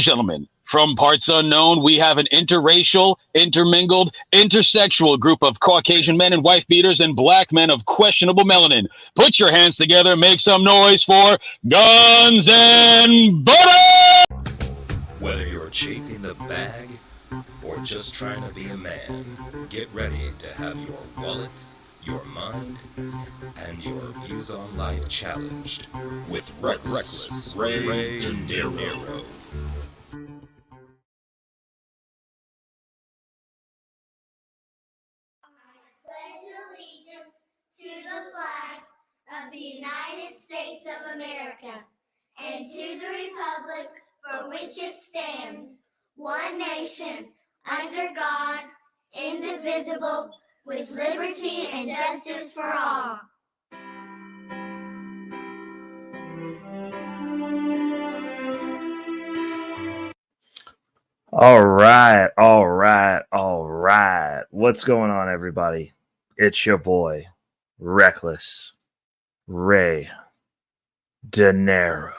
gentlemen, from parts unknown, we have an interracial, intermingled, intersexual group of Caucasian men and wife beaters and black men of questionable melanin. Put your hands together, make some noise for Guns and Butter! Whether you're chasing the bag or just trying to be a man, get ready to have your wallets, your mind, and your views on life challenged with Reckless Ray De Niro. Pledge allegiance to the flag of the United States of America and to the republic for which it stands, one nation, under God, indivisible, with liberty and justice for all. All right. What's going on, everybody? It's your boy, Reckless Ray De Niro.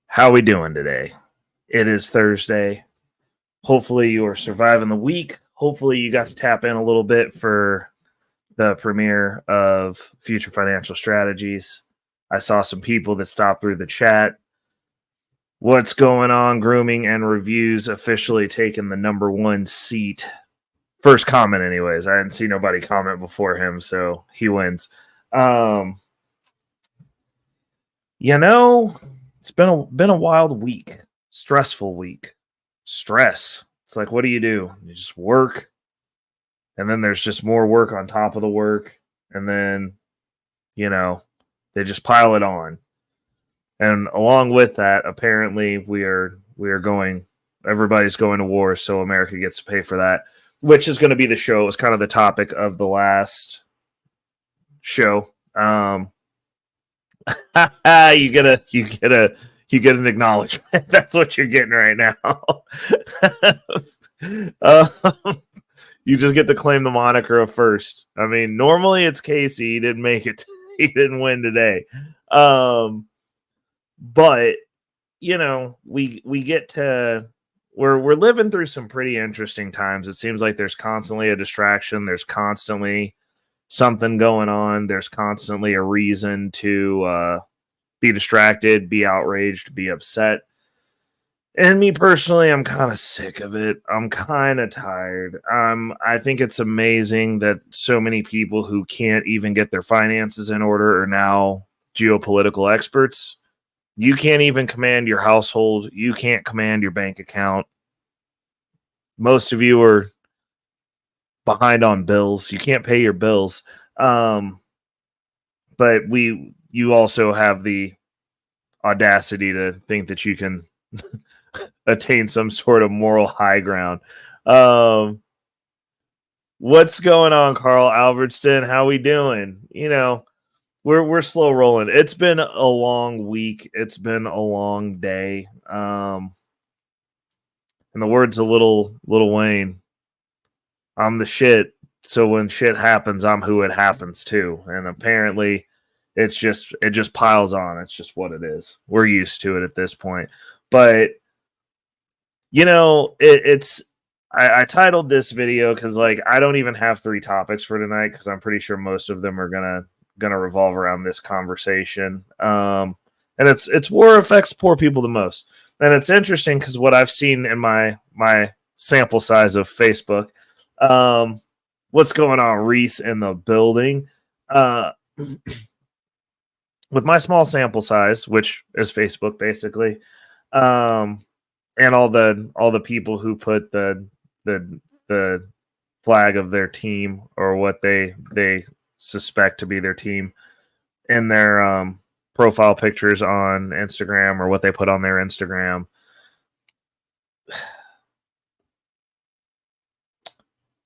How we doing today? It is Thursday. Hopefully you are surviving the week. Hopefully you got to tap in a little bit for the premiere of Future Financial Strategies. I saw some people that stopped through the chat. What's going on? Grooming and Reviews officially taking the number one seat. First comment anyways. I didn't see nobody comment before him, so he wins. It's been a wild week. Stressful week. Stress. It's like, what do? You just work. And then there's just more work on top of the work. And then, they just pile it on. And along with that, apparently everybody's going to war, so America gets to pay for that, which is going to be the show. It was kind of the topic of the last show. You get an acknowledgement. That's what you're getting right now. You just get to claim the moniker of first. I mean, normally it's Casey. He didn't make it. He didn't win today. But we get to we're living through some pretty interesting times. It seems like there's constantly a distraction. There's constantly something going on. There's constantly a reason to be distracted, be outraged, be upset. And me personally, I'm kind of sick of it. I'm kind of tired. I think it's amazing that so many people who can't even get their finances in order are now geopolitical experts. You can't even command your household. You can't command your bank account. Most of you are behind on bills. You can't pay your bills. But you also have the audacity to think that you can attain some sort of moral high ground. What's going on, Carl Albertson? How we doing? We're slow rolling. It's been a long week. It's been a long day. In the words of Little Wayne, I'm the shit. So when shit happens, I'm who it happens to. And apparently it just piles on. It's just what it is. We're used to it at this point. But I titled this video because I don't even have 3 topics for tonight because I'm pretty sure most of them are gonna revolve around this conversation. And it's war affects poor people the most. And it's interesting because what I've seen in my sample size of Facebook, what's going on, Reese in the building, with my small sample size, which is Facebook basically, and all the people who put the flag of their team or what they suspect to be their team in their profile pictures on Instagram or what they put on their Instagram.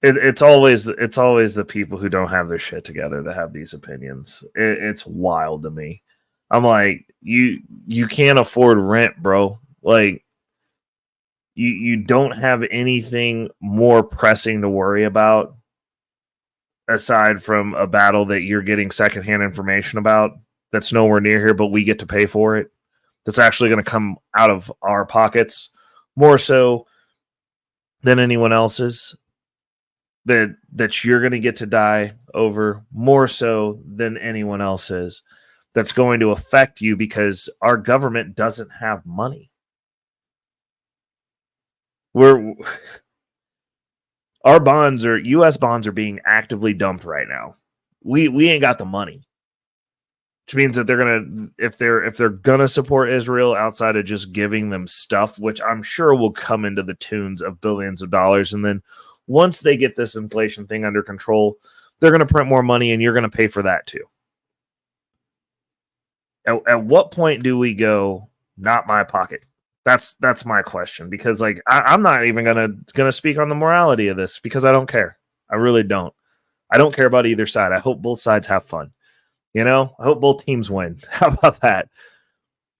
It's always the people who don't have their shit together that have these opinions. It's wild to me. I'm like, you can't afford rent, bro. Like, you don't have anything more pressing to worry about aside from a battle that you're getting secondhand information about. that's nowhere near here, but we get to pay for it. That's actually going to come out of our pockets more so than anyone else's. That you're going to get to die over more so than anyone else's. That's going to affect you because our government doesn't have money. Our bonds are U.S. bonds are being actively dumped right now. We ain't got the money, which means that they're gonna if they're gonna support Israel outside of just giving them stuff, which I'm sure will come into the tunes of billions of dollars, and then once they get this inflation thing under control, they're going to print more money, and you're going to pay for that too. At what point do we go, not my pocket? That's my question, because like I'm not even gonna speak on the morality of this because I don't care. I really don't. I don't care about either side. I hope both sides have fun. I hope both teams win. How about that?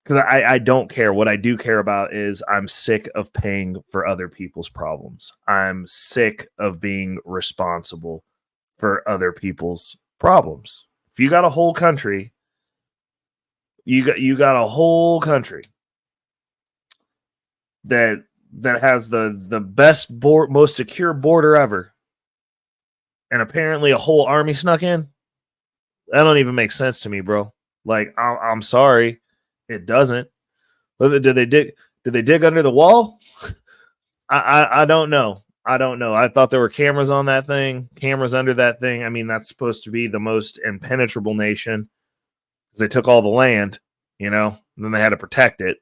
Because I don't care. What I do care about is I'm sick of paying for other people's problems. I'm sick of being responsible for other people's problems. If you got a whole country, you got a whole country that has the best most secure border ever, and apparently a whole army snuck in. That don't even make sense to me, bro. Like I'm sorry. It doesn't. Did they dig under the wall? I don't know. I don't know. I thought there were cameras on that thing, cameras under that thing. I mean, that's supposed to be the most impenetrable nation because they took all the land, and then they had to protect it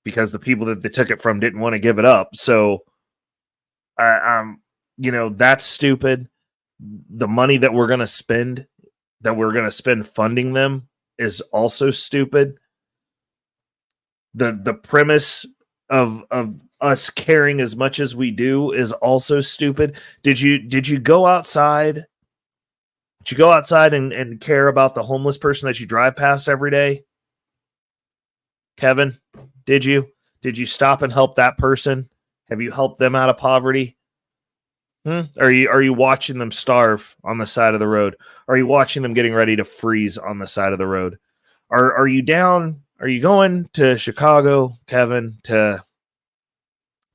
because the people that they took it from didn't want to give it up. So, that's stupid. The money that we're going to spend funding them is also stupid. The premise of us caring as much as we do is also stupid. Did you go outside? Did you go outside and care about the homeless person that you drive past every day? Kevin, did you stop and help that person? Have you helped them out of poverty? Are you watching them starve on the side of the road? Are you watching them getting ready to freeze on the side of the road? Are you down? Are you going to Chicago, Kevin, to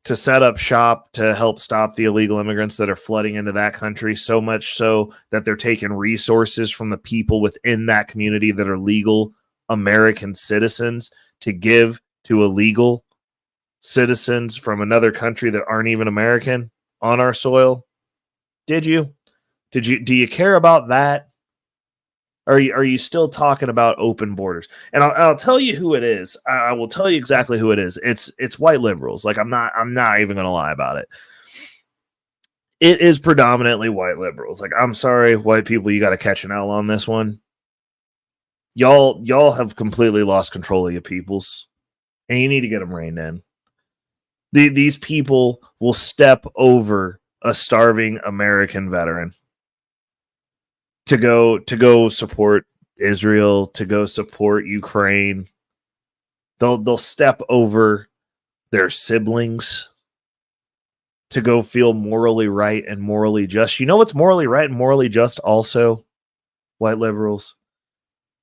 set up shop to help stop the illegal immigrants that are flooding into that country, so much so that they're taking resources from the people within that community that are legal American citizens to give to illegal citizens from another country that aren't even American on our soil? Do you care about that? Are you still talking about open borders? And I'll tell you who it is. I will tell you exactly who it is. It's white liberals. Like I'm not even going to lie about it. It is predominantly white liberals. Like, I'm sorry, white people, you got to catch an L on this one. Y'all have completely lost control of your peoples, and you need to get them reined in. These people will step over a starving American veteran to go support Israel, to go support Ukraine. They'll step over their siblings to go feel morally right and morally just. You know what's morally right and morally just also, white liberals?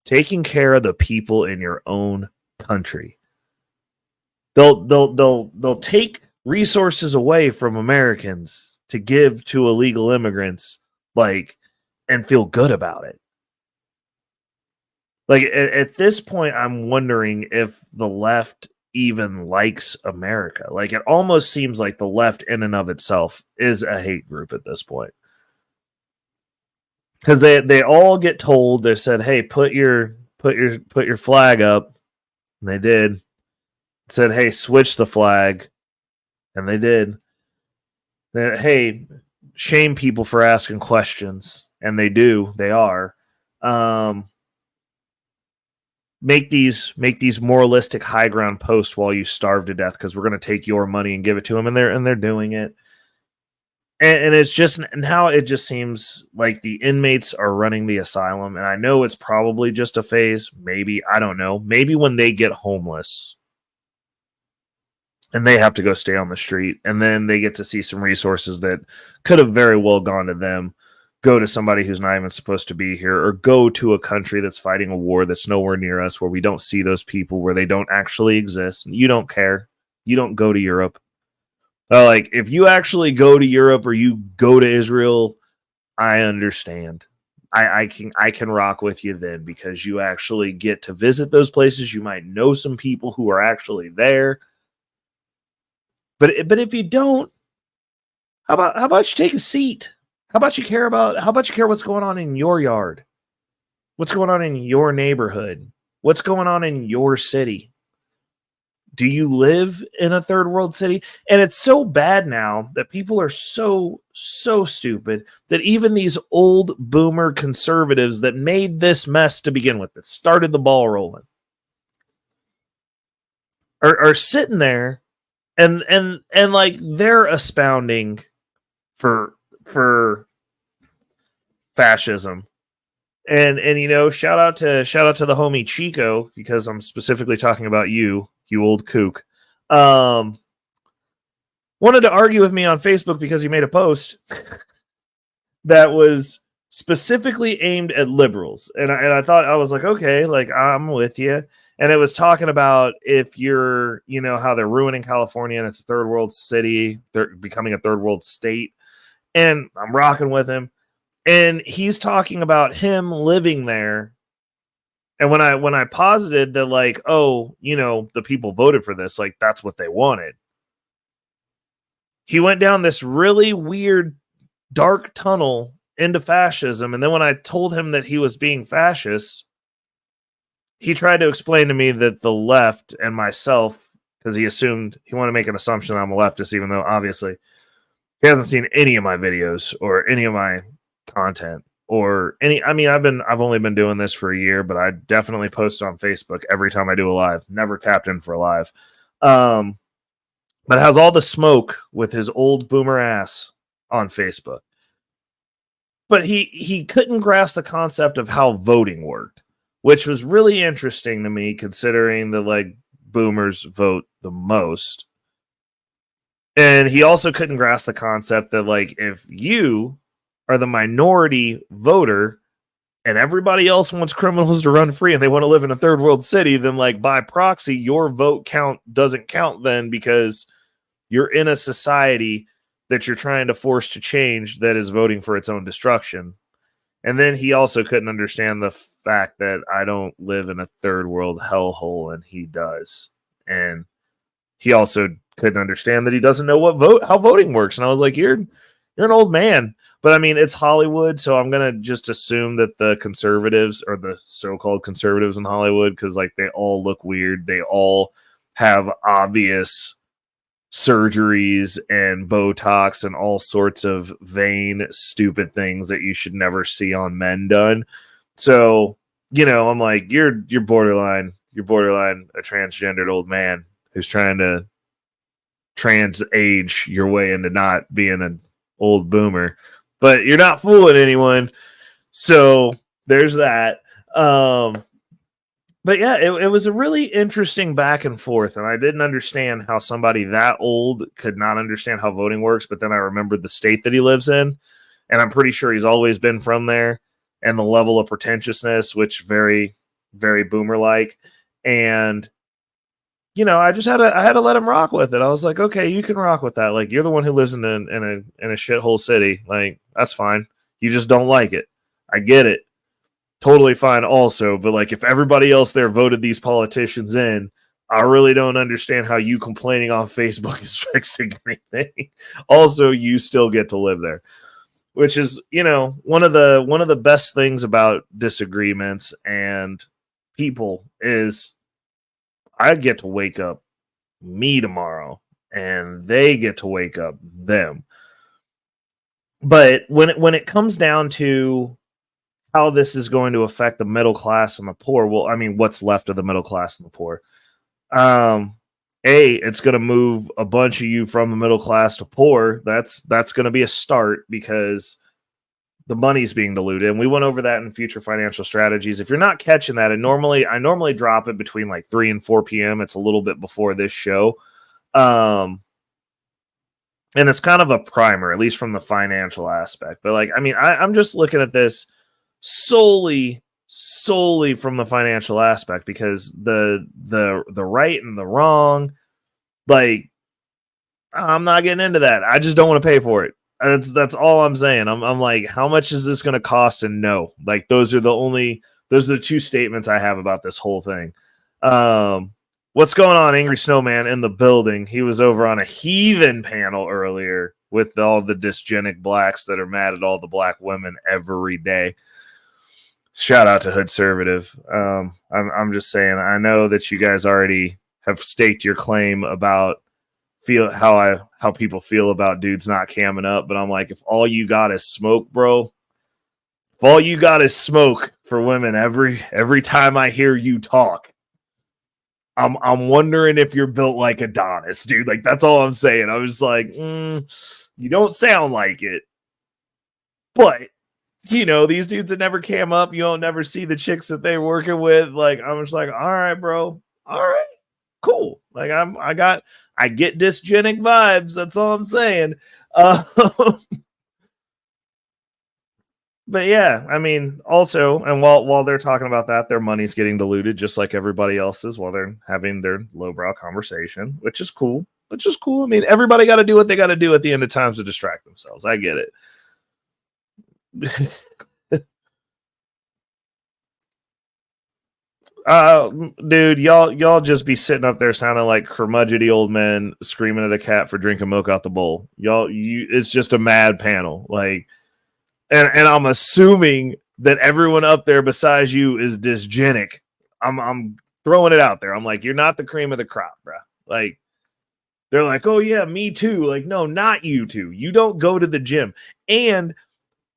Taking care of the people in your own country. They'll take resources away from Americans to give to illegal immigrants, and feel good about it. Like, at this point, I'm wondering if the left even likes America. Like, it almost seems like the left in and of itself is a hate group at this point. Because they all get told, they said, hey, put your flag up. And they did. It said, hey, switch the flag. And they did. Hey, shame people for asking questions. And they do. They are. Make these moralistic high ground posts while you starve to death because we're going to take your money and give it to them, and they're doing it. And it's just, and how it just seems like the inmates are running the asylum, and I know it's probably just a phase. Maybe, I don't know. Maybe when they get homeless and they have to go stay on the street, and then they get to see some resources that could have very well gone to them. go to somebody who's not even supposed to be here, or go to a country that's fighting a war that's nowhere near us, where we don't see those people, where they don't actually exist. You don't care. You don't go to Europe. Like, if you actually go to Europe or you go to Israel, I understand. I can rock with you then, because you actually get to visit those places. You might know some people who are actually there. But if you don't, how about you take a seat? How about you care what's going on in your yard? What's going on in your neighborhood? What's going on in your city? Do you live in a third world city? And it's so bad now that people are so stupid that even these old boomer conservatives that made this mess to begin with, that started the ball rolling, are sitting there and like they're expounding for fascism. And you know, shout out to the homie Chico, because I'm specifically talking about you old kook. Wanted to argue with me on Facebook because he made a post that was specifically aimed at liberals, and I thought, I was like, okay, like, I'm with you. And it was talking about, if you're, you know, how they're ruining California and it's a third world city, they're becoming a third world state, and I'm rocking with him. And he's talking about him living there. And when I posited that, like, oh, you know, the people voted for this, like, that's what they wanted, he went down this really weird, dark tunnel into fascism. And then when I told him that he was being fascist, he tried to explain to me that the left and myself, because he assumed, he wanted to make an assumption I'm a leftist, even though obviously he hasn't seen any of my videos or any of my content or any. I mean, I've only been doing this for a year, but I definitely post on Facebook every time I do a live. Never tapped in for a live. But has all the smoke with his old boomer ass on Facebook. But he couldn't grasp the concept of how voting worked, which was really interesting to me, considering that, like, boomers vote the most. And he also couldn't grasp the concept that, like, if you are the minority voter and everybody else wants criminals to run free and they want to live in a third world city, then, like, by proxy, your vote doesn't count then, because you're in a society that you're trying to force to change that is voting for its own destruction. And then he also couldn't understand the fact that I don't live in a third world hellhole and he does. And he also couldn't understand that he doesn't know how voting works. And I was like, you're an old man. But I mean, it's Hollywood, so I'm going to just assume that the conservatives, or the so-called conservatives in Hollywood, because, like, they all look weird. They all have obvious surgeries and Botox and all sorts of vain, stupid things that you should never see on men done. So, you know, I'm like, you're borderline a transgendered old man who's trying to trans age your way into not being an old boomer, but you're not fooling anyone. So there's that. But yeah, it was a really interesting back and forth, and I didn't understand how somebody that old could not understand how voting works. But then I remembered the state that he lives in, and I'm pretty sure he's always been from there, and the level of pretentiousness, which very, very boomer like. And you know, I had to let him rock with it. I was like, okay, you can rock with that. Like, you're the one who lives in a shithole city. Like, that's fine. You just don't like it. I get it. Totally fine also. But, like, if everybody else there voted these politicians in, I really don't understand how you complaining on Facebook is fixing anything. Also, you still get to live there, which is, you know, one of the best things about disagreements and people is I get to wake up me tomorrow and they get to wake up them. But when it comes down to how this is going to affect the middle class and the poor, well, I mean, what's left of the middle class and the poor? It's going to move a bunch of you from the middle class to poor. That's going to be a start, because the money's being diluted. And we went over that in future financial strategies. If you're not catching that, I normally drop it between like 3 and 4 p.m. It's a little bit before this show. And it's kind of a primer, at least from the financial aspect. But like, I mean, I'm just looking at this solely from the financial aspect, because the right and the wrong, like, I'm not getting into that. I just don't want to pay for it. That's all I'm saying. I'm like, how much is this going to cost? And no, like, those are the two statements I have about this whole thing. What's going on, Angry Snowman in the building? He was over on a heathen panel earlier with all the dysgenic blacks that are mad at all the black women every day. Shout out to Hood Conservative. I'm just saying, I know that you guys already have staked your claim about how people feel about dudes not camming up, but I'm like, if all you got is smoke, bro, if all you got is smoke for women every time I hear you talk, I'm wondering if you're built like Adonis, dude. Like, that's all I'm saying. I was like, you don't sound like it, but you know, these dudes that never cam up, you don't never see the chicks that they're working with. Like, I'm just like, all right, bro, all right, cool. Like, I get dysgenic vibes. That's all I'm saying. But yeah, I mean, also, and while they're talking about that, their money's getting diluted just like everybody else's while they're having their lowbrow conversation, which is cool. I mean, everybody got to do what they got to do at the end of times to distract themselves. I get it. Dude, y'all just be sitting up there sounding like curmudgeony old men screaming at a cat for drinking milk out the bowl. It's just a mad panel. Like, and I'm assuming that everyone up there besides you is dysgenic. I'm throwing it out there. I'm like, you're not the cream of the crop, bro. Like, they're like, oh yeah, me too. Like, no, not you two. You don't go to the gym. And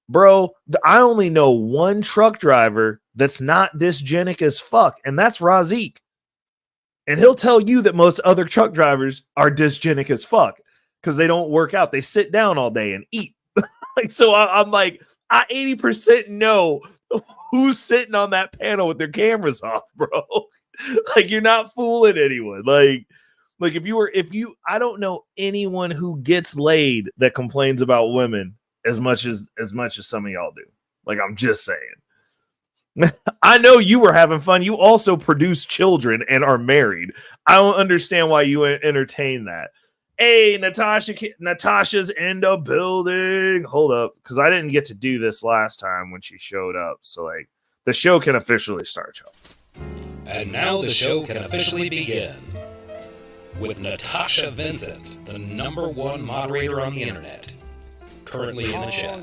bro, I only know one truck driver that's not dysgenic as fuck, and that's Razik. And he'll tell you that most other truck drivers are dysgenic as fuck because they don't work out. They sit down all day and eat. Like, so I'm like, I 80% know who's sitting on that panel with their cameras off, bro. Like, you're not fooling anyone. Like I don't know anyone who gets laid that complains about women as much as some of y'all do. Like, I'm just saying. I know you were having fun. You also produce children and are married. I don't understand why you entertain that. Hey, Natasha's in the building. Hold up, because I didn't get to do this last time when she showed up. So, like, the show can officially start, y'all. And now the show can officially begin with Natasha Vincent, the #1 moderator on the internet, currently in the chat.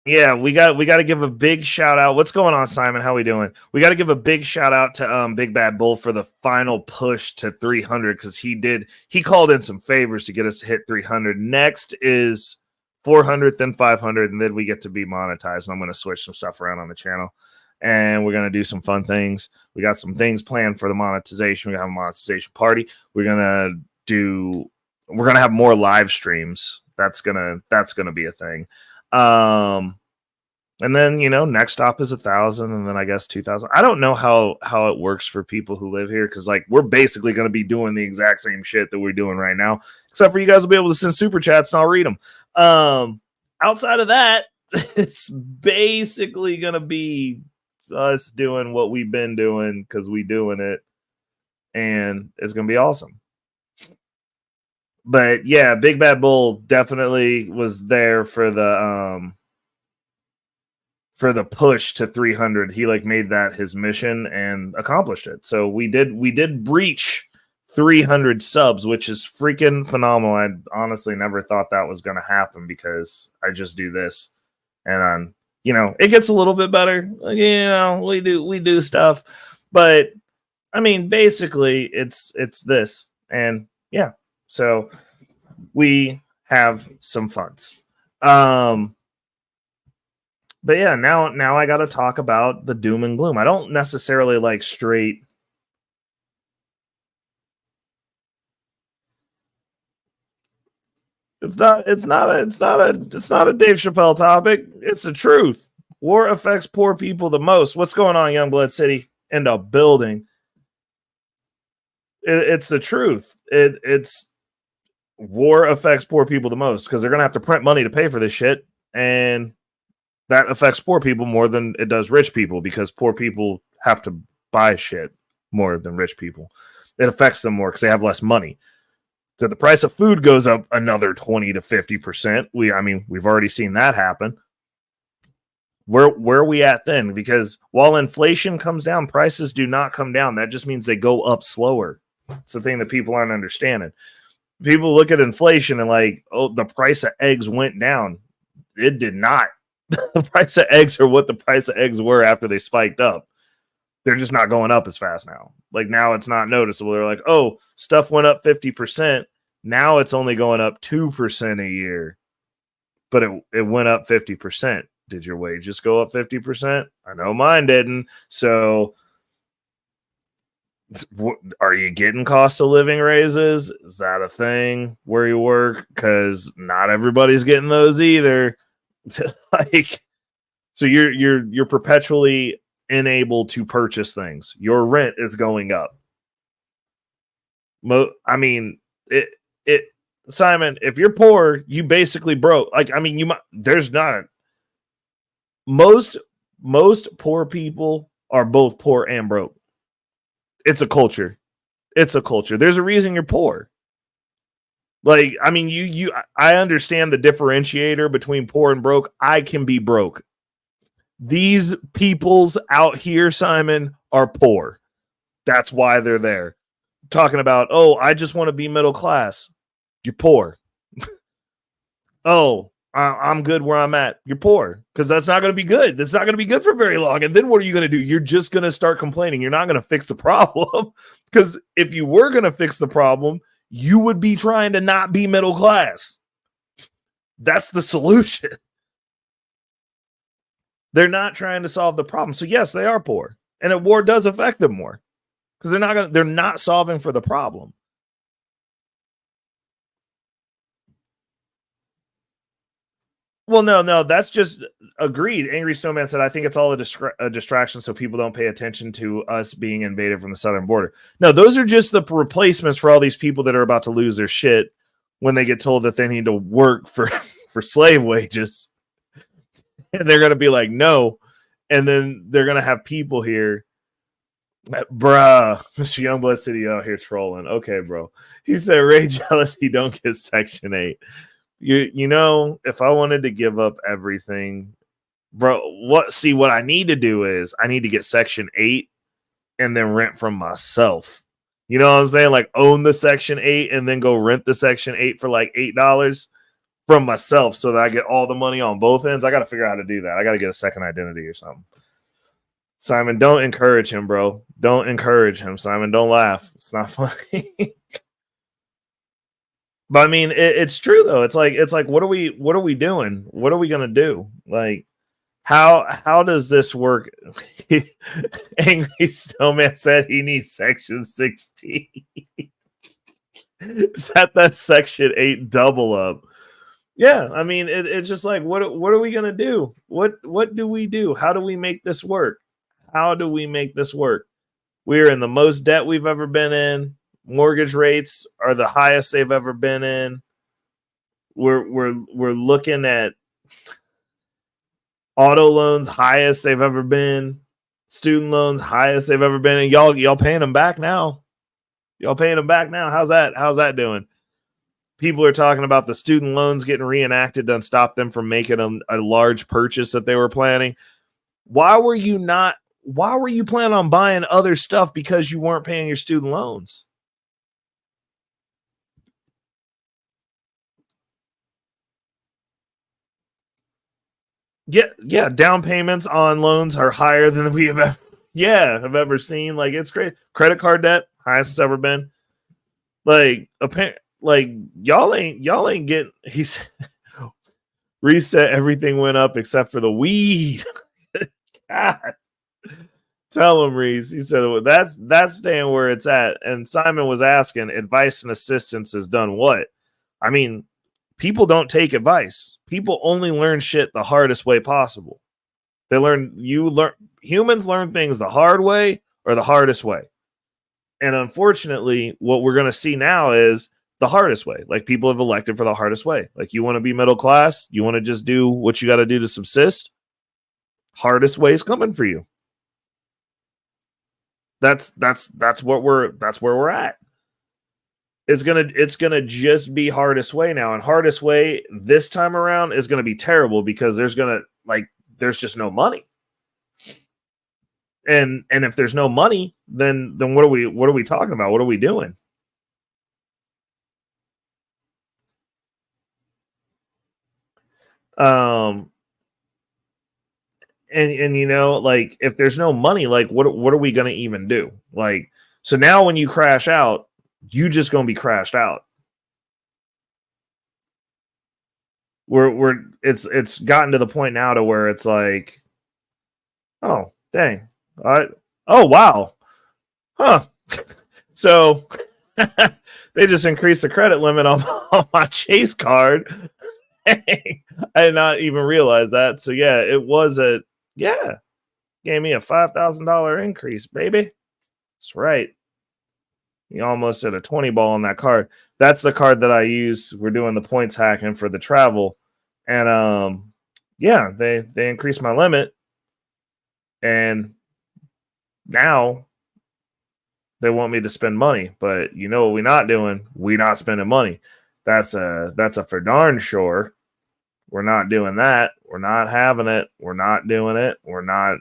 Yeah, we got to give a big shout out. What's going on, Simon? How we doing? We got to give a big shout out to Big Bad Bull for the final push to 300, because he called in some favors to get us to hit 300. Next is 400, then 500, and then we get to be monetized. And I'm going to switch some stuff around on the channel, and we're going to do some fun things. We got some things planned for the monetization. We're going to have a monetization party. We're going to have more live streams. That's going to be a thing. And then, you know, next stop is 1,000, and then I guess 2,000. I don't know how it works for people who live here, because like, we're basically going to be doing the exact same shit that we're doing right now, except for you guys will be able to send super chats and I'll read them. Outside of that, it's basically going to be us doing what we've been doing because we doing it, and it's going to be awesome. But yeah, Big Bad Bull definitely was there for the push to 300. He like made that his mission and accomplished it. So we did breach 300 subs, which is freaking phenomenal. I honestly never thought that was going to happen, because I just do this, and you know, it gets a little bit better. Like, you know, we do stuff, but I mean, basically it's this, and yeah. So we have some funds. But yeah, now I got to talk about the doom and gloom. I don't necessarily like straight. It's not a Dave Chappelle topic. It's the truth. War affects poor people the most. What's going on, Youngblood City in the building? It's the truth. It's war affects poor people the most because they're gonna have to print money to pay for this shit, and that affects poor people more than it does rich people because poor people have to buy shit more than rich people. It affects them more because they have less money. So the price of food goes up another 20 to 50%. We've already seen that happen. Where are we at then? Because while inflation comes down, prices do not come down. That just means they go up slower. It's the thing that people aren't understanding. People look at inflation and like, oh, the price of eggs went down. It did not. The price of eggs are what the price of eggs were after they spiked up. They're just not going up as fast now. Like now it's not noticeable. They're like, oh, stuff went up 50%. Now it's only going up 2% a year. But it went up 50%. Did your wages go up 50%? I know mine didn't. So are you getting cost of living raises? Is that a thing where you work? Because not everybody's getting those either. Like, so you're perpetually unable to purchase things. Your rent is going up. Simon, if you're poor, you basically broke. Like, I mean, there's not most poor people are both poor and broke. It's a culture. There's a reason you're poor. Like, I mean, I understand the differentiator between poor and broke. I can be broke. These peoples out here, Simon, are poor. That's why they're there. Talking about, oh, I just want to be middle class. You're poor. Oh, I'm good where I'm at. You're poor because that's not going to be good. That's not going to be good for very long. And then what are you going to do? You're just going to start complaining. You're not going to fix the problem because if you were going to fix the problem, you would be trying to not be middle class. That's the solution. They're not trying to solve the problem. So yes, they are poor. And a war does affect them more because they're not solving for the problem. Well, no, that's just agreed. Angry Snowman said, I think it's all a distraction so people don't pay attention to us being invaded from the southern border. No, those are just the replacements for all these people that are about to lose their shit when they get told that they need to work for slave wages. And they're going to be like, no. And then they're going to have people here. Bruh, Mr. Youngblood City out here trolling. Okay, bro. He said, Ray jealous he don't get Section 8. You know, if I wanted to give up everything, bro, what I need to do is I need to get Section 8 and then rent from myself. You know what I'm saying? Like own the Section 8 and then go rent the Section 8 for like $8 from myself so that I get all the money on both ends. I got to figure out how to do that. I got to get a second identity or something. Simon, don't encourage him, bro. Don't encourage him, Simon. Don't laugh. It's not funny. But I mean, it's true though. It's like, what are we doing? What are we gonna do? Like, how does this work? Angry Snowman said he needs Section 16. Set that Section 8 double up. Yeah, I mean, it's just like, what are we gonna do? What do we do? How do we make this work? How do we make this work? We're in the most debt we've ever been in. Mortgage rates are the highest they've ever been in. We're looking at auto loans highest they've ever been, student loans highest they've ever been, and y'all paying them back now. How's that doing? People are talking about the student loans getting reenacted to stop them from making a large purchase that they were planning. Why were you planning on buying other stuff because you weren't paying your student loans? Yeah. Down payments on loans are higher than we have ever seen. Like, it's great. Credit card debt, highest it's ever been. Like, y'all ain't getting. He's reset. Everything went up except for the weed. God. Tell him, Reese. He said that's staying where it's at. And Simon was asking, advice and assistance has done what? I mean, people don't take advice. People only learn shit the hardest way possible. Humans learn things the hard way or the hardest way. And unfortunately, what we're going to see now is the hardest way. Like, people have elected for the hardest way. Like, you want to be middle class, you want to just do what you got to do to subsist. Hardest way is coming for you. That's where we're at. It's gonna just be hardest way now, and hardest way this time around is gonna be terrible because there's just no money. And if there's no money, then what are we talking about? What are we doing? And you know, like, if there's no money, like, what are we gonna even do? Like, so now when you crash out, you just gonna be crashed out. It's gotten to the point now to where it's like, oh dang, oh wow, huh? So they just increased the credit limit on my Chase card. I did not even realize that. So yeah, it was gave me a $5,000 increase, baby. That's right. You almost hit a 20 ball on that card. That's the card that I use. We're doing the points hacking for the travel. And yeah, they increased my limit. And now they want me to spend money. But you know what we're not doing? We're not spending money. That's a for darn sure. We're not doing that. We're not having it. We're not doing it. We're not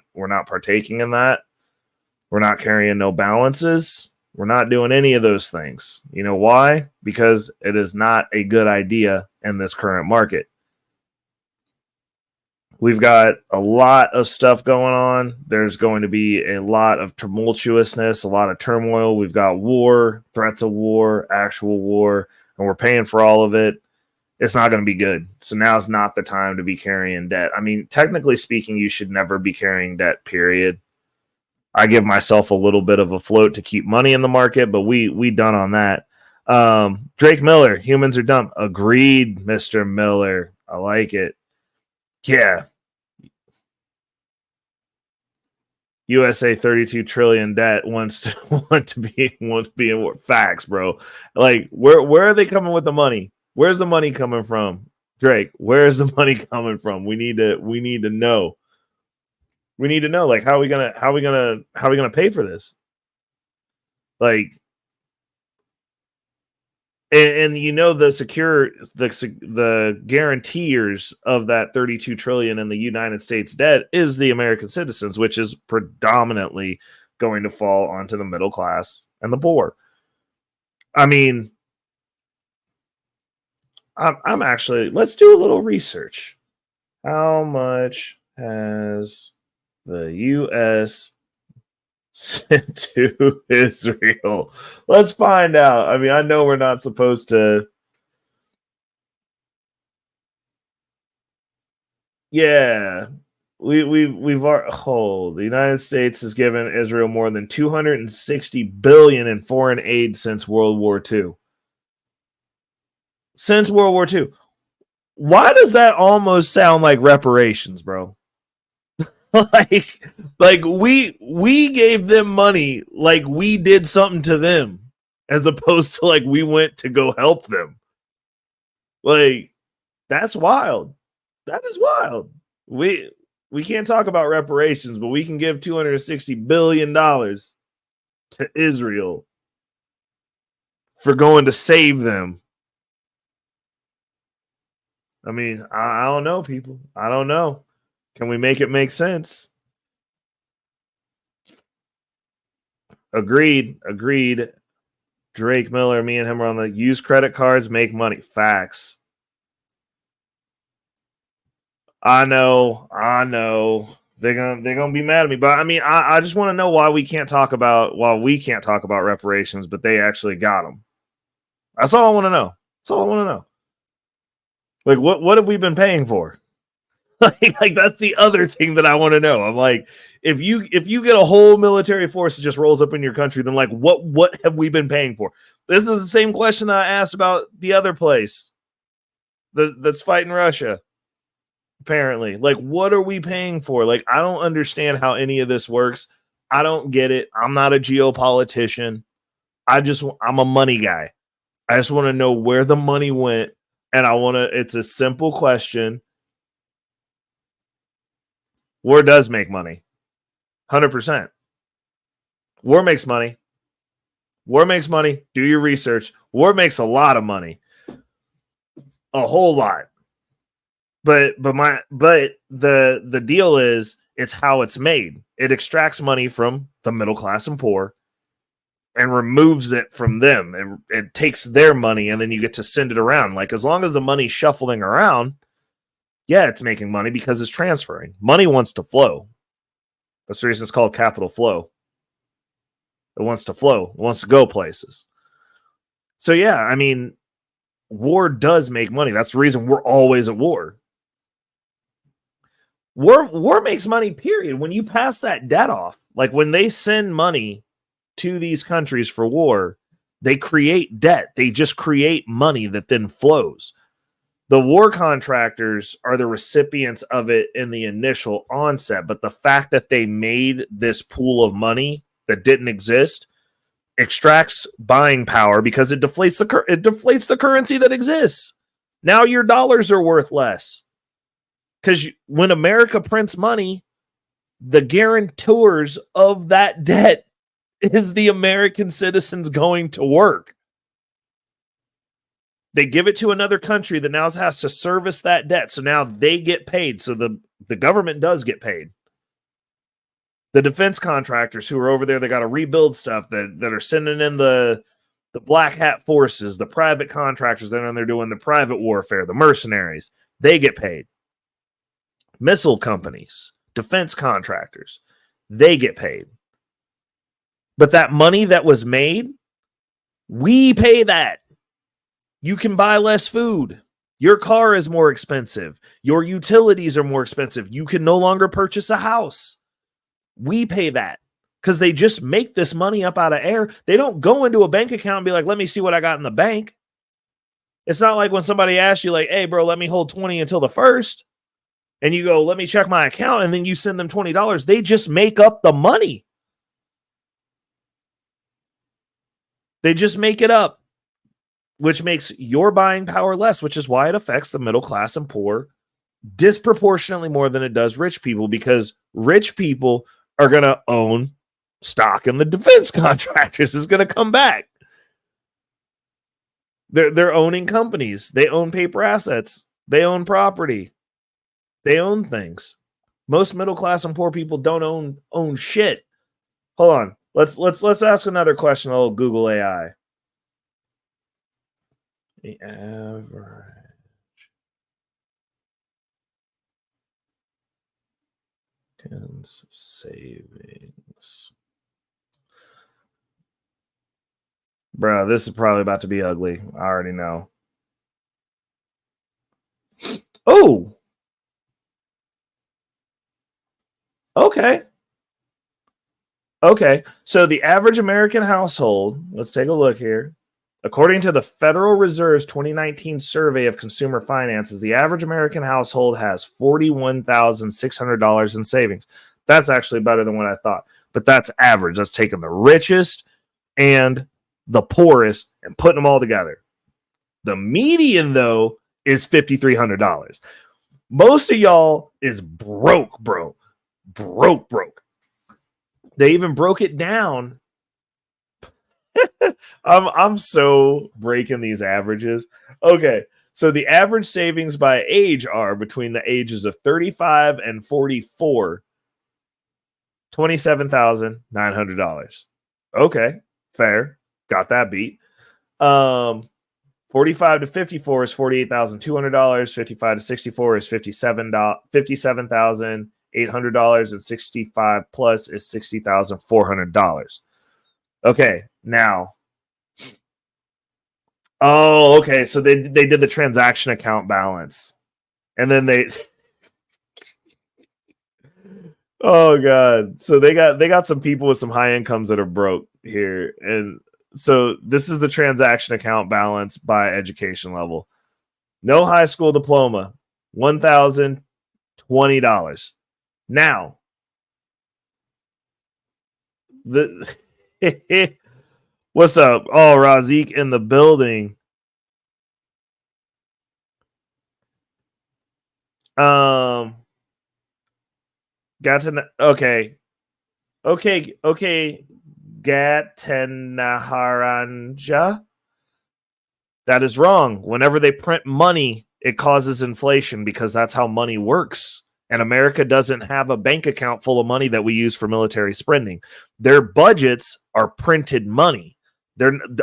partaking in that. We're not carrying no balances. We're not doing any of those things. You know why? Because it is not a good idea in this current market. We've got a lot of stuff going on. There's going to be a lot of tumultuousness, a lot of turmoil. We've got war, threats of war, actual war, and we're paying for all of it. It's not going to be good. So now's not the time to be carrying debt. I mean, technically speaking, you should never be carrying debt, period. I give myself a little bit of a float to keep money in the market, but we done on that. Drake Miller, humans are dumb. Agreed, Mr. Miller. I like it. Yeah. USA 32 trillion debt wants to be in facts, bro. Like, where are they coming with the money? Where's the money coming from? Drake, where's the money coming from? We need to know. We need to know, like, how are we gonna pay for this? Like, and you know, the guarantors of that 32 trillion in the United States debt is the American citizens, which is predominantly going to fall onto the middle class and the poor. I mean, I'm actually, let's do a little research. How much has the U.S. sent to Israel? Let's find out. I mean, I know we're not supposed to. Yeah, we've the United States has given Israel more than $260 billion in foreign aid since World War II. Since World War II. Why does that almost sound like reparations, bro? like we gave them money, like we did something to them, as opposed to like we went to go help them. Like, that's wild. That is wild. We can't talk about reparations, but we can give $260 billion to Israel for going to save them. I mean, I don't know, people. I don't know. Can we make it make sense? Agreed. Drake Miller, me and him are on the use credit cards, make money. Facts. I know. They're gonna be mad at me. But I mean, I just want to know why we can't talk about reparations, but they actually got them. That's all I want to know. Like, what have we been paying for? like that's the other thing that I want to know. I'm like, if you get a whole military force that just rolls up in your country, then like what have we been paying for? This is the same question that I asked about the other place that's fighting Russia. Apparently, like, what are we paying for? Like, I don't understand how any of this works. I don't get it. I'm not a geopolitician. I'm a money guy. I just want to know where the money went. And it's a simple question. War does make money. 100%. War makes money. War makes money. Do your research. War makes a lot of money. A whole lot. But the deal is it's how it's made. It extracts money from the middle class and poor and removes it from them. It takes their money and then you get to send it around. Like, as long as the money's shuffling around, yeah, it's making money because it's transferring. Money wants to flow. That's the reason it's called capital flow. It wants to flow. It wants to go places. So yeah, I mean, war does make money. That's the reason we're always at war. War makes money, period. When you pass that debt off, like when they send money to these countries for war, they create debt. They just create money that then flows. The war contractors are the recipients of it in the initial onset, but the fact that they made this pool of money that didn't exist extracts buying power because it deflates the currency that exists. Now your dollars are worth less. Because when America prints money, the guarantors of that debt is the American citizens going to work. They give it to another country that now has to service that debt. So now they get paid. So the government does get paid. The defense contractors who are over there, they got to rebuild stuff that are sending in the black hat forces, the private contractors that are in there doing the private warfare, the mercenaries, they get paid. Missile companies, defense contractors, they get paid. But that money that was made, we pay that. You can buy less food. Your car is more expensive. Your utilities are more expensive. You can no longer purchase a house. We pay that because they just make this money up out of air. They don't go into a bank account and be like, let me see what I got in the bank. It's not like when somebody asks you like, hey, bro, let me hold 20 until the 1st. And you go, let me check my account. And then you send them $20. They just make up the money. They just make it up, which makes your buying power less, which is why it affects the middle class and poor disproportionately more than it does rich people, because rich people are going to own stock in the defense contractors is going to come back. They're owning companies. They own paper assets. They own property. They own things. Most middle class and poor people don't own shit. Hold on. Let's ask another question. Oh, Google AI. The average savings. Bro, this is probably about to be ugly. I already know. Oh. Okay. So the average American household, let's take a look here. According to the Federal Reserve's 2019 survey of consumer finances, the average American household has $41,600 in savings. That's actually better than what I thought. But that's average. That's taking the richest and the poorest and putting them all together. The median, though, is $5,300. Most of y'all is broke. They even broke it down. I'm so breaking these averages. Okay, so the average savings by age are between the ages of 35 and 44, $27,900. Okay, fair. Got that beat. 45 to 54 is $48,200. 55 to 64 is $57,800, and 65 plus is $60,400. Okay, now. Oh, okay. So they did the transaction account balance, and then they. Oh god! So they got some people with some high incomes that are broke here, and so this is the transaction account balance by education level. No high school diploma, $1,020. Now, What's up? Oh, Razik in the building. Got to okay. Gatanaharanja. That is wrong. Whenever they print money, it causes inflation because that's how money works. And America doesn't have a bank account full of money that we use for military spending. Their budgets are printed money.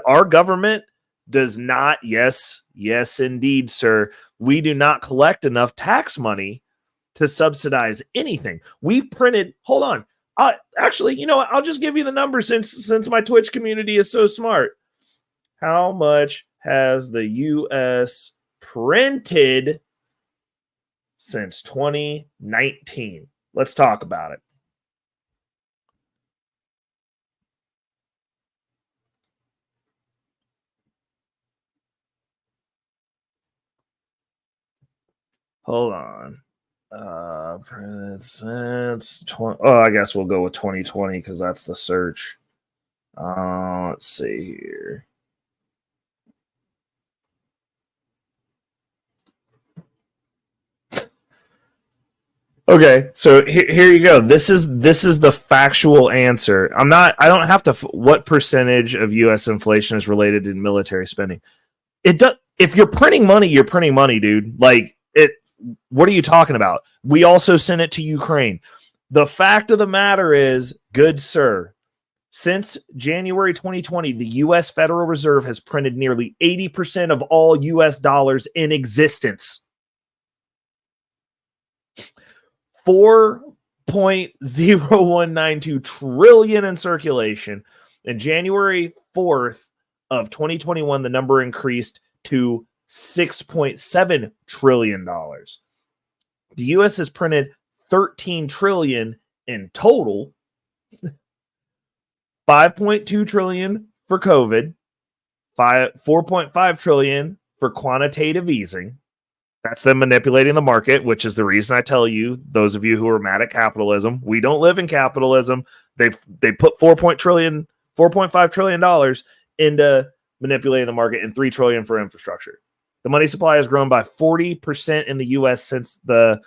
Our government does not, yes, indeed, sir. We do not collect enough tax money to subsidize anything. We printed, hold on. Actually, you know what? I'll just give you the number since my Twitch community is so smart. How much has the U.S. printed since 2019? Let's talk about it. Hold on. Printed since 20. Oh, I guess we'll go with 2020 because that's the search. Let's see here. Okay, so here you go. This is the factual answer. I don't have to. What percentage of U.S. inflation is related to military spending? It does. If you're printing money, dude. Like it. What are you talking about? We also sent it to Ukraine. The fact of the matter is, good sir, since January 2020, the U.S. Federal Reserve has printed nearly 80% of all U.S. dollars in existence. 4.0192 trillion in circulation. In January 4th of 2021, the number increased to $6.7 trillion. The U.S. has printed 13 trillion in total, 5.2 trillion for COVID, 4.5 trillion for quantitative easing. That's them manipulating the market, which is the reason I tell you, those of you who are mad at capitalism, we don't live in capitalism. They put $4.5 trillion into manipulating the market and $3 trillion for infrastructure. The money supply has grown by 40% in the U.S. since the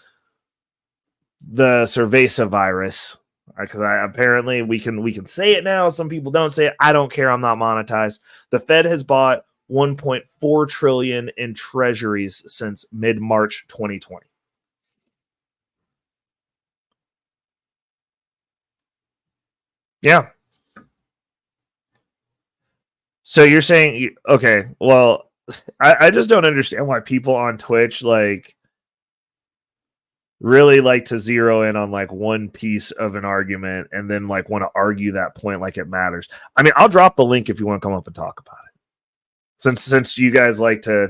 cerveza virus. Because apparently we can say it now. Some people don't say it. I don't care. I'm not monetized. The Fed has bought 1.4 trillion in treasuries since mid-March 2020. Yeah. So you're saying, okay, well, I just don't understand why people on Twitch really like to zero in on one piece of an argument and then want to argue that point like it matters. I mean, I'll drop the link if you want to come up and talk about it. Since you guys like to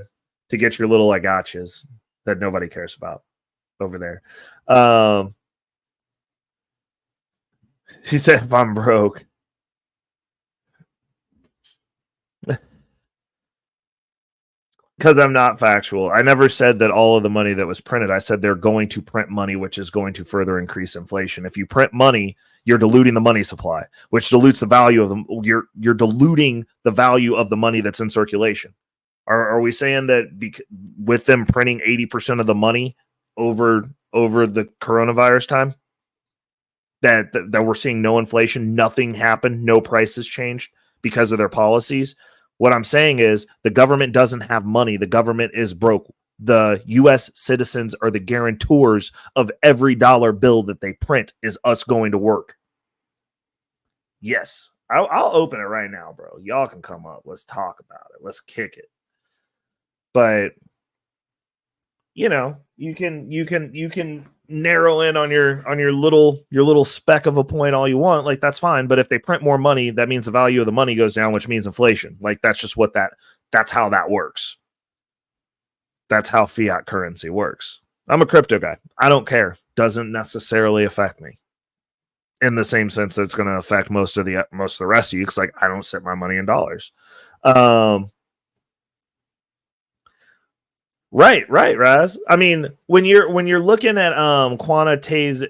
get your little gotchas that nobody cares about over there. She said, if I'm broke. Because I'm not factual. I never said that all of the money that was printed. I said they're going to print money, which is going to further increase inflation. If you print money, you're diluting the money supply, which dilutes the value of them. You're diluting the value of the money that's in circulation. Are we saying that with them printing 80% of the money over the coronavirus time, that we're seeing no inflation, nothing happened, no prices changed because of their policies? What I'm saying is the government doesn't have money. The government is broke. The U.S. citizens are the guarantors of every dollar bill that they print is us going to work. Yes, I'll open it right now, bro. Y'all can come up. Let's talk about it. Let's kick it. But you can narrow in on your little speck of a point all you want. That's fine. But if they print more money, that means the value of the money goes down, which means inflation. That's just that's how that works. That's how fiat currency works. I'm a crypto guy. I don't care. Doesn't necessarily affect me in the same sense that it's going to affect most of the rest of you. Because I don't set my money in dollars. Right, Raz. I mean, when you're looking at quantitative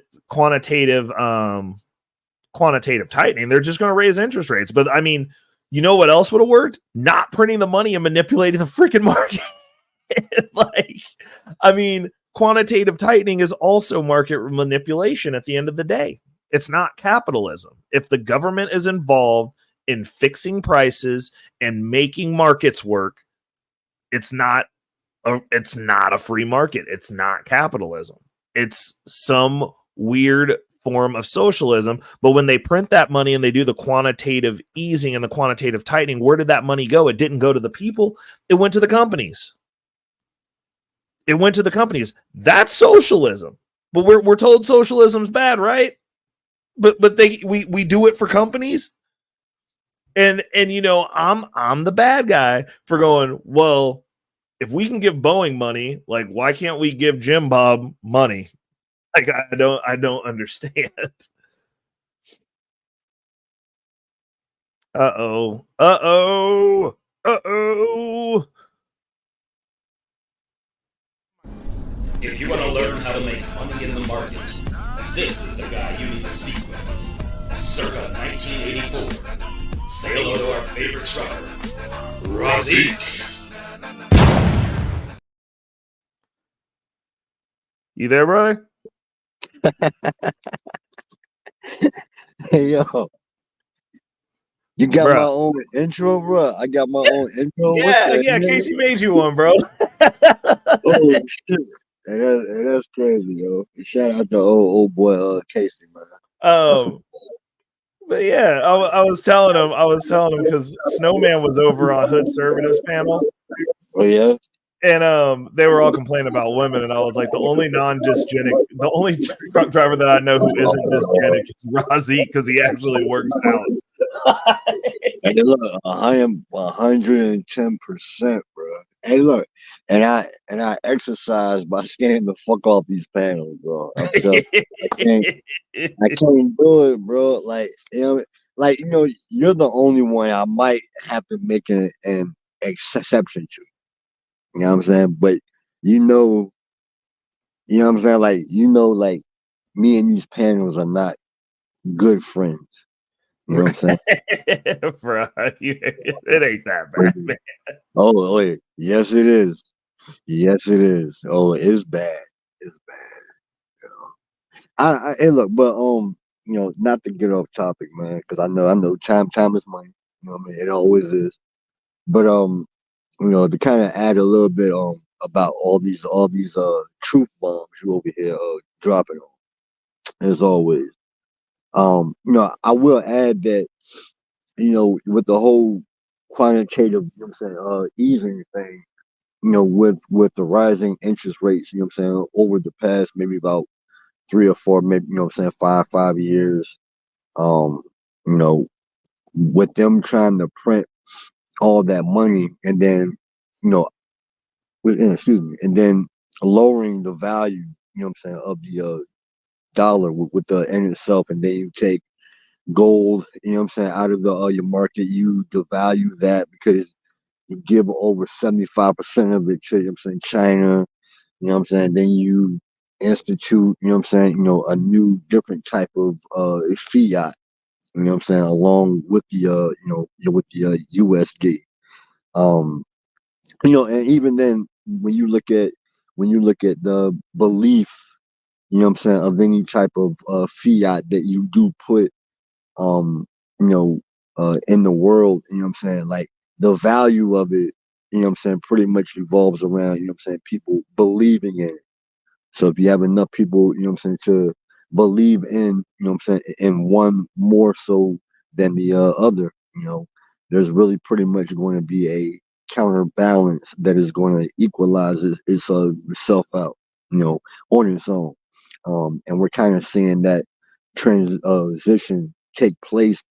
tightening, they're just going to raise interest rates. But I mean, You know what else would have worked? Not printing the money and manipulating the freaking market. Like, I mean, quantitative tightening is also market manipulation at the end of the day. It's not capitalism. If the government is involved in fixing prices and making markets work, it's not a free market. It's not capitalism. It's some weird form of socialism. But when they print that money and they do the quantitative easing and the quantitative tightening, where did that money go? It didn't go to the people. It went to the companies. That's socialism. But we're told socialism's bad, right? But we do it for companies. And you know, I'm the bad guy for going, well, if we can give Boeing money, like, why can't we give Jim Bob money? Like, I don't understand. Uh-oh. If you want to learn how to make money in the market, this is the guy you need to speak with. Circa 1984, say hello to our favorite trucker, Razik. You there, brother? Hey, yo. You got Bruh. my own intro, bro? I got my own intro. Yeah, Casey made you one, bro. Oh, shit. And that's crazy, yo. Shout out to old boy Casey, man. But yeah, I was telling him because Snowman was over on Hood Conservatives panel. Oh yeah. And they were all complaining about women, and I was like, the only truck driver that I know who isn't dysgenic is Razik, because he actually works out. Hey, look, I am 110%, bro. Hey, look, and I exercise by scanning the fuck off these panels, bro. I'm just, I can't do it, bro. Like, you're the only one I might have to make an exception to. You know what I'm saying? But you know what I'm saying? Like me and these panels are not good friends. You know what I'm saying? Bro, it ain't that bad, man. Oh, wait. Yes, it is. Yes, it is. Oh, it's bad. It's bad. Hey, look, but not to get off topic, man, because I know, time is money. You know what I mean? It always is. But to kind of add a little bit about all these truth bombs you over here dropping on, as always. I will add that with the whole quantitative, easing thing, with the rising interest rates, over the past maybe about 3 or 4, maybe 5 years, um, you know, with them trying to print all that money and then, excuse me, and then lowering the value, of the dollar with the in itself, and then you take gold, out of the your market, you devalue that because you give over 75% of it to, China, then you institute, a new different type of fiat, along with the with the USD. And even then when you look at the belief, of any type of fiat that you do put in the world, like the value of it, pretty much revolves around, people believing in it. So if you have enough people, to believe in, in one more so than the other, there's really pretty much going to be a counterbalance that is going to equalize itself out, on its own. And we're kind of seeing that transition take place,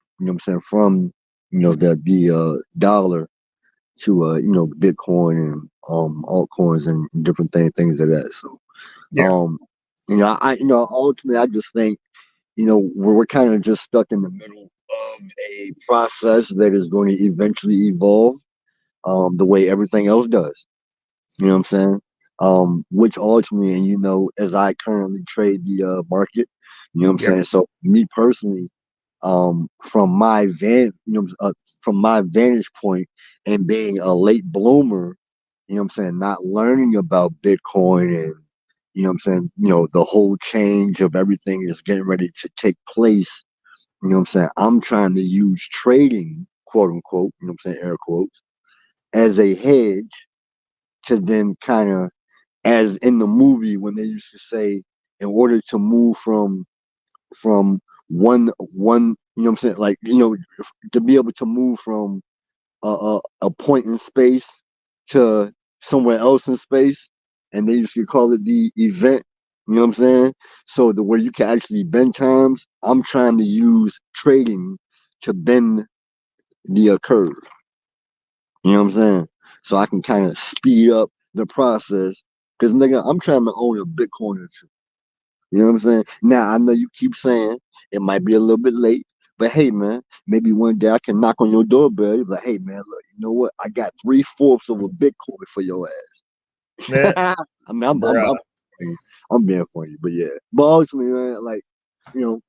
from, the dollar to, Bitcoin and altcoins and different things of that. So, Yeah. ultimately, I just think, we're kind of just stuck in the middle of a process that is going to eventually evolve, the way everything else does. You know what I'm saying? Which ultimately, and as I currently trade the market, you know what I'm saying? So me personally, from my from my vantage point and being a late bloomer, you know what I'm saying, not learning about Bitcoin and you know what I'm saying, the whole change of everything is getting ready to take place. You know what I'm saying? I'm trying to use trading, quote unquote, you know what I'm saying, air quotes, as a hedge to then kind of, as in the movie when they used to say, in order to move from one, you know what I'm saying, like, to be able to move from a point in space to somewhere else in space, and they used to call it the event. You know what I'm saying? So the where you can actually bend times, I'm trying to use trading to bend the curve. You know what I'm saying? So I can kind of speed up the process. Cause nigga, I'm trying to own a Bitcoin or two. You know what I'm saying? Now I know you keep saying it might be a little bit late, but hey man, maybe one day I can knock on your doorbell. You're like, hey man, look, you know what? I got 3/4 of a Bitcoin for your Yeah, ass. I mean, bruh. I'm being funny, but yeah. But ultimately, man, like, you know,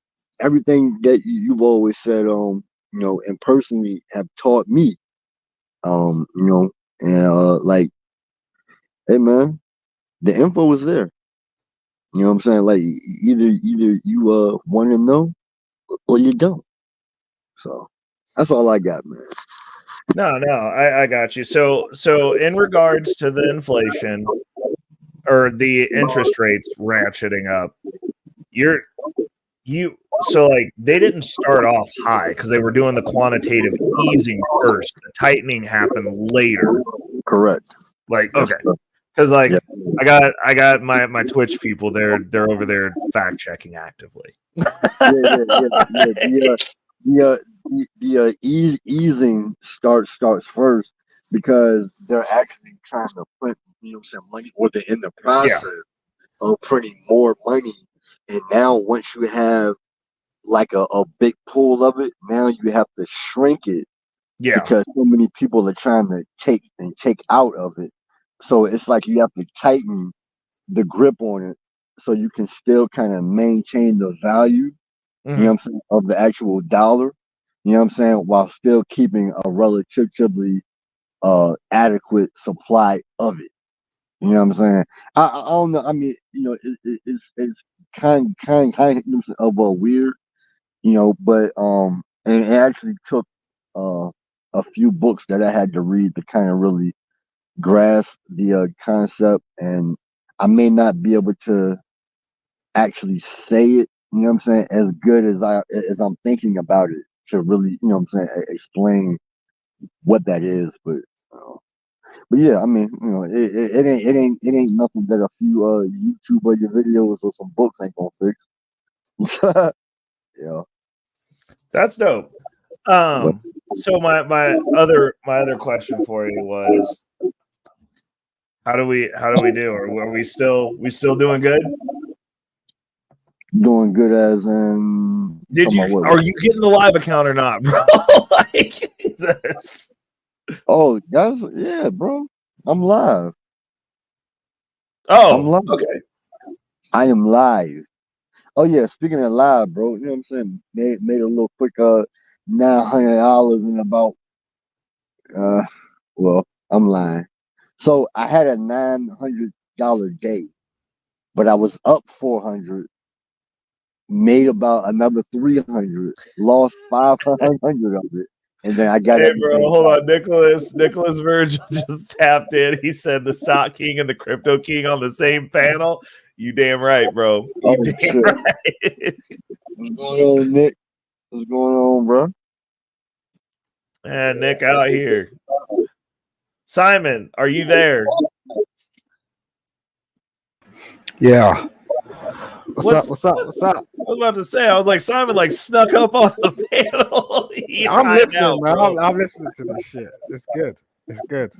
everything that you've always said, and personally have taught me, you know, and like, hey man, the info is there. You know what I'm saying? Like either you want to know or you don't. So that's all I got, man. No, I got you. So in regards to the inflation or the interest rates ratcheting up, you're you so like they didn't start off high because they were doing the quantitative easing first. The tightening happened later. Correct. Like, Yes, okay. sir. Because like Yeah. I got my Twitch people, they're over there fact checking actively. Yeah. The easing starts first because they're actually trying to print, some money, or they're in the Yeah. process of printing more money. And now once you have like a big pool of it, now you have to shrink it Yeah. because so many people are trying to take out of it. So it's like you have to tighten the grip on it so you can still kind of maintain the value, you know what I'm saying, of the actual dollar, you know what I'm saying, while still keeping a relatively adequate supply of it. You know what I'm saying? I don't know. I mean, it's kind of a weird, but and it actually took uh a few books that I had to read to kind of really grasp the concept, and I may not be able to actually say it, you know what I'm saying, as good as I'm thinking about it to really, you know what I'm saying, explain what that is, but yeah, I mean, it ain't nothing that a few YouTube or your videos or some books ain't gonna fix. Yeah. That's dope. But So my other question for you was how do we do? Or are we still doing good? doing good as in Did talking you about what? are you getting the live account or not, bro? Like Jesus. Oh, yeah, bro. I'm live. I'm Oh, live. okay. I am live. Oh yeah, speaking of live, bro, you know what I'm saying? Made a little quick $900 in about uh well, I'm lying. So I had a $900 day, but I was up 400, made about another 300, lost 500 of it, and then I got Hey, bro, everything hold back. on. Nicholas Virgil just tapped in. He said the stock king and the crypto king on the same panel. You damn right, bro. You Oh damn shit. right. What's going on, Nick? What's going on, bro? Man, Nick out here. Simon, are you there? Yeah. What's up? What's What's up? What's up? I was about to say? I was like, Simon like snuck up on the panel. He I'm hiding listening, out, man. bro. I'm listening to this shit. It's good. It's good.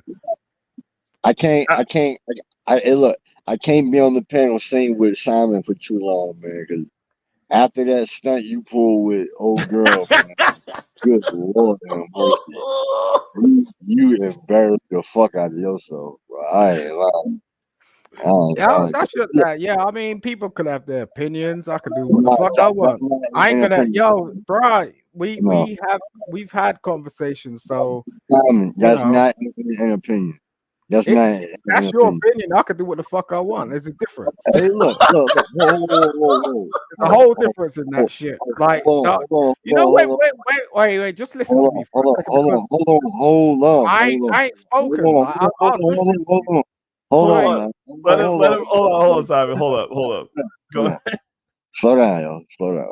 I can't. Look, I can't be on the panel singing with Simon for too long, man. Because after that stunt you pulled with old girl, man, good Lord have mercy. You embarrassed the fuck out of yourself, bro. I ain't lying. Yeah, that's just yeah. I mean, people could have their opinions. I could do what the fuck I want. I ain't gonna, bro. No, We've had conversations, so that's not an opinion. That's if not an that's your opinion. opinion, I could do what the fuck I want. There's a difference. Hey, look, whoa. There's a whole difference in that shit. Like, you know, wait. Just listen to me for a second because I ain't spoken. Like, I was listening to you. Hold Hold on, on. man. Let him. Hold on, Simon. Hold up. Go ahead. Slow down, yo. Slow down.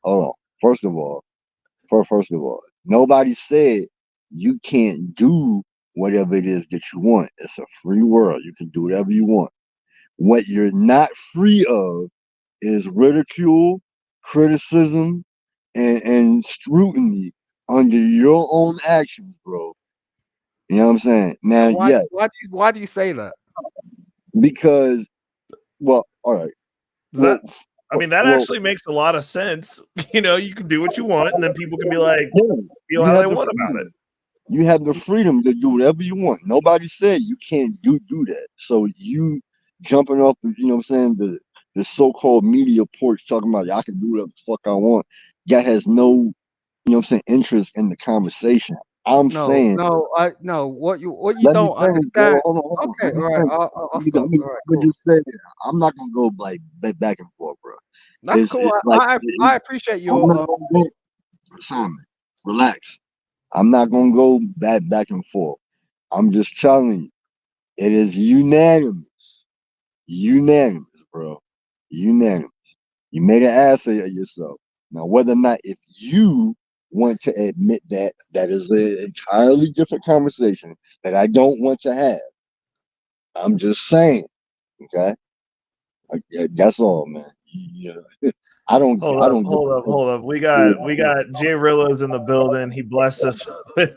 Hold on. First of all, nobody said you can't do whatever it is that you want. It's a free world. You can do whatever you want. What you're not free of is ridicule, criticism, and scrutiny under your own actions, bro. You know what I'm saying? Now, yeah, Why do you say that? because, well, all right. That actually makes a lot of sense. You know, you can do what you want, and then people can be like, feel how they want about it. You have the freedom to do whatever you want. Nobody said you can't do that. So you jumping off the, you know what I'm saying, the so-called media porch talking about I can do whatever the fuck I want. That has no, you know what I'm saying, interest in the conversation. I'm saying what you don't understand. Okay, all right, I'll stop. All right, cool. Just say I'm not gonna go like back and forth, bro. That's cool. I appreciate your Simon, relax. I'm not gonna go back and forth. I'm just telling you, it is unanimous, bro, unanimous. You made an ass of yourself. Now, whether or not if you want to admit that, that is an entirely different conversation that I don't want to have. I'm just saying, okay. That's all, man. Yeah. Hold up. We got Jay Rillo's in the building. He blessed us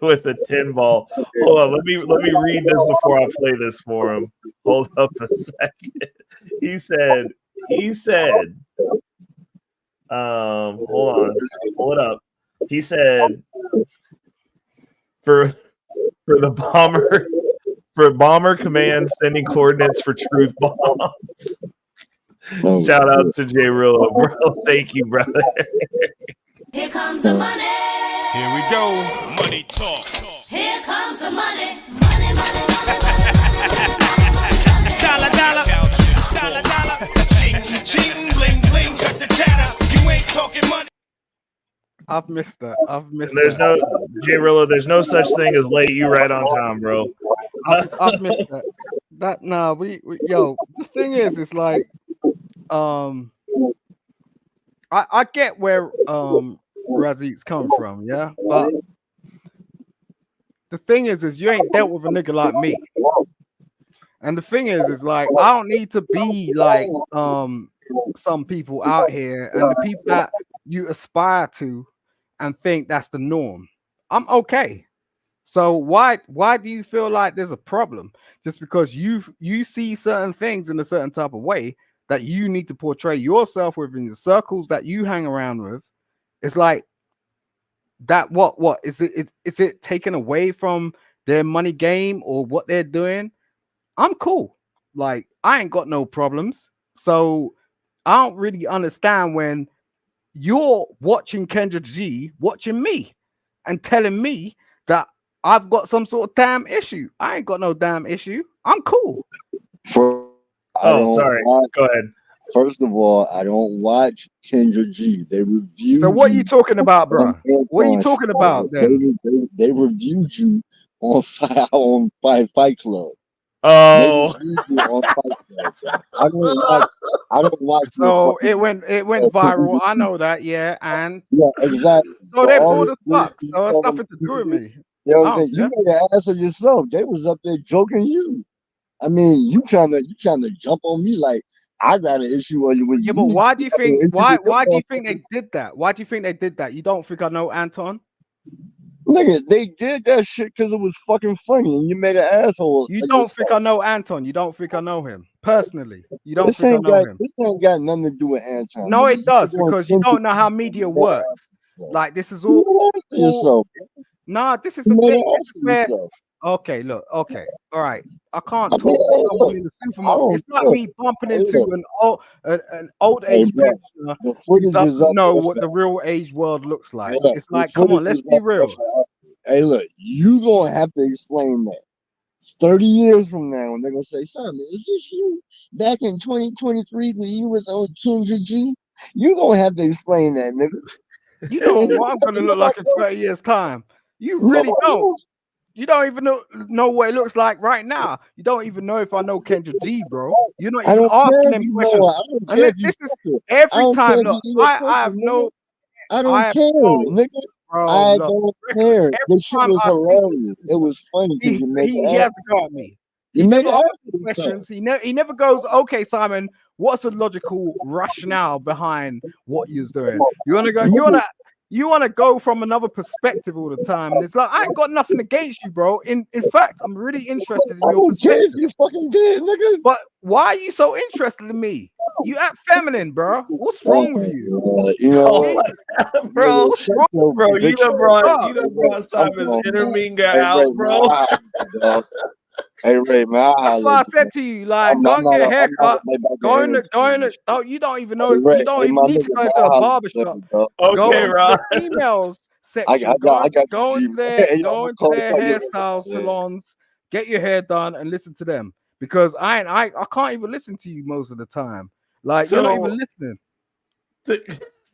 with a tin ball. Hold on, let me read this before I play this for him. Hold up a second. He said, hold on, pull it up. He said for bomber command sending coordinates for truth bombs. Shout out to Jay Rillo, bro. Thank you, brother. Here comes the money. Here we go. Money talk. Here comes the money. Money. Dollar. Cheating, bling, cut the chatter. You ain't talking money. I've missed that. There's no Jay Rillo. There's no such thing as late. You right on time, bro. I've missed that. We yo. The thing is, it's like, I get where Razik's come from, yeah, but the thing is you ain't dealt with a nigga like me, and the thing is like I don't need to be like some people out here and the people that you aspire to and think that's the norm. I'm okay. So why do you feel like there's a problem just because you see certain things in a certain type of way that you need to portray yourself within the circles that you hang around with? It's like that. What is it? Is it taken away from their money game or what they're doing? I'm cool. Like I ain't got no problems. So I don't really understand when you're watching Kendra G watching me and telling me that I've got some sort of damn issue. I ain't got no damn issue. I'm cool. Sorry. Go ahead. First of all, I don't watch Kendra G. They reviewed. So what are you talking about, bro? What are you talking about then? They reviewed you on Fight Club. Oh, I don't watch. So it went viral. I know that, yeah, and yeah, exactly. So they bored as fuck. So it's nothing to do with me. You know what I'm saying? You made an ass of yourself. They was up there joking you. I mean, you trying to jump on me like I got an issue with you. Yeah, but why do you think? Why do you think they did that? Why do you think they did that? You don't think I know Anton? Nigga, they did that shit because it was fucking funny, and you made an asshole. You don't think I know Anton? You don't think I know him personally? You don't think I know him? This ain't got nothing to do with Anton. No, it does because you don't know how media works. Like this is all. Yourself. Nah, this is the thing. Okay, look, okay, all right. I can't I talk mean, to hey, someone look, in the I supermarket. don't It's like care. me bumping Hey, into look, an old hey, age bro, pensioner the who footage is doesn't up know there what for. the real age world looks Hey, like. look, It's the like, come footage on, let's is be up there real. for. Hey, look, you gonna have to explain that 30 years from now, when they're gonna say, "Son, is this you back in 2023 when you was on Kendra G?" You gonna have to explain that, nigga. You don't know what I'm gonna look like in 30 years' time. You really Nobody don't. knows. You don't even know what it looks like right now. You don't even know if I know Kendra G, bro. You're not I even don't care asking if them you know questions. her. I don't And care if you this is fuck her. I every don't care time. if you Look, eat her I pussy, have nigga. no, I I don't have care, no, nigga. bro. I Look, don't reckless. care. Every The shit time was I speak to hilarious. It was funny because he you made he, an he ass. has a go at me. You He made never an asks ass me of yourself. questions. He never goes, okay, Simon, what's the logical rationale behind what you're doing? You wanna go, Nigga, you wanna go from another perspective all the time. And it's like I ain't got nothing against you, bro. In fact, I'm really interested in I your don't care if perspective. you fucking did, nigga. But why are you so interested in me? You act feminine, bro. What's wrong with you? You know Oh what? Jesus, my God, bro. what's Shut wrong? your Bro, bitch Fuck. you done brought Come Simon's on, man. intermingle Hey, Ray, out, man, bro. I holler at you, dog. Hey, Ray, man, I That's holler why at I you, man. said to you, like, go I'm and get not, a I'm not haircut. about to Go in entertain the. this shit. Oh, you don't even Hey, know. Ray, You don't hey, even my need to nigga, go man, into I a holler barber at shop. you, dog. Go Okay, into the Ross. females section. I got you, Go G, into man. their Hey, yo, I'm gonna call you hairstyle later, man. salons. Get your hair done and listen to them because I can't even listen to you most of the time. Like you're not even So, listening.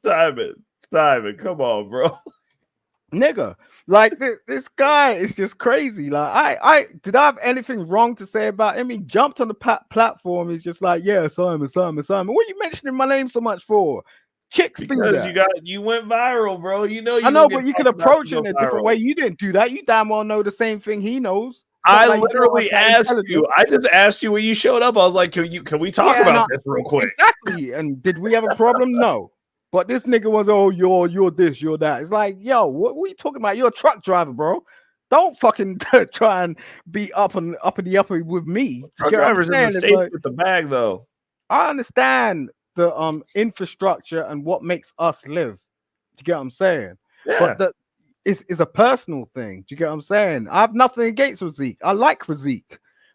Simon, Simon, come on, bro. Nigga, like this guy is just crazy. Like I did I have anything wrong to say about him? He jumped on the platform. He's just like, yeah, Simon, Simon, Simon. What are you mentioning my name so much for? Chicks do Because that. you went viral, bro. You know I you know, don't get but you could talked about if approach you it in go a different way. viral. You didn't do that. You damn well know the same thing he knows. It's not I like you are literally that asked you. intelligent. I just asked you when you showed up. I was like, can we talk Yeah, and about this real quick? exactly. And did we have a problem? No. But this nigga was, oh, you're this, you're that. It's like, yo, what are you talking about? You're a truck driver, bro. Don't fucking try and be up in the upper with me. Do you Our get what I'm driver's in the saying? It's States like with the bag though. I understand the infrastructure and what makes us live. Do you get what I'm saying? Yeah. But that is a personal thing. Do you get what I'm saying? I have nothing against Rizik. I like Rizik.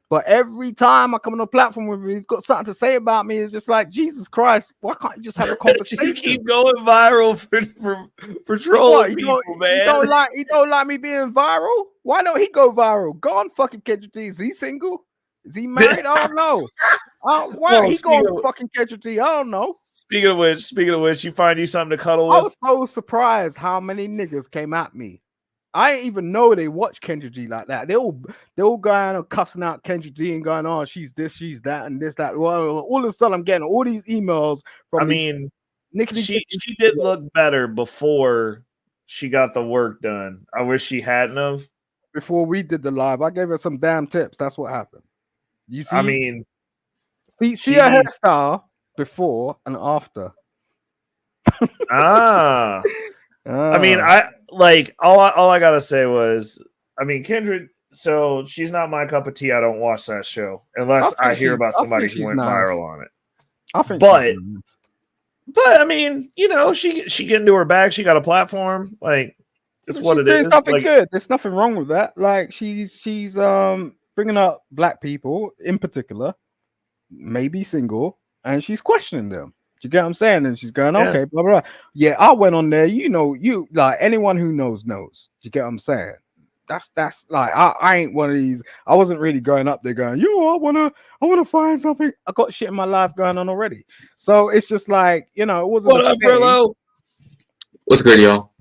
But every time I come on a platform with him, he's got something to say about me. It's just like, Jesus Christ, why can't you just have a You conversation? keep going viral for trolling What? people, man. He don't like me being viral? Why don't he go viral? Go on fucking Kendrick G. Is he single? Is he married? I don't know. Why Oh, he go on fucking Kendrick G? I don't know. speaking of which, you find you something to cuddle I with. was so surprised how many niggas came at me. I didn't even know they watch Kendra G like that. They all going and cussing out Kendra G and going, oh, she's this, she's that, and this, that. Well, all of a sudden I'm getting all these emails I from these mean, nickety she did look better before she got the work done. I wish she hadn't have. before we did the live. I gave her some damn tips. That's what happened. You I see, mean, see her she hairstyle before and after. ah. I mean, Ah, I like all I gotta say was, I mean, Kendrick. So she's not my cup of tea. I don't watch that show unless I hear about I somebody think who she's went nice. viral on it. I think she's But nice. but I mean, you know, she get into her bag. She got a platform. Like it's But what she's it doing is. something Like good. There's nothing wrong with that. Like she's bringing up black people in particular, maybe single, and she's questioning them. Do you get what I'm saying? And she's going, yeah. okay, blah blah. Yeah, I went on there. You know, you like anyone who knows knows. Do you get what I'm saying? That's like I ain't one of these. I wasn't really going up there going, yo, I wanna find something. I got shit in my life going on already. So it's just like, you know, it wasn't What a up, thing. Brillo? What's good, y'all?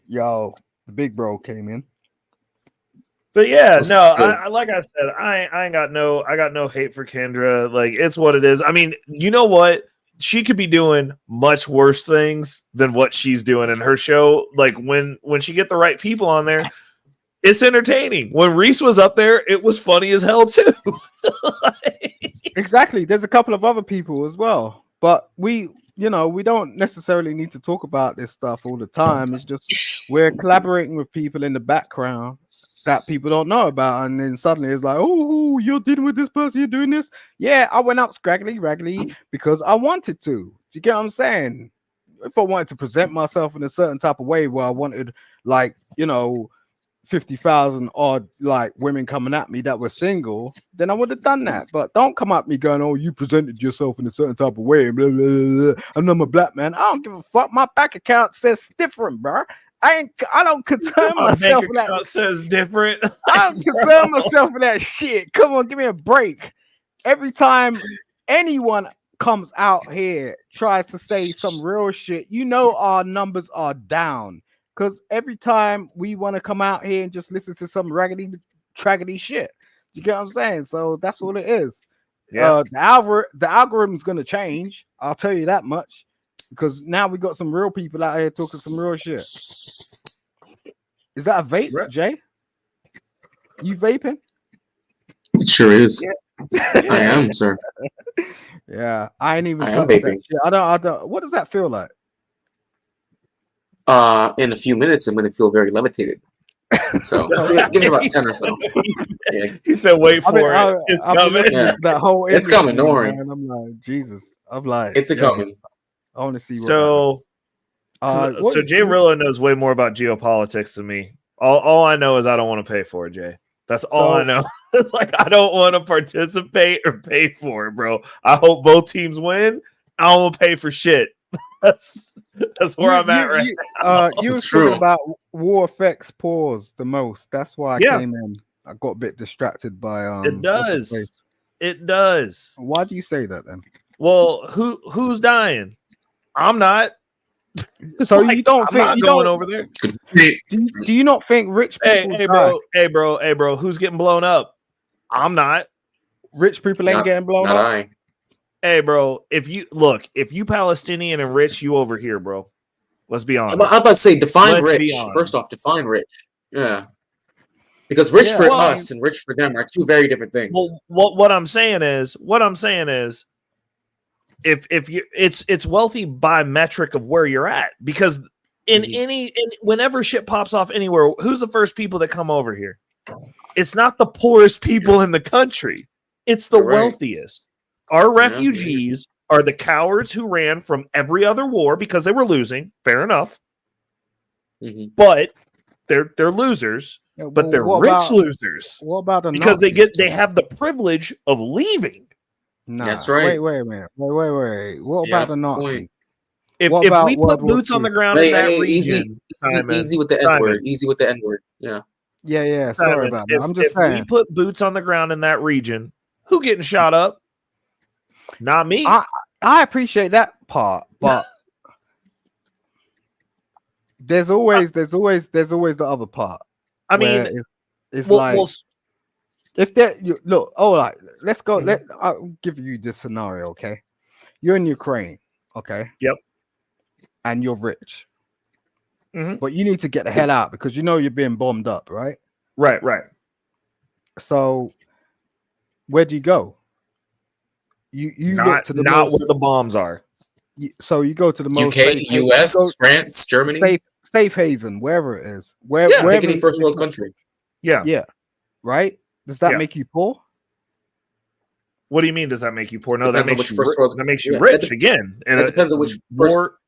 Yo, the big bro came in. But yeah, What's no, good? I like I said, I ain't got I got no hate for Kendra. Like it's what it is. I mean, you know what? She could be doing much worse things than what she's doing in her show. Like when she get the right people on there, it's entertaining. When Reese was up there, it was funny as hell too. Exactly. There's a couple of other people as well, but we don't necessarily need to talk about this stuff all the time. It's just we're collaborating with people in the background that people don't know about, and then suddenly it's like, oh, you're dealing with this person, you're doing this. Yeah, I went out scraggly raggly because I wanted to. Do you get what I'm saying? If I wanted to present myself in a certain type of way where I wanted, like, 50,000 odd like women coming at me that were single, then I would have done that. But don't come at me going, "Oh, you presented yourself in a certain type of way." Blah, blah, blah, blah. I'm not a black man. I don't give a fuck. My bank account says different, bro. I don't concern My bank myself with that. account says different. I don't concern myself with that shit. Come on, give me a break. Every time anyone comes out here tries to say some real shit, you know our numbers are down. Because every time we want to come out here and just listen to some raggedy, traggedy shit. You get what I'm saying? So that's what it is. Yeah. The algorithm's going to change. I'll tell you that much. Because now we got some real people out here talking some real shit. Is that a vape, Right. Jay? You vaping? It sure is. Yeah. I am, sir. Yeah, I ain't even I am touched that vaping. shit. I don't. What does that feel like? In a few minutes, I'm going to feel very levitated. So give me about 10 or so. Yeah, He said, "Wait I've been, for it. It's I've been coming." looking Yeah. at that whole. It's coming, industry, don't worry. man, I'm like, Jesus. I'm like, it's a yo, coming. I want to see what. So, what- so Jay Rilla knows way more about geopolitics than me. All I know is I don't want to pay for it, Jay. That's all I know. Like, I don't want to participate or pay for it, bro. I hope both teams win. I don't want to pay for shit. That's where I'm at right now. You were It's talking true. about war affects pause the most. That's why I Yeah. came in. I got a bit distracted by It what's his does. face. It does. Why do you say that then? Well, who's dying? I'm not. So Like, you don't I'm think not you going don't over there. do you not think rich people Hey, bro. Who's getting blown up? I'm not. rich people ain't getting blown Not up? I. Hey, bro. If you Palestinian and rich, you over here, bro. Let's be honest. I'm about to say, define Let's be rich. honest. First off, define rich. Yeah. Because rich Yeah, for well, us and rich for them are two very different things. Well, what I'm saying is, if you, it's wealthy by metric of where you're at, because whenever shit pops off anywhere, who's the first people that come over here? It's not the poorest people in the country. It's the You're right. wealthiest. Our refugees are the cowards who ran from every other war because they were losing. Fair enough. Mhm. But they're losers, but they're what rich about- losers What about the because Nazis? they have the privilege of leaving. Nah, That's right. Wait a minute. Wait. What Yeah, about the Nazis? point. If What if about we World put War boots on II? the ground in that region, Easy with the N word. Easy with the N word. Yeah. Yeah. Simon, Sorry about that. I'm just if we saying. put boots on the ground in that region, who getting shot up? Not me. I appreciate that part, but there's always the other part. I where mean, it's well, like if that you look. All right, let's go. I'll give you this scenario. Okay, you're in Ukraine. Okay. Yep. And you're rich, Mhm. but you need to get the hell out because you know you're being bombed up, right? Right. So where do you go? You look Not to the not most, where the bombs are. so you go to the most UK, safe, US, you go France, Germany. safe haven, wherever it is, Yeah. wherever Pick any it- first world country. Yeah. right? Does that Yeah. make you poor? What do you mean? Does that make you poor? No, Depends that on makes which you first world- that makes you yeah, rich that again. It depends on which first. War.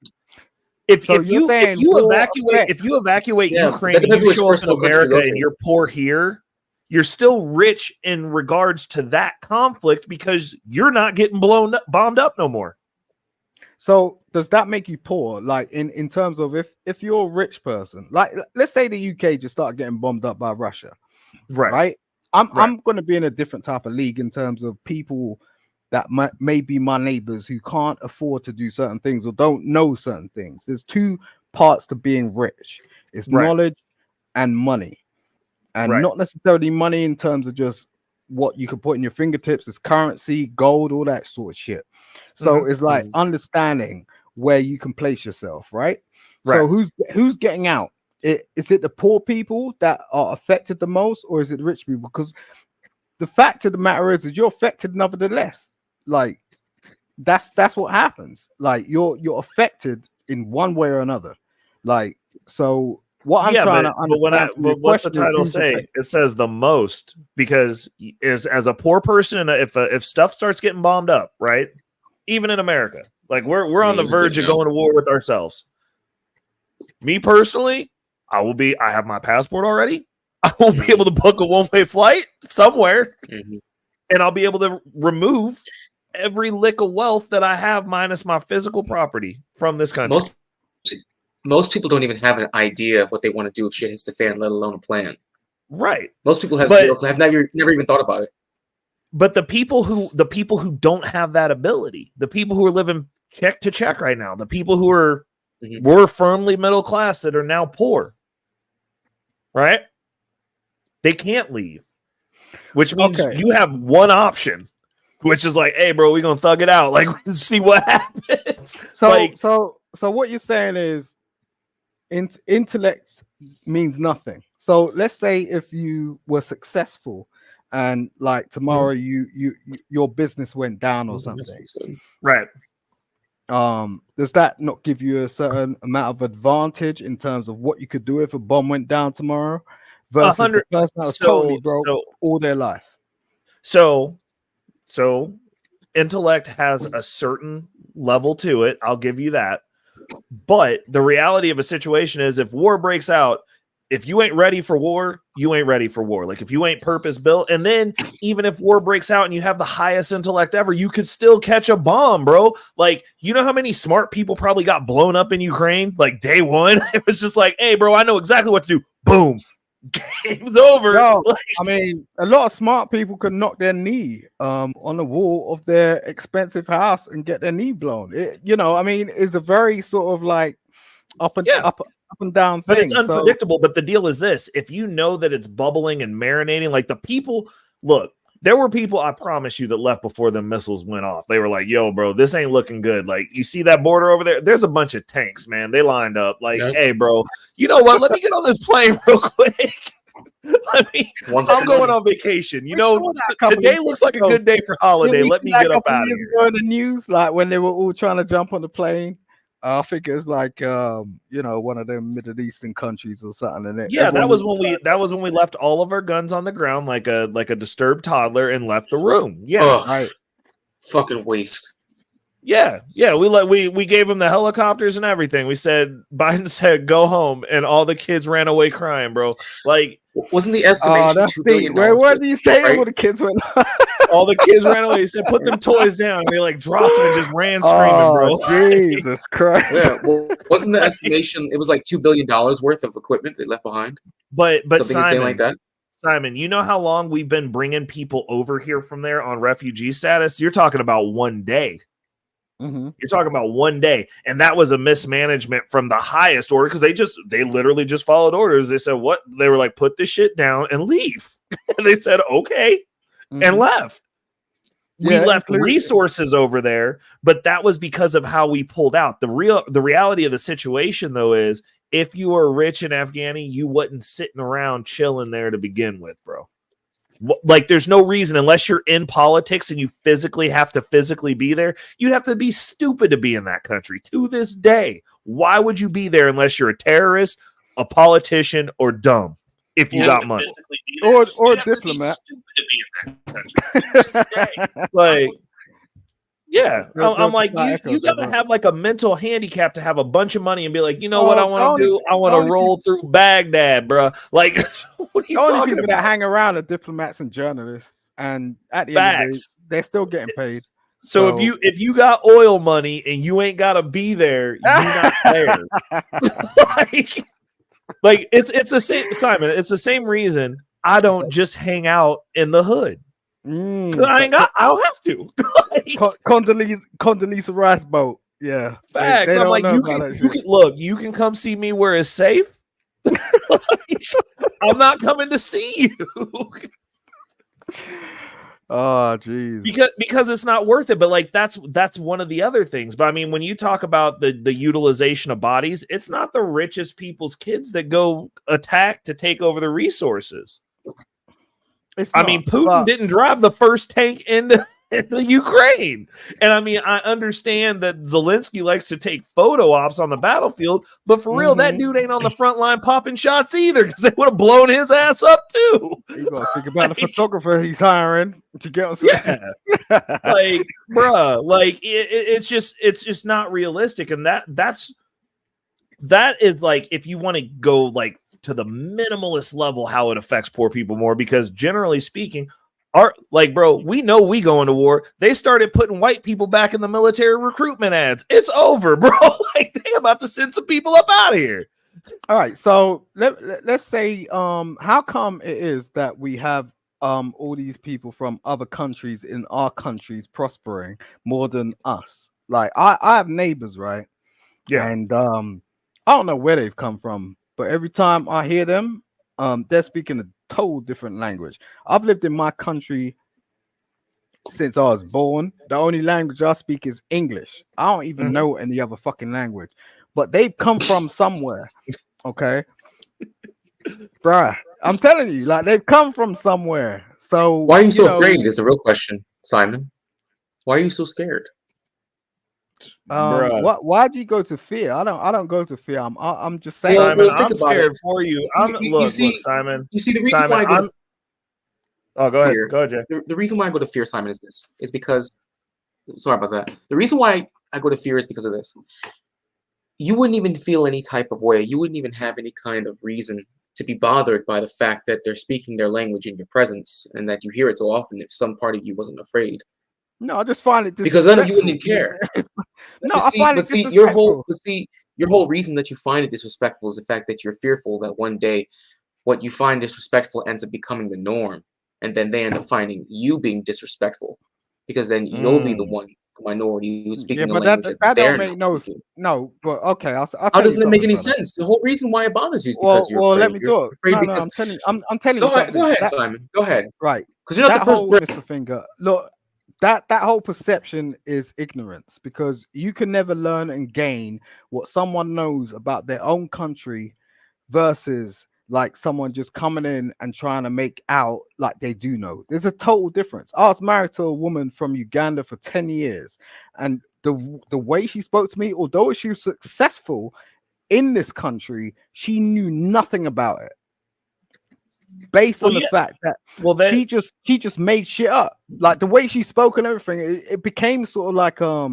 If So if you're you saying if you war evacuate affects- if you evacuate Yeah, Ukraine that and depends you which show up first in world country you America go to. and you're poor here, you're still rich in regards to that conflict because you're not getting bombed up no more. So does that make you poor? Like in terms of if you're a rich person, like let's say the UK just start getting bombed up by Russia, right? I'm going to be in a different type of league in terms of people that may be my neighbors who can't afford to do certain things or don't know certain things. There's two parts to being rich. It's knowledge and money. And not necessarily money in terms of just what you can put in your fingertips. It's currency, gold, all that sort of shit. So it's like understanding where you can place yourself, right? So who's getting out? Is it the poor people that are affected the most, or is it the rich people? Because the fact of the matter is you're affected nevertheless. Like that's what happens. Like you're affected in one way or another. Like so. What I'm trying to understand. But what's the title say? It says the most because as a poor person, if stuff starts getting bombed up, right? Even in America, like we're on the verge of going to war with ourselves. Me personally, I have my passport already. I will be able to book a one-way flight somewhere, Mhm. and I'll be able to remove every lick of wealth that I have minus my physical property from this country. Most people don't even have an idea of what they want to do if shit hits the fan, let alone a plan. Right. Most people have never even thought about it. But the people who don't have that ability, the people who are living check to check right now, the people who were firmly middle class that are now poor, right? They can't leave, which means you have one option, which is like, hey, bro, we're gonna thug it out, like see what happens. So what you're saying is, intellect means nothing. So let's say if you were successful, and like tomorrow your business went down or something, right? Does that not give you a certain amount of advantage in terms of what you could do if a bomb went down tomorrow versus the person that was totally broke all their life? So intellect has a certain level to it. I'll give you that. But the reality of a situation is, if war breaks out, if you ain't ready for war, you ain't ready for war. Like if you ain't purpose built, and then even if war breaks out and you have the highest intellect ever, you could still catch a bomb, bro. Like, you know how many smart people probably got blown up in Ukraine? Like day one, it was just like, hey, bro, I know exactly what to do. Boom. Game's over. No, I mean, a lot of smart people could knock their knee on the wall of their expensive house and get their knee blown. I mean, it's a very sort of like up and down thing. But it's unpredictable. But the deal is this: if you know that it's bubbling and marinating, like the people, look, there were people, I promise you, that left before the missiles went off. They were like, yo, bro, this ain't looking good. Like, you see that border over there? There's a bunch of tanks, man. They lined up. Like, hey, bro, you know what? Let me get on this plane real quick. I'm going on vacation. You know, today looks like a good day for holiday. Let me get up out of here. In the news, like when they were all trying to jump on the plane. I think it's like one of them Middle Eastern countries or something. And that was when we left all of our guns on the ground like a disturbed toddler and left the room. Yeah, right. Fucking waste. Yeah. We gave them the helicopters and everything. We said, Biden said, go home, and all the kids ran away crying, bro. Like, wasn't the estimation $2 billion? What do you say? Right? All the kids went. All the kids ran away. He said, put them toys down. And they like dropped them and just ran screaming, bro. Jesus Christ. Yeah, well, wasn't the estimation it was like $2 billion worth of equipment they left behind? But Simon, like that? Simon, you know how long we've been bringing people over here from there on refugee status? You're talking about one day. Mm-hmm. You're talking about one day, and that was a mismanagement from the highest order because they literally just followed orders. They said what? They were like, put this shit down and leave. And they said okay, and left. We left resources over there, but that was because of how we pulled out. The reality of the situation, though, is if you were rich in Afghani, you wasn't sitting around chilling there to begin with, bro. Like, there's no reason, unless you're in politics and you physically have to be there, you'd have to be stupid to be in that country to this day. Why would you be there unless you're a terrorist, a politician, or dumb? If you got money, or a diplomat. Like, yeah, I'm like, you gotta have like a mental handicap to have a bunch of money and be like, you know what I want to do? I want to roll through Baghdad, bro. Like, what are you talking people about? that hang around are diplomats and journalists, and at the end of the day, they're still getting paid. So if you got oil money and you ain't gotta be there, you're not there. like it's the same, Simon. It's the same reason I don't just hang out in the hood. I don't have to. Condoleezza Rice boat. Yeah, facts. I'm like, you can come see me where it's safe. I'm not coming to see you. Oh, geez. Because it's not worth it. But like that's one of the other things. But I mean, when you talk about the utilization of bodies, it's not the richest people's kids that go attack to take over the resources. I mean, Putin didn't drive the first tank into Ukraine. And I mean, I understand that Zelensky likes to take photo ops on the battlefield, but for real, that dude ain't on the front line popping shots either, because they would have blown his ass up too. You gotta think about the photographer he's hiring to get on. Like, bruh, like it's just not realistic, and that's that is like, if you want to go like to the minimalist level, how it affects poor people more, because generally speaking, bro, we know we going to war. They started putting white people back in the military recruitment ads. It's over, bro. Like, they about to send some people up out of here. All right, so let's say how come it is that we have all these people from other countries in our countries prospering more than us? Like I have neighbors, right? Yeah. And I don't know where they've come from, but every time I hear them, they're speaking a total different language. I've lived in my country since I was born. The only language I speak is English. I don't even know any other fucking language. But they've come from somewhere. Okay. Bruh. I'm telling you, like they've come from somewhere. So Why are you so afraid is the real question, Simon. Why are you so scared? Why do you go to fear? I don't go to fear. I'm just saying. Well, Simon, think I'm about scared it. for you. You see, Look, Simon. You see, the reason Simon, why I go to go fear, ahead. Go ahead, Jay. the reason why I go to fear, Simon, is this. Is because, sorry about that. The reason why I go to fear is because of this. You wouldn't even feel any type of way. You wouldn't even have any kind of reason to be bothered by the fact that they're speaking their language in your presence and that you hear it so often if some part of you wasn't afraid. No, I just find it because then you wouldn't care. No, I find it your whole reason that you find it disrespectful is the fact that you're fearful that one day what you find disrespectful ends up becoming the norm, and then they end up finding you being disrespectful, because then you'll be the one minority who's speaking a language that they're don't make no. But okay, I'll how tell you doesn't it make any something, brother. sense? The whole reason why it bothers you is because you're Well, afraid. let me You're talk. afraid No, because I'm telling you something. go ahead, Simon. Go ahead. Right. Because you're not the first whole person. Mr. Finger. Look, that whole perception is ignorance, because you can never learn and gain what someone knows about their own country versus like someone just coming in and trying to make out like they do know. There's a total difference. I was married to a woman from Uganda for 10 years, and the way she spoke to me, although she was successful in this country, she knew nothing about it, based on the fact that she just made shit up. Like the way she spoke and everything, it became sort of like a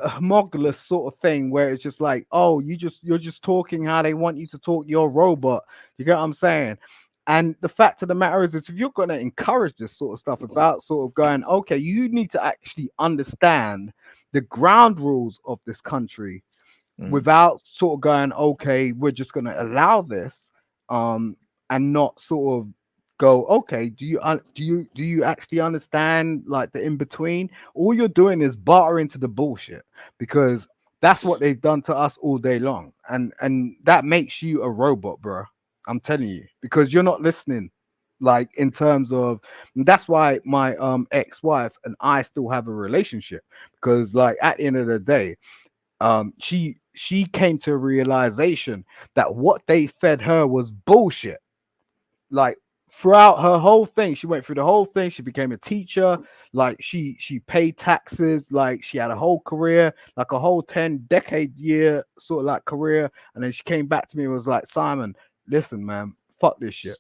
homogenous sort of thing where it's just like, oh, you're just talking how they want you to talk. You're a robot. You get what I'm saying? And the fact of the matter is if you're going to encourage this sort of stuff about sort of going, okay, you need to actually understand the ground rules of this country without sort of going, okay, we're just going to allow this, and not sort of go, okay, do you actually understand like the in between? All you're doing is barter into the bullshit, because that's what they've done to us all day long, and that makes you a robot, bro. I'm telling you, because you're not listening. Like in terms of, that's why my ex-wife and I still have a relationship, because like at the end of the day, she came to a realization that what they fed her was bullshit. Like throughout her whole thing, she went through the whole thing. She became a teacher. Like she paid taxes. Like she had a whole career, like a whole 10-decade-year sort of like career. And then she came back to me and was like, Simon, listen, man, fuck this shit.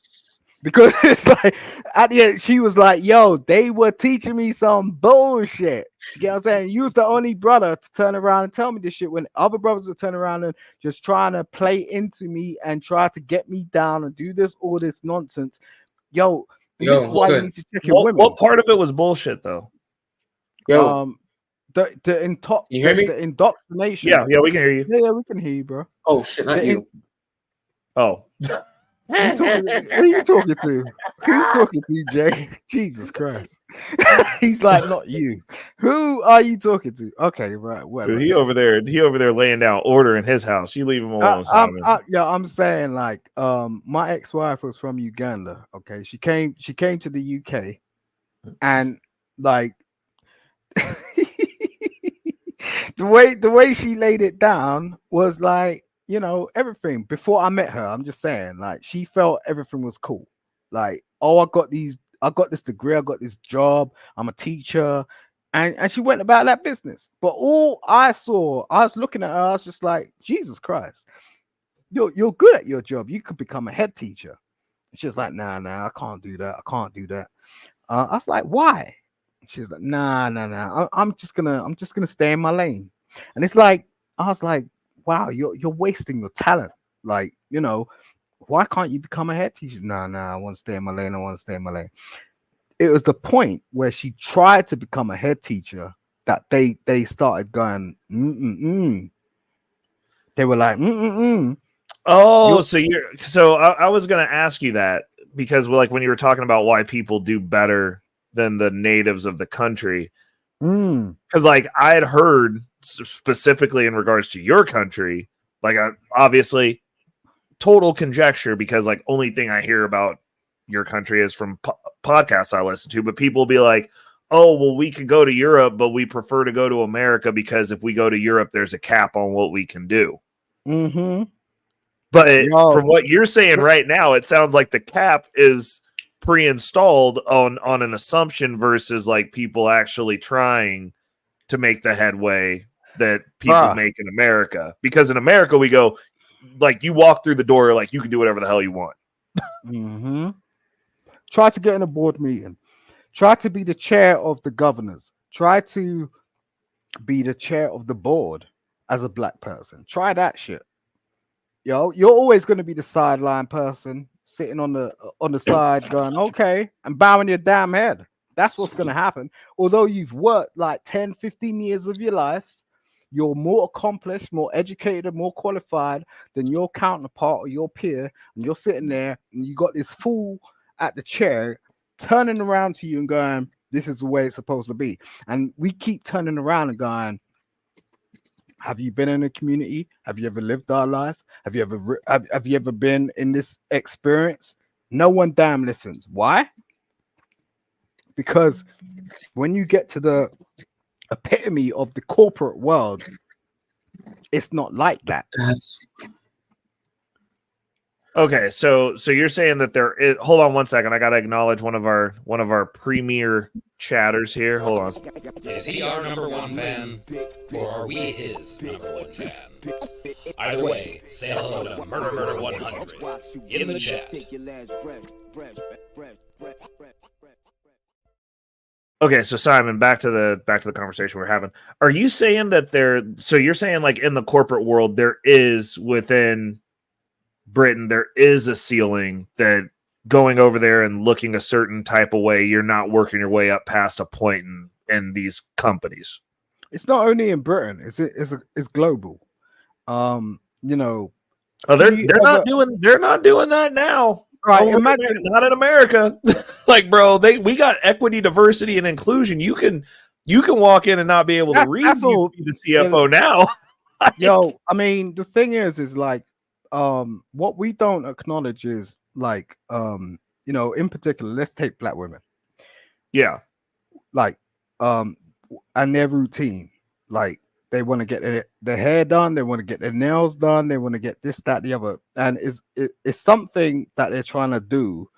Because it's like at the end, she was like, yo, they were teaching me some bullshit. You get what I'm saying? You was the only brother to turn around and tell me this shit, when other brothers would turn around and just trying to play into me and try to get me down and do all this nonsense. Yo, this is why you need to check your women. What part of it was bullshit though? Yo, the indoctrination. Yeah, we can hear you. Yeah, we can hear you, bro. Oh shit, not you. Oh. Who are you talking to? Who are you talking to, Jay? Jesus Christ. He's like, not you. Who are you talking to? Okay, right. Whatever. Dude, he over there laying down order in his house. You leave him alone, Simon. I'm saying like my ex-wife was from Uganda. Okay. She came to the UK, and like the way she laid it down was like, you know, everything before I met her. I'm just saying, like, she felt everything was cool. Like, oh, I got this degree, I got this job, I'm a teacher, and she went about that business. But all I saw, I was looking at her, I was just like, Jesus Christ, you're good at your job. You could become a head teacher. And she was like, nah, I can't do that. I can't do that. I was like, why? She's like, nah. I'm just gonna stay in my lane. And it's like, I was like, wow, you're wasting your talent. Like, why can't you become a head teacher? Nah, I want to stay in my lane. I want to stay in my lane. It was the point where she tried to become a head teacher that they started going, They were like, Oh, so I was going to ask you that because like when you were talking about why people do better than the natives of the country, because like I had heard specifically in regards to your country, like obviously total conjecture because like only thing I hear about your country is from podcasts I listen to, but people will be like, oh, well, we could go to Europe, but we prefer to go to America because if we go to Europe, there's a cap on what we can do. But from what you're saying right now, it sounds like the cap is pre-installed on an assumption versus like people actually trying to make the headway that people make in America. Because in America, we go, like, you walk through the door, like, you can do whatever the hell you want. Try to get in a board meeting. Try to be the chair of the governors. Try to be the chair of the board as a black person. Try that shit. You're always going to be the sideline person sitting on the side going, okay, and bowing your damn head. That's what's going to happen. Although you've worked like 10, 15 years of your life, you're more accomplished, more educated, more qualified than your counterpart or your peer, and you're sitting there and you got this fool at the chair turning around to you and going, this is the way it's supposed to be. And we keep turning around and going, have you been in a community? Have you ever lived our life? Have you ever been in this experience? No one damn listens. Why? Because when you get to the epitome of the corporate world, it's not like that. Okay, so you're saying that hold on one second. I gotta acknowledge one of our premier chatters here. Hold on. Is he our number one fan, or are we his number one fan? Either way, say hello to Murder 100 in the chat. Okay, so Simon, back to the conversation we're having. Are you saying that you're saying like in the corporate world there is within Britain there is a ceiling that going over there and looking a certain type of way, you're not working your way up past a point in these companies? It's not only in Britain, it's global. Oh, they're not doing that now. Right, imagine not in America. Like, bro, we got equity, diversity, and inclusion. You can walk in and not be able to read. You be the CFO now. Yo, I mean, the thing is like, what we don't acknowledge is like, in particular, let's take black women. Yeah. Like, and their routine, like they want to get their hair done, they want to get their nails done, they want to get this, that, the other, and it's something that they're trying to do,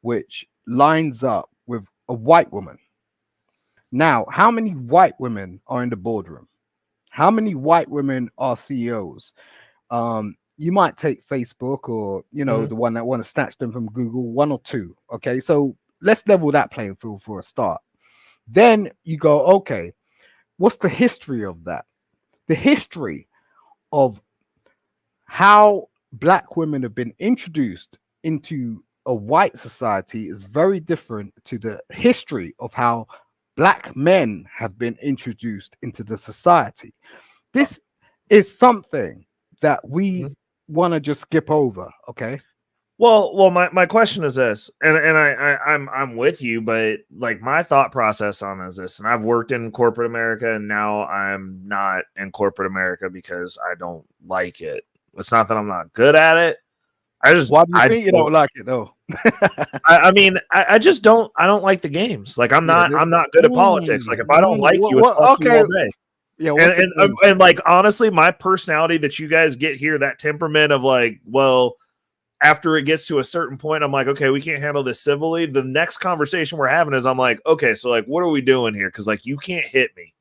which lines up with a white woman. Now, how many white women are in the boardroom? How many white women are CEOs? You might take Facebook or the one that want to snatch them from Google, one or two. Okay, so let's level that playing field for a start. Then you go, okay, what's the history of that? The history of how black women have been introduced into a white society is very different to the history of how black men have been introduced into the society. This is something that we want to just skip over. Okay. Well, my question is this, and I'm with you, but like my thought process on is this, and I've worked in corporate America, and now I'm not in corporate America because I don't like it. It's not that I'm not good at it. Why do you think you don't like it though? I just don't. I don't like the games. Like I'm not good at politics. Like if I don't like you, it's fuck you all day. Yeah, and like honestly, my personality that you guys get here, that temperament of like, well, after it gets to a certain point, I'm like, okay, we can't handle this civilly. The next conversation we're having is I'm like, okay, so like, what are we doing here? Because like, you can't hit me.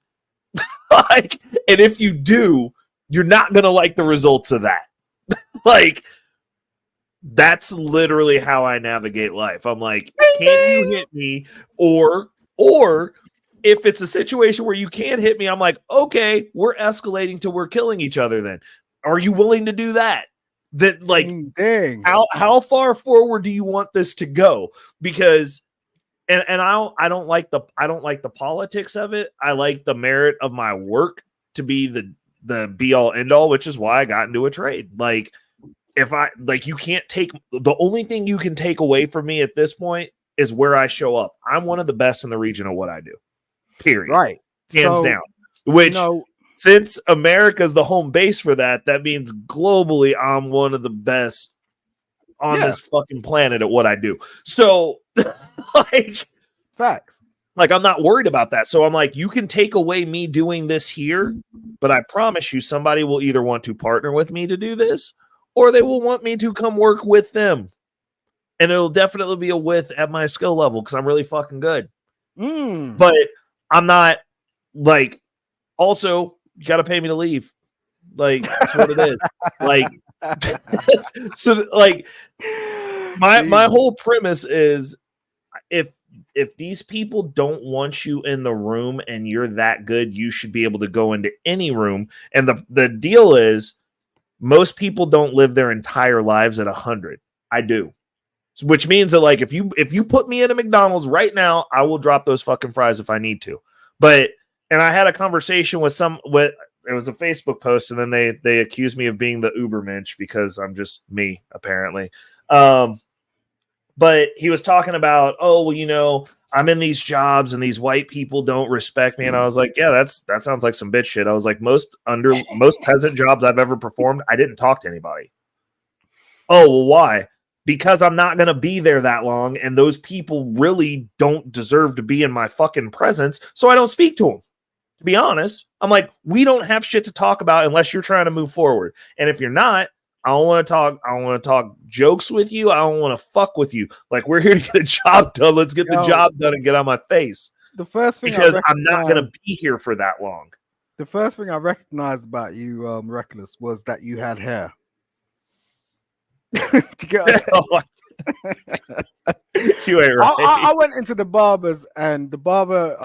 Like, and if you do, you're not gonna like the results of that. Like, that's literally how I navigate life. I'm like, can you hit me? Or if it's a situation where you can't hit me, I'm like, okay, we're escalating to we're killing each other then. Are you willing to do that? That like Dang. how far forward do you want this to go? Because and I don't like the politics of it. I like the merit of my work to be the be all end all, which is why I got into a trade. Like if I like you can't take the only thing you can take away from me at this point is where I show up. I'm one of the best in the region of what I do. Period. Right. Hands So, down. Which you know, since America's the home base for that, that means globally I'm one of the best on Yeah. this fucking planet at what I do. So like facts. like I'm not worried about that. So I'm like, you can take away me doing this here, but I promise you somebody will either want to partner with me to do this or they will want me to come work with them. And it'll definitely be a with at my skill level because I'm really fucking good. But I'm not like also you gotta pay me to leave. Like that's what it is. Like so like my whole premise is if these people don't want you in the room and you're that good, you should be able to go into any room. And the deal is most people don't live their entire lives at 100. I do. Which means that like if you put me in a McDonald's right now, I will drop those fucking fries if I need to. But and I had a conversation with it was a Facebook post, and then they accused me of being the Ubermensch because I'm just me, apparently. But he was talking about, oh, well, you know, I'm in these jobs and these white people don't respect me. And I was like, yeah, that sounds like some bitch shit. I was like, most peasant jobs I've ever performed, I didn't talk to anybody. Oh, well, why? Because I'm not going to be there that long. And those people really don't deserve to be in my fucking presence. So I don't speak to them. To be honest, I'm like, we don't have shit to talk about unless you're trying to move forward. And if you're not, I don't want to talk jokes with you. I don't want to fuck with you. Like, we're here to get a job done. Let's get the job done and get on my face. The first thing because I'm not going to be here for that long. The first thing I recognized about you, Reckless, was that you had hair. You ain't right. I went into the barbers, and the barber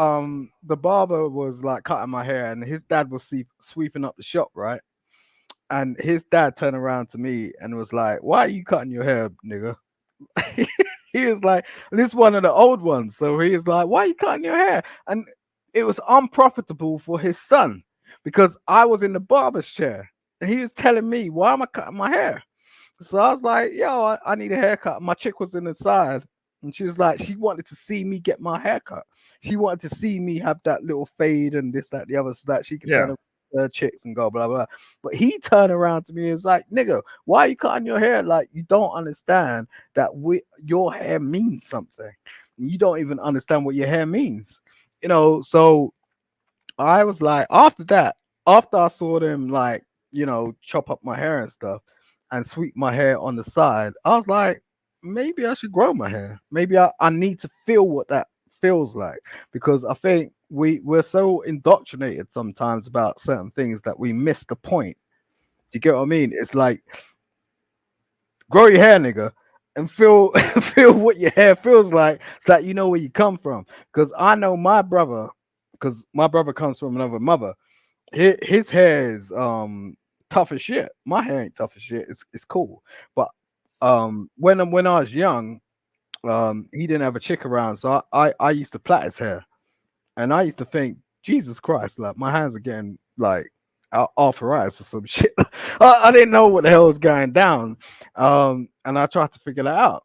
was like cutting my hair, and his dad was sweeping up the shop, right? And his dad turned around to me and was like, "Why are you cutting your hair, nigga?" He was like, "This is one of the old ones." So he was like, "Why are you cutting your hair?" And it was unprofitable for his son because I was in the barber's chair, and he was telling me, "Why am I cutting my hair?" So I was like, "Yo, I need a haircut." My chick was in the side, and she was like, she wanted to see me get my haircut. She wanted to see me have that little fade and this, that, the other, so that she could turn her chicks and go blah blah. But he turned around to me and was like, "Nigga, why are you cutting your hair? Like, you don't understand that your hair means something. You don't even understand what your hair means, you know." So I was like, after that, after I saw them like, chop up my hair and stuff and sweep my hair on the side, I was like, maybe I should grow my hair. Maybe I need to feel what that feels like, because I think we're so indoctrinated sometimes about certain things that we miss the point. You get what I mean? It's like, grow your hair, nigga, and feel feel what your hair feels like, so that you know where you come from. Because I know my brother, because my brother comes from another mother. His hair is tough as shit. My hair ain't tough as shit. It's cool. But when I was young, he didn't have a chick around, so I used to plait his hair, and I used to think, Jesus Christ, like my hands are getting like arthritis or some shit. I didn't know what the hell was going down, and I tried to figure that out.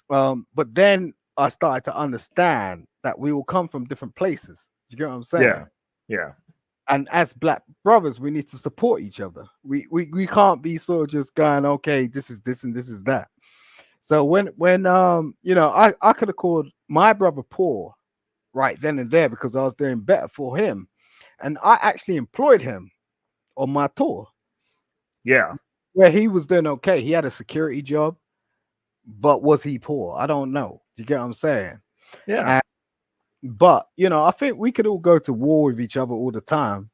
But then I started to understand that we will come from different places. You get what I'm saying? Yeah. And as black brothers, we need to support each other. We can't be sort of just going, okay, this is this and this is that. So when I could have called my brother poor right then and there because I was doing better for him, and I actually employed him on my tour. Yeah, where he was doing okay. He had a security job, but was he poor? I don't know. You get what I'm saying? Yeah. But I think we could all go to war with each other all the time,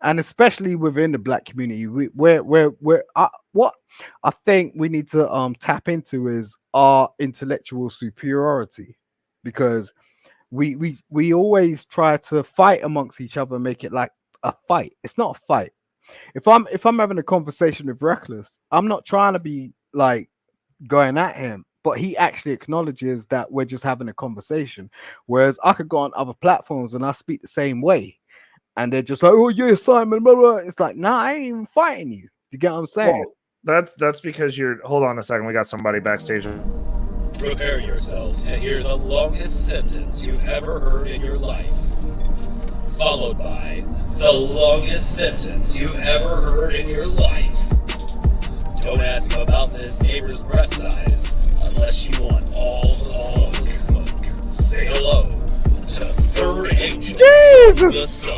and especially within the black community, what I think we need to tap into is our intellectual superiority, because we always try to fight amongst each other, make it like a fight. It's not a fight. if I'm having a conversation with Reckless, I'm not trying to be like going at him, but he actually acknowledges that we're just having a conversation. Whereas I could go on other platforms and I speak the same way, and they're just like, "Oh yeah, Simon," blah, blah. It's like, nah, I ain't even fighting you. You get what I'm saying? Well, that's because you're. Hold on a second. We got somebody backstage. Prepare yourself to hear the longest sentence you've ever heard in your life, followed by the longest sentence you've ever heard in your life. Don't ask him about this neighbor's breast size unless you want all the smoke. Say hello to Third Angel, the Sun.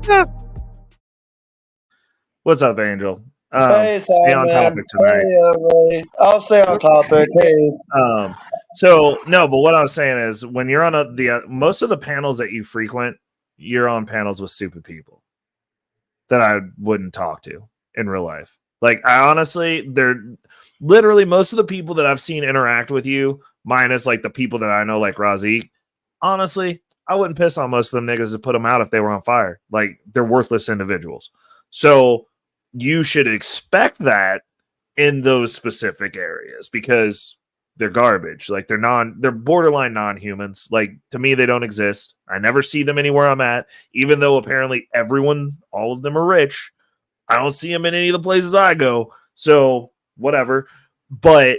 Jesus! What's up, Angel? Hey, stay on Simon. topic tonight. Hey, I'll stay on topic. Hey. So no, but what I was saying is, when you're on most of the panels that you frequent, you're on panels with stupid people that I wouldn't talk to in real life. Like, I honestly, they're literally most of the people that I've seen interact with you, minus like the people that I know, like Razik. Honestly, I wouldn't piss on most of them niggas to put them out if they were on fire. Like, they're worthless individuals. So you should expect that in those specific areas because they're garbage. Like, they're borderline non-humans. Like, to me, they don't exist. I never see them anywhere I'm at, even though apparently all of them are rich. I don't see them in any of the places I go. So whatever. But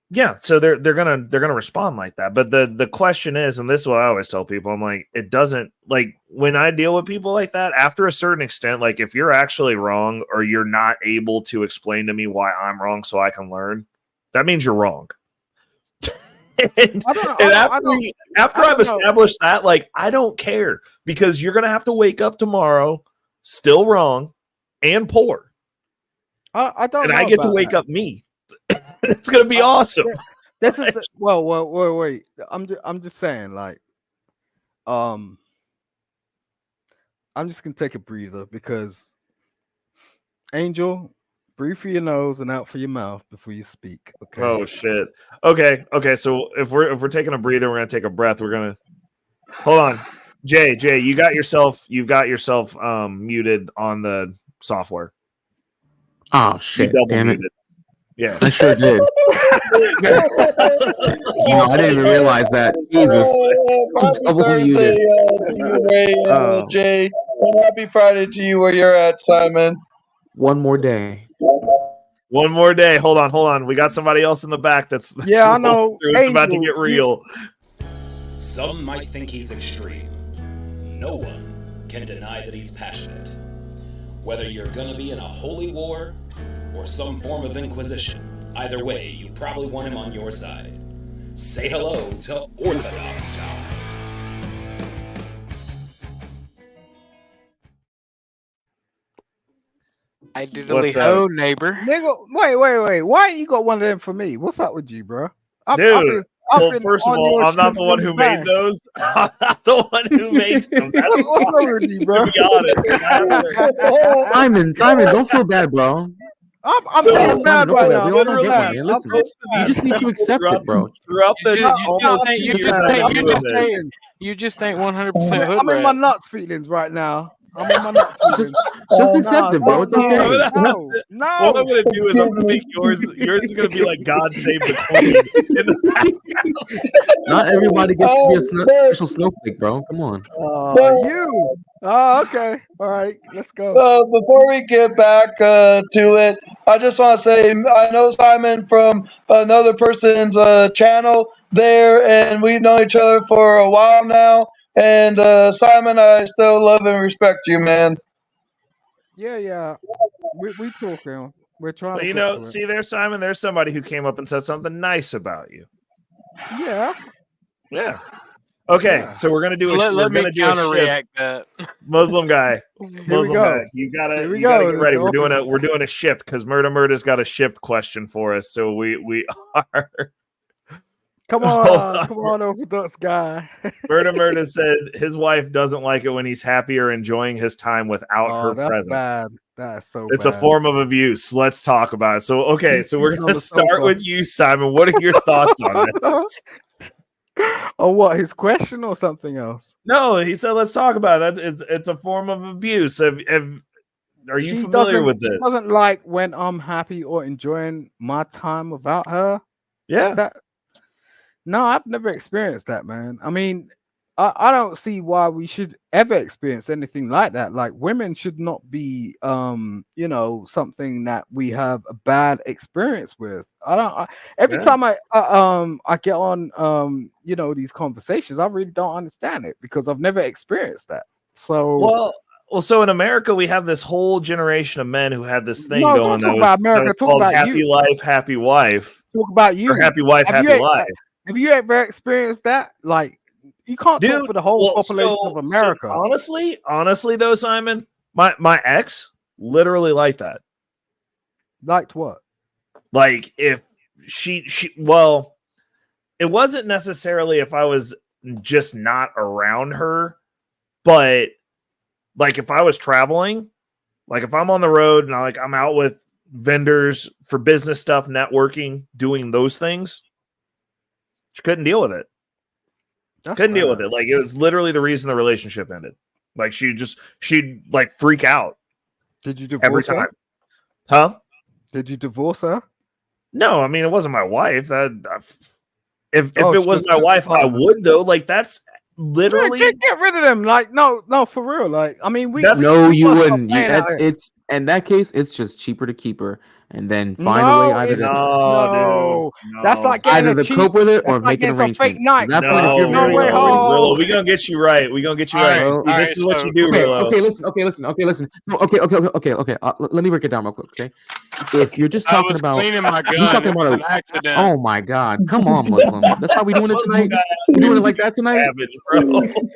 yeah, so they're gonna respond like that. But the question is, and this is what I always tell people, I'm like, it doesn't, like, when I deal with people like that, after a certain extent, like, if you're actually wrong or you're not able to explain to me why I'm wrong so I can learn, that means you're wrong. After I've established that, like, I don't care, because you're gonna have to wake up tomorrow still wrong and poor. I don't. And know I get to about wake that. up me. It's gonna be awesome. This is wait. I'm just saying, like, I'm just gonna take a breather because Angel, breathe through your nose and out for your mouth before you speak. Okay. Oh shit. Okay. So if we're taking a breather, we're gonna take a breath. We're gonna hold on. Jay, you've got yourself muted on the software. Oh shit! Damn it! Yeah, I sure did. I didn't even realize that. Jesus, Happy Thursday to you, Ray and Jay, and happy Friday to you where you're at, Simon. One more day. One more day. Hold on. We got somebody else in the back that's yeah, I know. It's about to get real. Some might think he's extreme. No one can deny that he's passionate. Whether you're gonna be in a holy war or some form of inquisition, either way, you probably want him on your side. Say hello to Orthodox John. I diddly ho, neighbor. Nigga, wait. Why ain't you got one of them for me? What's up with you, bro? Dude, first of all, I'm not the one who made those. I'm not the one who makes them. That's what's wrong with you, bro? To be honest. Simon, don't feel bad, bro. I'm feeling bad right now. We all don't get one, man. Listen, you just need to accept it, bro. Throughout the you just ain't 100% hood. I'm in my nuts feelings right now. I'm in my nuts feelings. Just accept it, bro. It's okay. No. What I'm gonna do is I'm gonna make yours is gonna be like God Save the Queen. Not everybody gets to be a special snowflake, bro. Come on. You. Oh, okay. All right. Let's go. Before we get back to it, I just want to say I know Simon from another person's channel there, and we've known each other for a while now. And Simon, I still love and respect you, man. Yeah. We talking. We're trying. Well, see there, Simon. There's somebody who came up and said something nice about you. Yeah. Okay, so we're gonna do a. Let me counter-react that. Muslim guy. Muslim guy. You gotta get ready. We're doing a shift because Murda's got a shift question for us. So we are. Come on, Orthodox guy. Murda said his wife doesn't like it when he's happy or enjoying his time without her presence. Bad. That's so It's bad. a form of abuse. Let's talk about it. So, okay, so we're going to start with you, Simon. What are your thoughts on this? Or what? His question or something else? No, he said, let's talk about it. It's a form of abuse. Are you familiar with She this? doesn't like when I'm happy or enjoying my time without her. Yeah. That no, I've never experienced that, man. I mean, I don't see why we should ever experience anything like that. Like women should not be something that we have a bad experience with. Every Yeah. time I get on these conversations, I really don't understand it because I've never experienced that. So Well, so in America, we have this whole generation of men who had this thing no, going don't talk about that America, was talk called about Happy you. Life, Happy Wife, Talk about or you. Happy Wife, Have Happy you Life. have you ever experienced that? Like you can't talk Dude, for the whole well, population of so America. honestly though, Simon, my ex literally like that. Liked what? Like if she well, it wasn't necessarily if I was just not around her, but like if I was traveling, like if I'm on the road and I'm out with vendors for business stuff, networking, doing those things, she couldn't deal with it. That's Couldn't deal with bad. it. Like it was literally the reason the relationship ended. Like she'd like freak out Did you every divorce time. her? Huh? Did you divorce her? No, I mean it wasn't my wife. If Oh, it she was was my just a wife, I partner. would though. Like that's Man, literally get rid of them. Like no, for real. Like I mean, That's- No, we you must stop wouldn't. playing out here. It's in that case, it's just cheaper to keep her and then find a way No, either it's to no. dude. That's No. like getting either a to cheap. cope with it That's or like make an getting some fake arrangement. At knife. that point, if you're No, married, way, you're already ho. Rillo, married. we gonna get you right. We gonna get you All right. right, See, all this right, is what so- you do, Okay, Rillo. listen. Okay. Let me break it down real quick, okay? If you're just I talking was about, cleaning my he's gun. talking It was about an accident. oh my God, come on, Muslim. That's how we doing it Muslim tonight. guy We doing it like that tonight. savage, bro.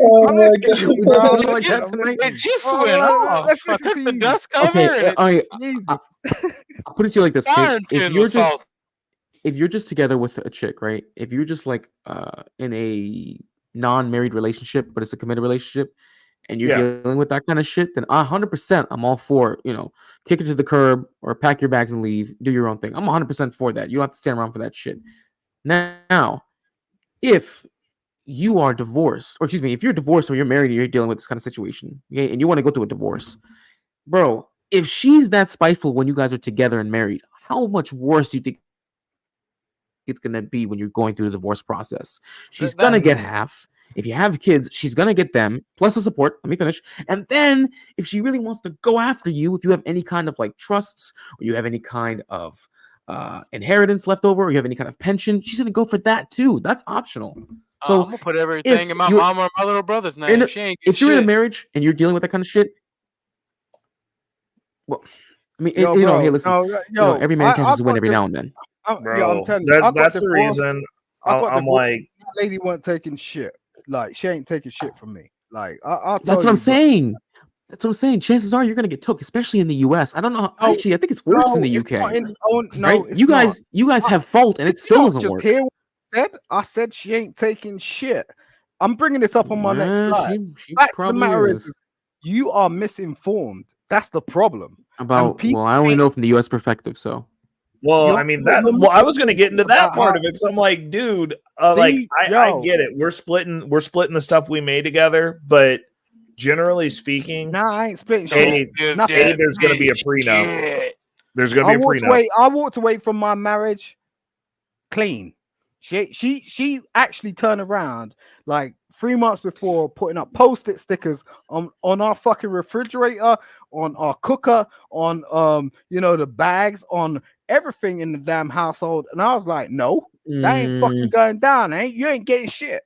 Oh I'm my listening to you, god. bro. I'm We doing it like that listening. tonight. It just Oh, went off. let's I listen took to the you. dust cover Okay, and it all right. Jesus. I'll put it to you like this, okay? firing If pin you're was false. just together with a chick, right? If you're just like in a non-married relationship, but it's a committed relationship, and you're Yeah. dealing with that kind of shit, then 100% I'm all for, kick it to the curb or pack your bags and leave, do your own thing. I'm 100% for that. You don't have to stand around for that shit. Now, if you are divorced, or excuse me, if you're divorced or you're married and you're dealing with this kind of situation, okay, and you want to go through a divorce, bro, if she's that spiteful when you guys are together and married, how much worse do you think it's gonna be when you're going through the divorce process? She's gonna get half. If you have kids, she's gonna get them plus the support. Let me finish. And then, if she really wants to go after you, if you have any kind of like trusts or you have any kind of inheritance left over, or you have any kind of pension, she's gonna go for that too. That's optional. So I'm gonna put everything in my you're mom or my little brother's name. She ain't get if you're in a shit. marriage and you're dealing with that kind of shit, well, I mean, Yo, hey, bro. listen, No, every man catches a win every now and then. I'm Bro, telling you, I got that's the divorced. reason I got I'm divorced. like, That lady wasn't taking shit. Like she ain't taking shit from me. Like I'll tell That's what you, I'm bro. saying. That's what I'm saying. Chances are you're gonna get took, especially in the U.S. I don't know. No, Actually, I think it's worse in the it's UK. not in- oh, no, right? it's You not. guys have fault, and it Did you still not doesn't just work. hear what I said? I said she ain't taking shit. I'm bringing this up on my next Well, slide. she Fact of the probably matter is. is, you are misinformed. That's the problem. About well, I only know from the U.S. perspective, so. well, You're- I mean you're that. Well, I was going to get into that about part how- of it because I'm like, dude, See, I yo. get it. We're splitting the stuff we made together, but generally speaking, Nah, I ain't splitting hey, shit. Nothing. hey, there's going to be a prenup. There's going to be a prenup. I walked away from my marriage clean. She actually turned around like 3 months before, putting up post-it stickers on our fucking refrigerator, on our cooker, on the bags, on everything in the damn household. And I was like, no, that ain't fucking going down. You ain't getting shit.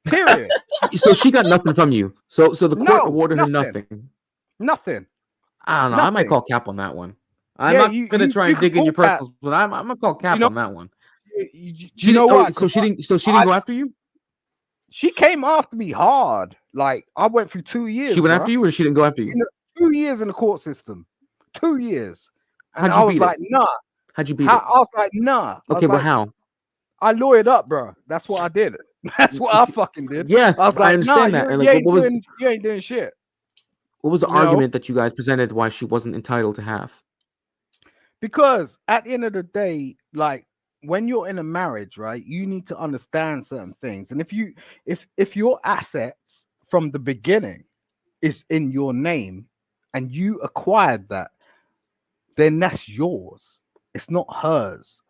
Period. So she got nothing from you. So the court No, awarded her nothing. nothing. Nothing. I don't know. I might call cap on that one. I'm Yeah, not gonna try and can dig in your call that. personals, but I'm gonna call cap on that one. You know what? So she didn't go after you? She came after me hard. Like I went through 2 years. She went after you, or she didn't go after you? 2 years in the court system. 2 years. And How'd you I was beat like, it? nah. How'd you beat it? I was like, nah. Okay, but how? I lawyered up, bro. That's what I did. That's what I fucking did. Yes, I was like, understand nah, that. And you, like, ain't you ain't doing shit. What was the You know? argument that you guys presented why she wasn't entitled to half? Because at the end of the day, like when you're in a marriage, right, you need to understand certain things. And if your assets from the beginning is in your name and you acquired that, then that's yours. It's not hers.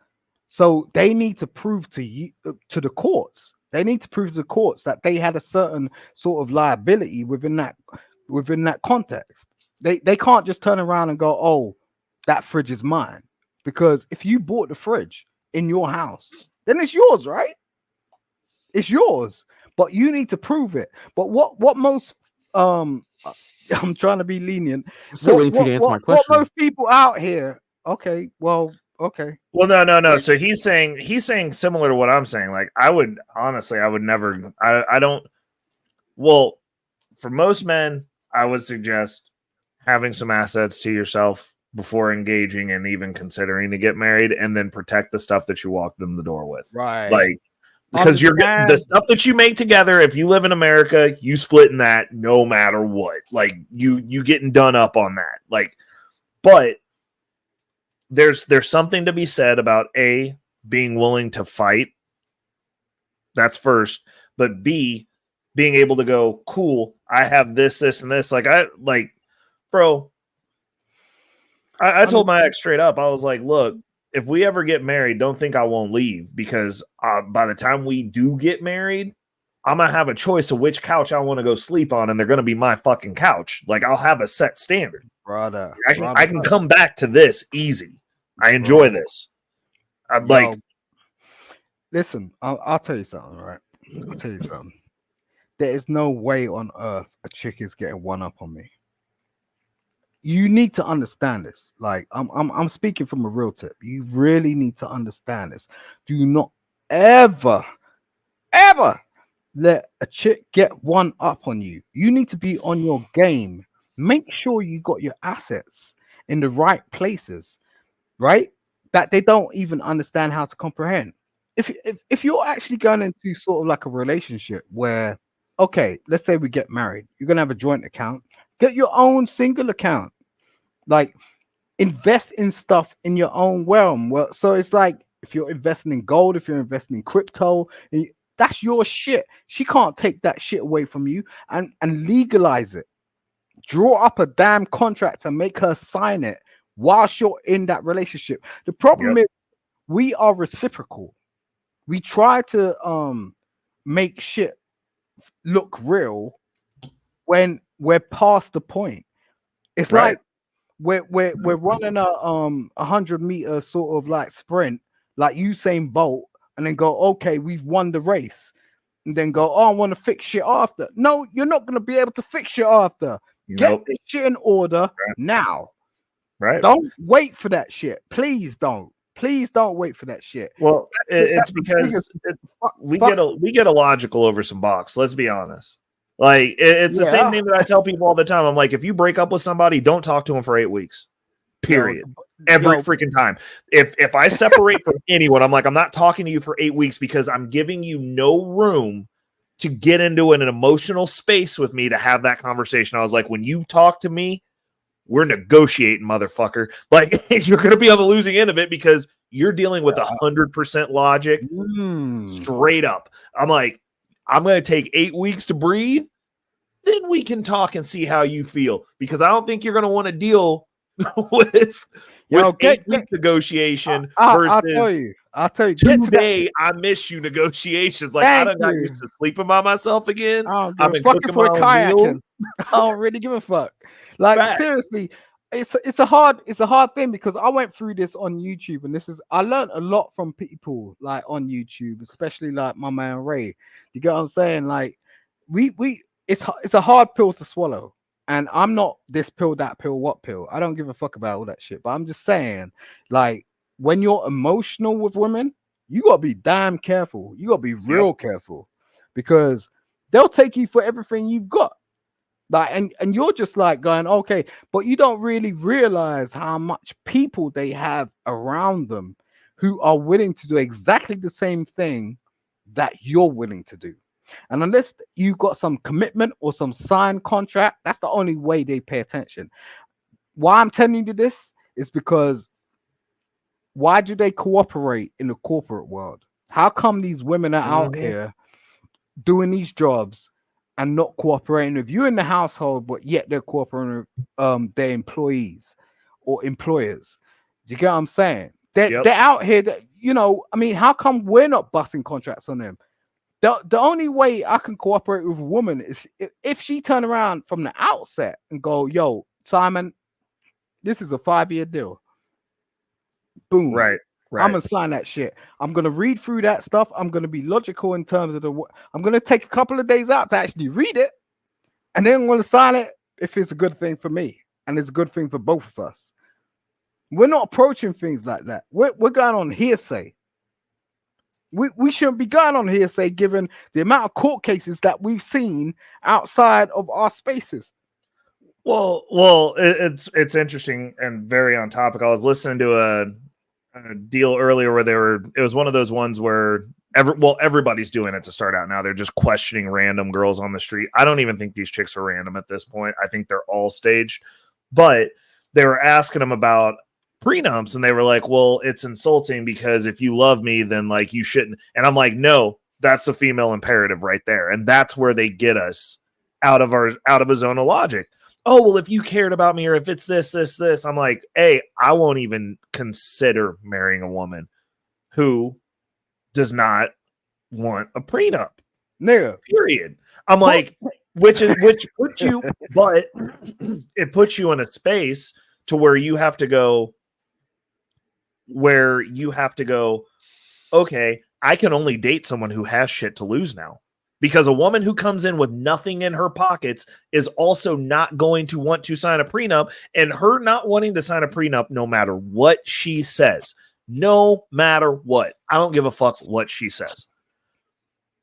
So they need to prove to you, to the courts. They need to prove to the courts that they had a certain sort of liability within that context. They can't just turn around and go, "Oh, that fridge is mine," because if you bought the fridge in your house, then it's yours, right? It's yours, but you need to prove it. But what most I'm trying to be lenient. I'm still waiting for you to answer my What question. most people out here? Okay, well, okay. Well, no. So he's saying similar to what I'm saying. Like, I would never. I don't. Well, for most men, I would suggest having some assets to yourself before engaging and even considering to get married, and then protect the stuff that you walked in the door with. Right. Like, because the stuff that you make together, if you live in America, you splitting that no matter what. Like, you getting done up on that. Like, but there's something to be said about A, being willing to fight. That's first. But B, being able to go, cool, I have this, and this. Like, bro, I told my ex straight up, I was like, look, if we ever get married, don't think I won't leave, because by the time we do get married, I'm going to have a choice of which couch I want to go sleep on, and they're going to be my fucking couch. Like, I'll have a set standard. Brother. I can come back to this easy. I enjoy this. I'm like, listen, I'll tell you something, right? I'll tell you something. There is no way on earth a chick is getting one up on me. You need to understand this. Like, I'm speaking from a real tip. You really need to understand this. Do not ever let a chick get one up on you. You need to be on your game. Make sure you got your assets in the right places, right? That they don't even understand how to comprehend. If you're actually going into sort of like a relationship where, okay, let's say we get married, you're gonna have a joint account. Get your own single account. Like, invest in stuff in your own realm. Well, so it's like, if you're investing in gold, if you're investing in crypto, that's your shit. She can't take that shit away from you and legalize it. Draw up a damn contract and make her sign it whilst you're in that relationship. The problem is we are reciprocal. We try to make shit look real when we're past the point. It's like we're running a 100-meter sort of like sprint, like Usain Bolt, and then go, okay, we've won the race, and then go, oh, I want to fix shit after. No, you're not gonna be able to fix shit after. Get this shit in order now. Right. Don't wait for that shit. Please don't. Please don't wait for that shit. Well, it's because we get illogical over some box. Let's be honest. Like, it's the same thing that I tell people all the time. I'm like, if you break up with somebody, don't talk to them for 8 weeks. Period. Every freaking time. If I separate from anyone, I'm like, I'm not talking to you for 8 weeks, because I'm giving you no room to get into an emotional space with me to have that conversation. I was like, when you talk to me, we're negotiating, motherfucker. Like, you're going to be on the losing end of it, because you're dealing with 100% logic straight up. I'm like, I'm going to take 8 weeks to breathe. Then we can talk and see how you feel, because I don't think you're going to want to deal with 8-week negotiation versus I'll tell you. Today, I miss you negotiations. Like, I done got used to sleeping by myself again. I've been cooking my own meals. I don't really give a fuck. Like, seriously, it's a hard thing, because I went through this on YouTube, and I learned a lot from people like on YouTube, especially like my man Ray. You get what I'm saying? Like, it's a hard pill to swallow. And I'm not this pill, that pill, what pill. I don't give a fuck about all that shit. But I'm just saying, like, when you're emotional with women, you gotta be damn careful. You gotta be real careful, because they'll take you for everything you've got. Like, and you're just like going, okay, but you don't really realize how much people they have around them who are willing to do exactly the same thing that you're willing to do. And unless you've got some commitment or some signed contract, that's the only way they pay attention. Why I'm telling you this is because why do they cooperate in the corporate world? How come these women are out here doing these jobs and not cooperating with you in the household, but yet they're cooperating with their employees or employers? Do you get what I'm saying? They're out here that, I mean, how come we're not busting contracts on them? The only way I can cooperate with a woman is if she turn around from the outset and go, yo, Simon, this is a 5-year deal. Boom. Right. I'm gonna sign that shit. I'm gonna read through that stuff. I'm gonna be logical in terms of I'm gonna take a couple of days out to actually read it, and then I'm gonna sign it if it's a good thing for me and it's a good thing for both of us. We're not approaching things like that. We're going on hearsay. We shouldn't be going on hearsay given the amount of court cases that we've seen outside of our spaces. Well, it's interesting and very on topic. I was listening to a deal earlier where it was one of those ones where everybody's doing it to start out now. They're just questioning random girls on the street. I don't even think these chicks are random at this point. I think they're all staged, but they were asking them about prenups and they were like, well, it's insulting because if you love me, then like you shouldn't. And I'm like, no, that's a female imperative right there. And that's where they get us out of a zone of logic. Oh, well, if you cared about me or if it's this, I'm like, hey, I won't even consider marrying a woman who does not want a prenup. No. Period. I'm like, which puts you, but it puts you in a space to where you have to go, okay, I can only date someone who has shit to lose now. Because a woman who comes in with nothing in her pockets is also not going to want to sign a prenup, and her not wanting to sign a prenup, no matter what she says, no matter what, I don't give a fuck what she says.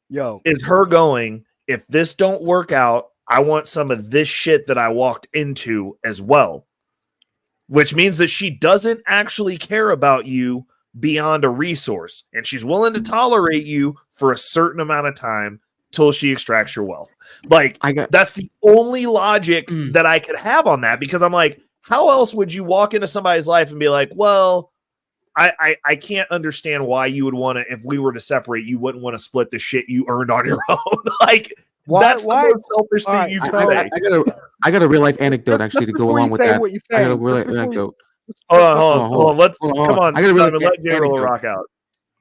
Yo, is her going, if this don't work out, I want some of this shit that I walked into as well, which means that she doesn't actually care about you beyond a resource, and she's willing to tolerate you for a certain amount of time till she extracts your wealth. Like, that's the only logic that I could have on that, because I'm like, how else would you walk into somebody's life and be like, well, I can't understand why you would want to, if we were to separate, you wouldn't want to split the shit you eurned on your own. Like, that's the most selfish thing you can say. I got a real life anecdote actually to go along with that. I got a real life anecdote. Hold on. Let's come on. I got a Simon, let J-Roll rock out.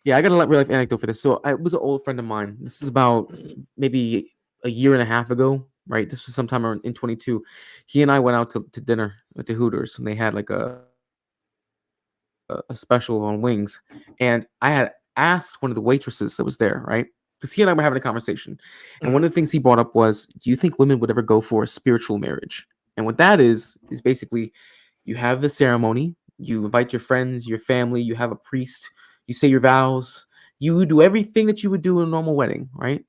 Yeah, I got a real life anecdote for this. So it was an old friend of mine. This is about maybe a year and a half ago, right? This was sometime in 22. He and I went out to dinner at the Hooters, and they had like a special on wings. And I had asked one of the waitresses that was there, right? Because he and I were having a conversation. And one of the things he brought up was, do you think women would ever go for a spiritual marriage? And what that is basically you have the ceremony, you invite your friends, your family, you have a priest, you say your vows, you do everything that you would do in a normal wedding, right?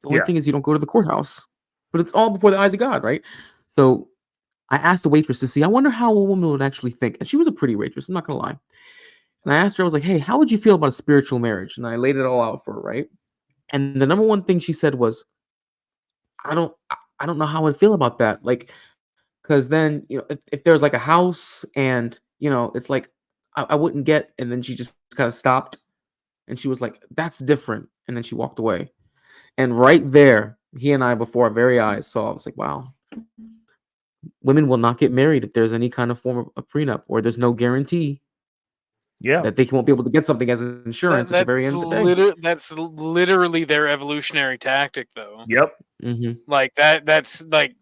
The only thing is you don't go to the courthouse, but it's all before the eyes of God, right? So I asked the waitress to see, I wonder how a woman would actually think. And she was a pretty waitress, I'm not going to lie. And I asked her, I was like, hey, how would you feel about a spiritual marriage? And I laid it all out for her, right? And the number one thing she said was, I don't know how I'd feel about that. Like, because then, if there's like a house and, it's like, I wouldn't get, and then she just kind of stopped and she was like, that's different. And then she walked away. And right there, he and I, before our very eyes, saw, I was like, wow, women will not get married if there's any kind of form of a prenup, or there's no guarantee that they won't be able to get something as insurance at the very end of the day. That's literally their evolutionary tactic, though. Yep. Mm-hmm. Like that's like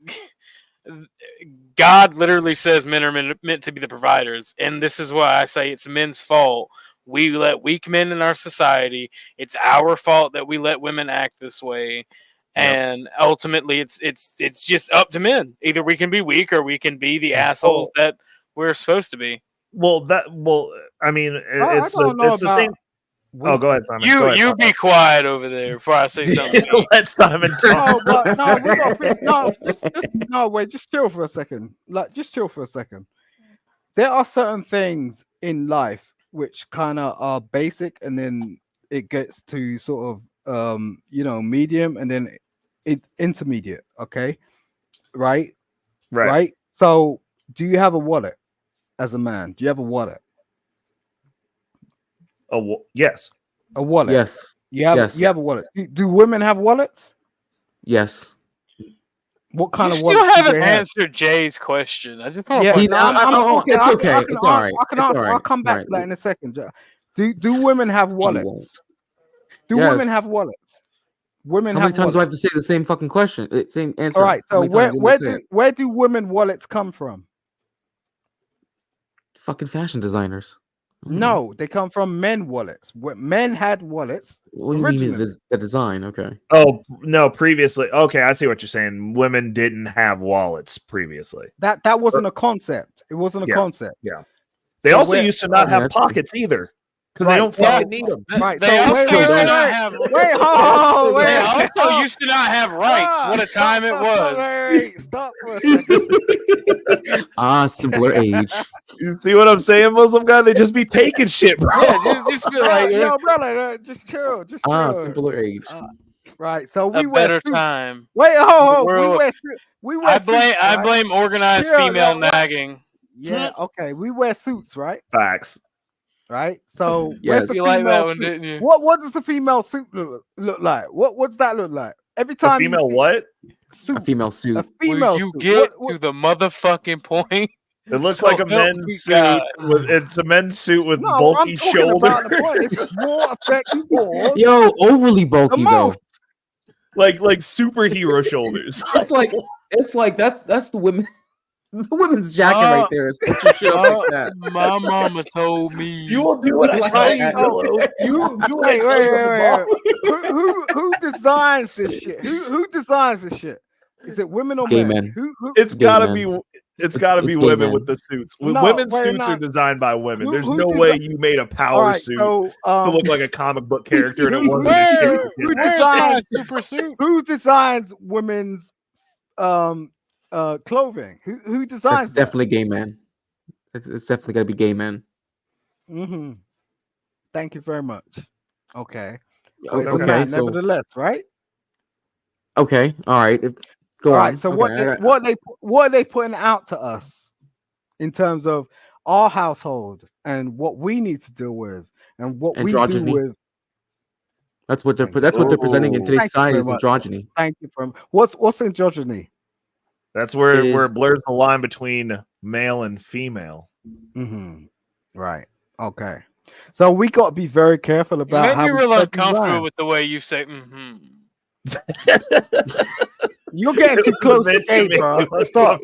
God literally says men are meant to be the providers, and this is why I say it's men's fault. We let weak men in our society. It's our fault that we let women act this way. And ultimately, it's just up to men. Either we can be weak or we can be the assholes that we're supposed to be. I mean, it's the same. Oh, go ahead, Simon. You be quiet over there before I say something. Let Simon talk. Wait, just chill for a second. Just chill for a second. There are certain things in life which kind of are basic, and then it gets to sort of medium, and then intermediate. Okay, right. So, do you have a wallet as a man? Do you have a wallet? Yes. A wallet. Yes. You have Yes. you have a wallet. Do women have wallets? Yes. What kind You of still wallet do haven't they have? answered Jay's question. I just want to Yeah, point no, that out. I'm talking. it's okay. I can, It's all right. I can It's answer. all I'll right. come back All to right. that in a second. Do women have You wallets? won't. Do women Yes. have wallets? Women How have many times do I have wallets. to say the same fucking question? Same answer. All right. How So many times do you want me to say it? where do women wallets come from? Fucking fashion designers. I don't know. No, they come from men wallets. Men had wallets What do you mean originally. the design? Okay. Oh no, previously. Okay, I see what you're saying. Women didn't have wallets previously. That wasn't a concept. It wasn't a Yeah. concept. Yeah. They So also where- used to not Oh, have that's true. pockets either. Because Right, they don't so- fucking need them. Right. They so also wait, used to wait, not wait. have. Wait, oh, wait. They also Oh, used to not have rights. What a time it was. Wait, stop for a second. Simpler age. You see what I'm saying, Muslim guy? They just be taking shit, bro. Yeah, just be like Yo, brother, just chill, just chill. Simpler age. Right, so we a wear better suits. time. Wait, The we world- wear suits. We wear I blame suits, I right? blame organized Yeah, female that- nagging. Yeah, okay, we wear suits, right? Facts. Right. So Yes. where's the You like that female one, suit? didn't you? What does the female suit look like? What's that look like? Every A time you female see what? suit, A female a suit. female Will you suit. get What- to the motherfucking point? It looks So like a help me men's suit. God. It's a men's suit with No, I'm bulky talking shoulders. about the point. It's more effective. Yo, overly bulky though. most. like superhero shoulders. It's like that's the women. The women's jacket right there is put your shit up like that. My mama told me. You will do what I Like tell you, that. Willow. You Wait, tell you wait. Who designs this shit? Who designs this shit? Is it women or Gay men? men. Who? It's Gay gotta men. be. It's gotta be it's gay women men. with the suits. No, Women's wait, suits no. are designed by women. Who- There's who no desi- way you made a All power right, suit so to look like a comic book character and it wasn't Where- a shape of who human. Where's designs- my super suit? who designs women's clothing? Who designs It's definitely gay men. It's definitely gotta be gay men. Mm-hmm. Thank you very much. Okay. O- It's a Okay, man, so nevertheless, right? okay, all right. Go All on. right. So Okay, what are they putting out to us in terms of our household and what we need to deal with and what we do Androgyny. with? That's what they're Thank that's what they're presenting in Ooh. today's Thank you society very is much. androgyny. Thank you for what's androgyny? That's where It it is- blurs the line between male and female. Mm-hmm. Right. Okay. So we got to be very careful You about made how me we real set uncomfortable design. with the way you say, mm-hmm. You're getting too close to Meant to gay, make bro. you Stop.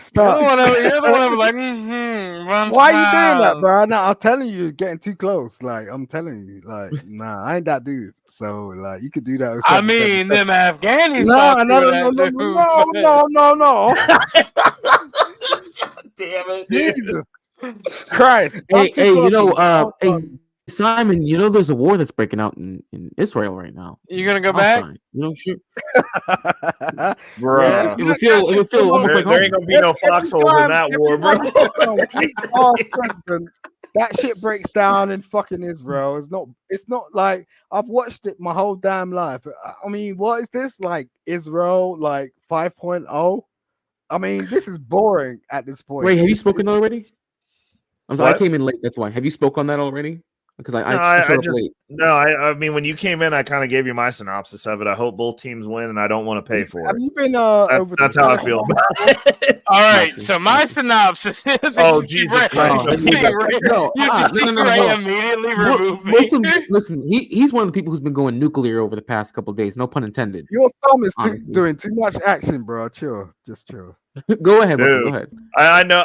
Stop. You're the one that was like, mm-hmm. Why are you doing that, bro? No, I'm telling you, you're getting too close. Like, I'm telling you, like, nah, I ain't that dude. So, like, you could do that. with I 777. mean, them Afghanis no, thought no, you were no, that no, dude, no, but- Damn it, Jesus Christ. Hey, I'm too close. hey, Simon, you know there's a war that's breaking out in Israel right now. You gonna go back? Palestine. You know, shoot. Bruh. It would feel almost like There ain't gonna be no foxholes in that war, bro. That shit breaks down in fucking Israel. It's not like I've watched it my whole damn life. I mean, what is this? Like Israel like 5.0? I mean, this is boring at this point. Ray, have you spoken already? I'm sorry, I What? came in late. That's why. Have you spoke on that already? Because I I showed up just late. I mean when you came in, I kind of gave you my synopsis of it. I hope both teams win, and I don't want to pay for Have it. you been over That's the how I feel about it. All right, Gotcha. so my synopsis is Oh, you see Jesus Ray- Christ. You see No, Ray, no, you just see no, Ray no. immediately remove me. Listen. He's one of the people who's been going nuclear over the past couple of days. No pun intended. Your thumb is Honestly. doing too much action, bro. Chill. Just chill. Go ahead, Wilson, Dude. go ahead. I know.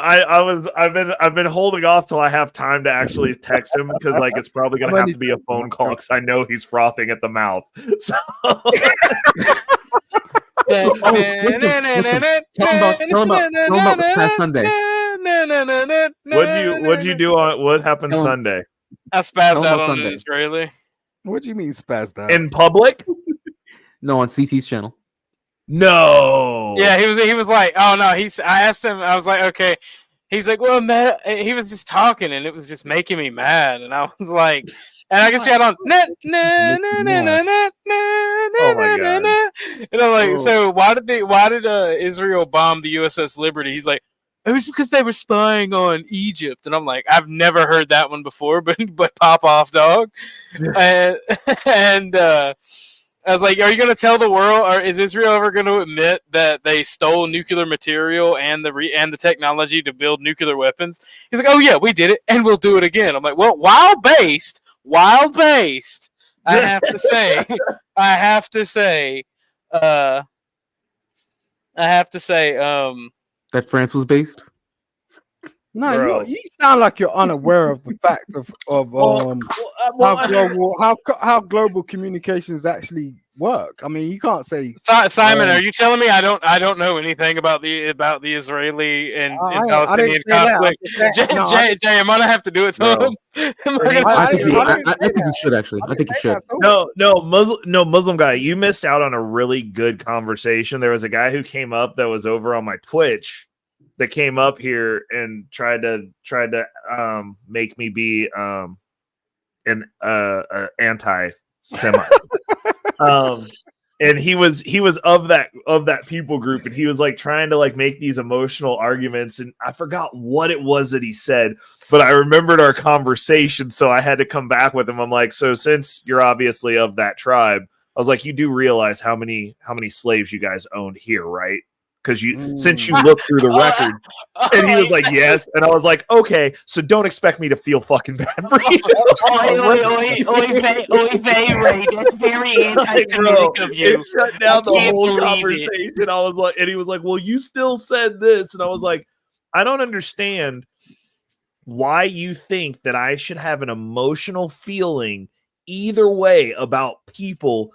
I've been holding off till I have time to actually text him because like it's probably gonna have to be a phone call because I know he's frothing at the mouth. So Listen. Tell him about this past Sunday. what'd you do on what happened Tell him- Sunday I spazzed Tell him out on on Sunday. an Israeli. What do you mean spazzed out? in public? No, on CT's channel. No. Yeah, he was like, oh no, I asked him, I was like, okay. He's like, well, man, he was just talking and it was just making me mad. And I was like, and I guess you had on, Oh my God. and I'm like, Oh. so why did Israel bomb the USS Liberty? He's like, it was because they were spying on Egypt, and I'm like, I've never heard that one before, but pop off, dog. and I was like, are you going to tell the world, or is Israel ever going to admit that they stole nuclear material and the technology to build nuclear weapons? He's like, oh yeah, we did it, and we'll do it again. I'm like, well, wild based. I have to say, That France was based. No, you sound like you're unaware of the fact of how global communications actually work. I mean, you can't say Simon, are you telling me I don't know anything about the Israeli and Palestinian conflict? Jay, I'm gonna have to do it to him. I think you should actually. I think you should. No, Muslim guy, you missed out on a really good conversation. There was a guy who came up that was over on my Twitch that came up here and tried to make me be an anti-Semite. And he was of that people group, and he was like trying to like make these emotional arguments, and I forgot what it was that he said, but I remembered our conversation, so I had to come back with him. I'm like, so since you're obviously of that tribe, I was like, you do realize how many slaves you guys owned here, right? Because since you look through the records, and he was like, yes, and I was like, okay, so don't expect me to feel fucking bad for you. Ray, that's very anti-Semitic of you. It shut down the whole conversation. I was like, and he was like, well, you still said this, and I was like, I don't understand why you think that I should have an emotional feeling either way about people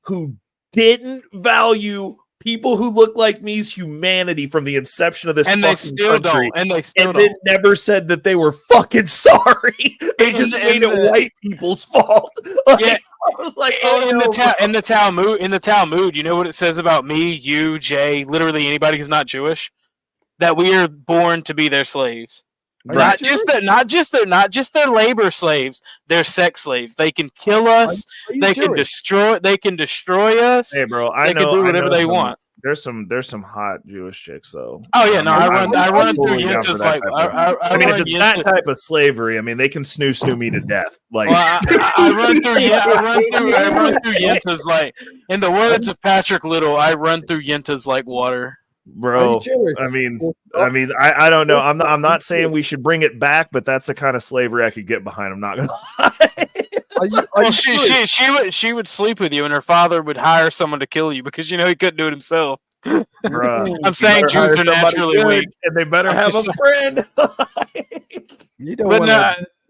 who didn't value people who look like me's humanity from the inception of this and fucking country. They still They never said that they were fucking sorry. They just made it white people's fault. Yeah. I was like, in the Talmud, you know what it says about me, you, Jay, literally anybody who's not Jewish? That we are born to be their slaves. Not just their labor slaves, they're sex slaves. They can kill us, they can destroy us. Hey bro, they can do whatever they want. There's some hot Jewish chicks though. Oh yeah, no, I run through Yentas like I mean, if it's that type of slavery, I mean, they can snoo me to death. Like I run through Yentas like, in the words of Patrick Little, I run through Yentas like water. Bro, I mean, I don't know. I'm not saying we should bring it back, but that's the kind of slavery I could get behind. I'm not gonna lie. She would sleep with you, and her father would hire someone to kill you because he couldn't do it himself. Bruh, I'm saying Jews are naturally weak, and they better have a friend.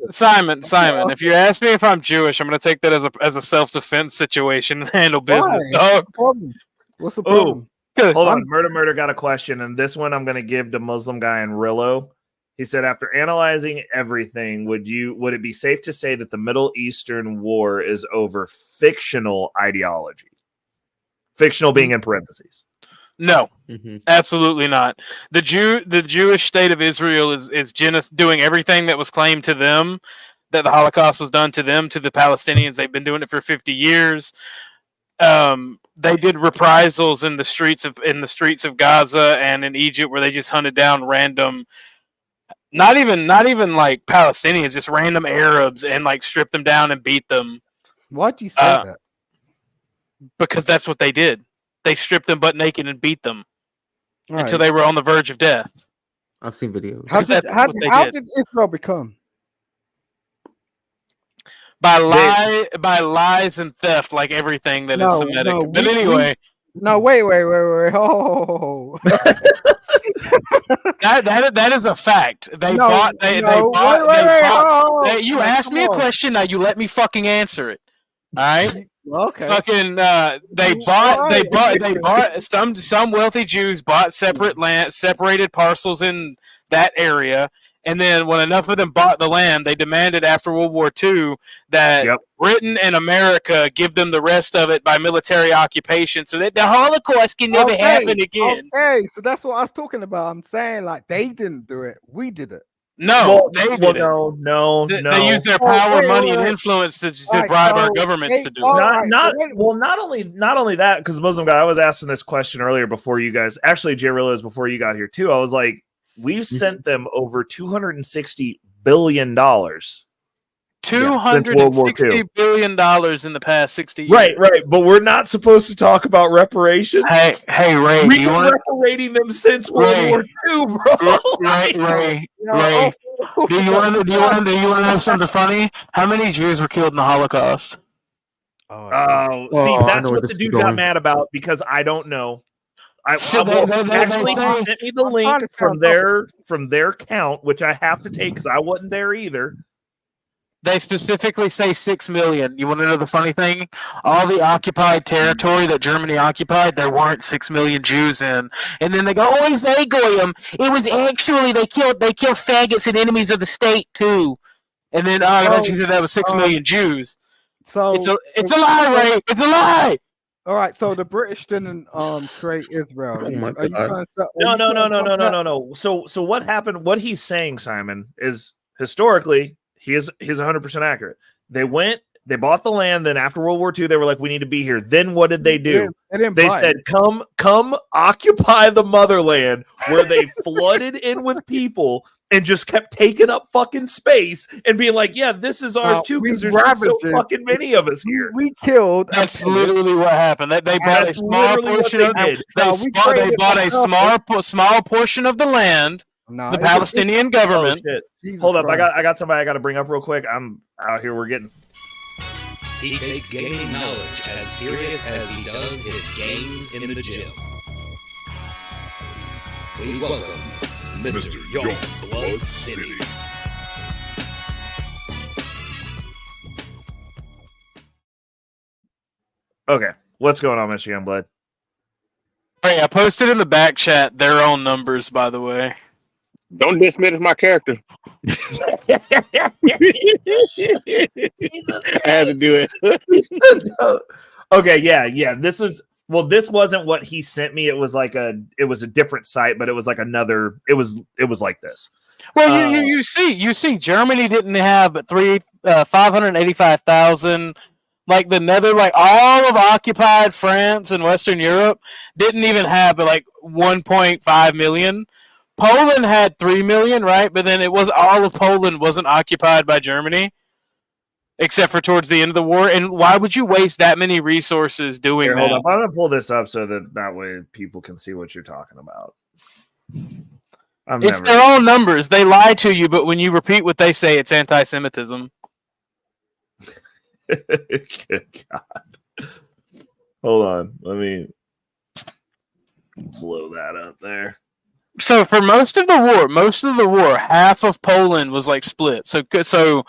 Simon, if you ask me if I'm Jewish, I'm gonna take that as a self-defense situation and handle business, dog. What's the problem? Hold on, Murder got a question, and this one I'm going to give to Muslim guy and Rillo. He said, after analyzing everything, would it be safe to say that the Middle Eastern war is over fictional ideology? Fictional being in parentheses. No, absolutely not. The Jewish state of Israel is doing everything that was claimed to them, that the Holocaust was done to them, to the Palestinians. They've been doing it for 50 years. They did reprisals in the streets of Gaza and in Egypt, where they just hunted down random, not even like Palestinians, just random Arabs, and like stripped them down and beat them. Why'd you say that? Because that's what they did. They stripped them butt naked and beat them until they were on the verge of death. I've seen videos. How did Israel become? By lies and theft, like everything that is Semitic. But anyway, wait. Oh, that is a fact. You asked me a question, now you let me fucking answer it. All right. Okay. Fucking some wealthy Jews bought separated parcels in that area. And then when enough of them bought the land, they demanded after World War II that Britain and America give them the rest of it by military occupation, so that the Holocaust can never happen again. Okay, so that's what I was talking about. I'm saying, like, they didn't do it. We did it. No, they did it. No. They used their power, money, and influence to bribe our governments to do it. Not only that, because Muslim guy, I was asking this question earlier before you guys, actually, J. Rillo's before you got here too. I was like, we've sent them over $260 billion. $260 billion in the past 60 years. Right. But we're not supposed to talk about reparations. Hey, Ray, We've been reparating them since World War II, bro. Ray, do you want to know something funny? How many Jews were killed in the Holocaust? Oh, see, that's what the dude got mad about because I don't know. Actually, he sent me the link from their count, which I have to take because I wasn't there either. They specifically say 6 million. You want to know the funny thing? All the occupied territory that Germany occupied, there weren't 6 million Jews in. And then they go, "Oh, it's a goyim. It was actually they killed faggots and enemies of the state too." And then I thought you said that was 6 million Jews. So it's a lie, Ray. It's a lie. All right, so the British didn't create Israel. Oh my God. No. So what happened? What he's saying, Simon, is historically he's 100% accurate. They bought the land. Then after World War II, they were like, "We need to be here." Then what did they do? They said, "Come, occupy the motherland," where they flooded in with people and just kept taking up fucking space and being like, "Yeah, this is ours too," because there's just so fucking many of us here. We killed. That's literally what happened. They bought a small portion of it. They bought a small portion of the land. The Palestinian government. Oh, shit. Hold up, I got somebody I got to bring up real quick. I'm out here. We're getting. He takes gaining knowledge as serious as he does his games in the gym. Please welcome Mr. Youngblood City. Okay, what's going on, Mr. Youngblood? Hey, I posted in the back chat their own numbers, by the way. Don't dismiss my character. I had to do it. Okay, yeah. This wasn't what he sent me. It was a different site, but it was like another. It was like this. Well, you see, Germany didn't have 585,000. Like the Netherlands, all of occupied France and Western Europe didn't even have 1.5 million. Poland had 3 million, right? But then it was all of Poland wasn't occupied by Germany, except for towards the end of the war. And why would you waste that many resources doing that? Hold up. I'm gonna pull this up so that way people can see what you're talking about. It's their own numbers. They lie to you, but when you repeat what they say, it's anti-Semitism. Good God. Hold on. Let me blow that up there. So for most of the war, half of Poland was split. So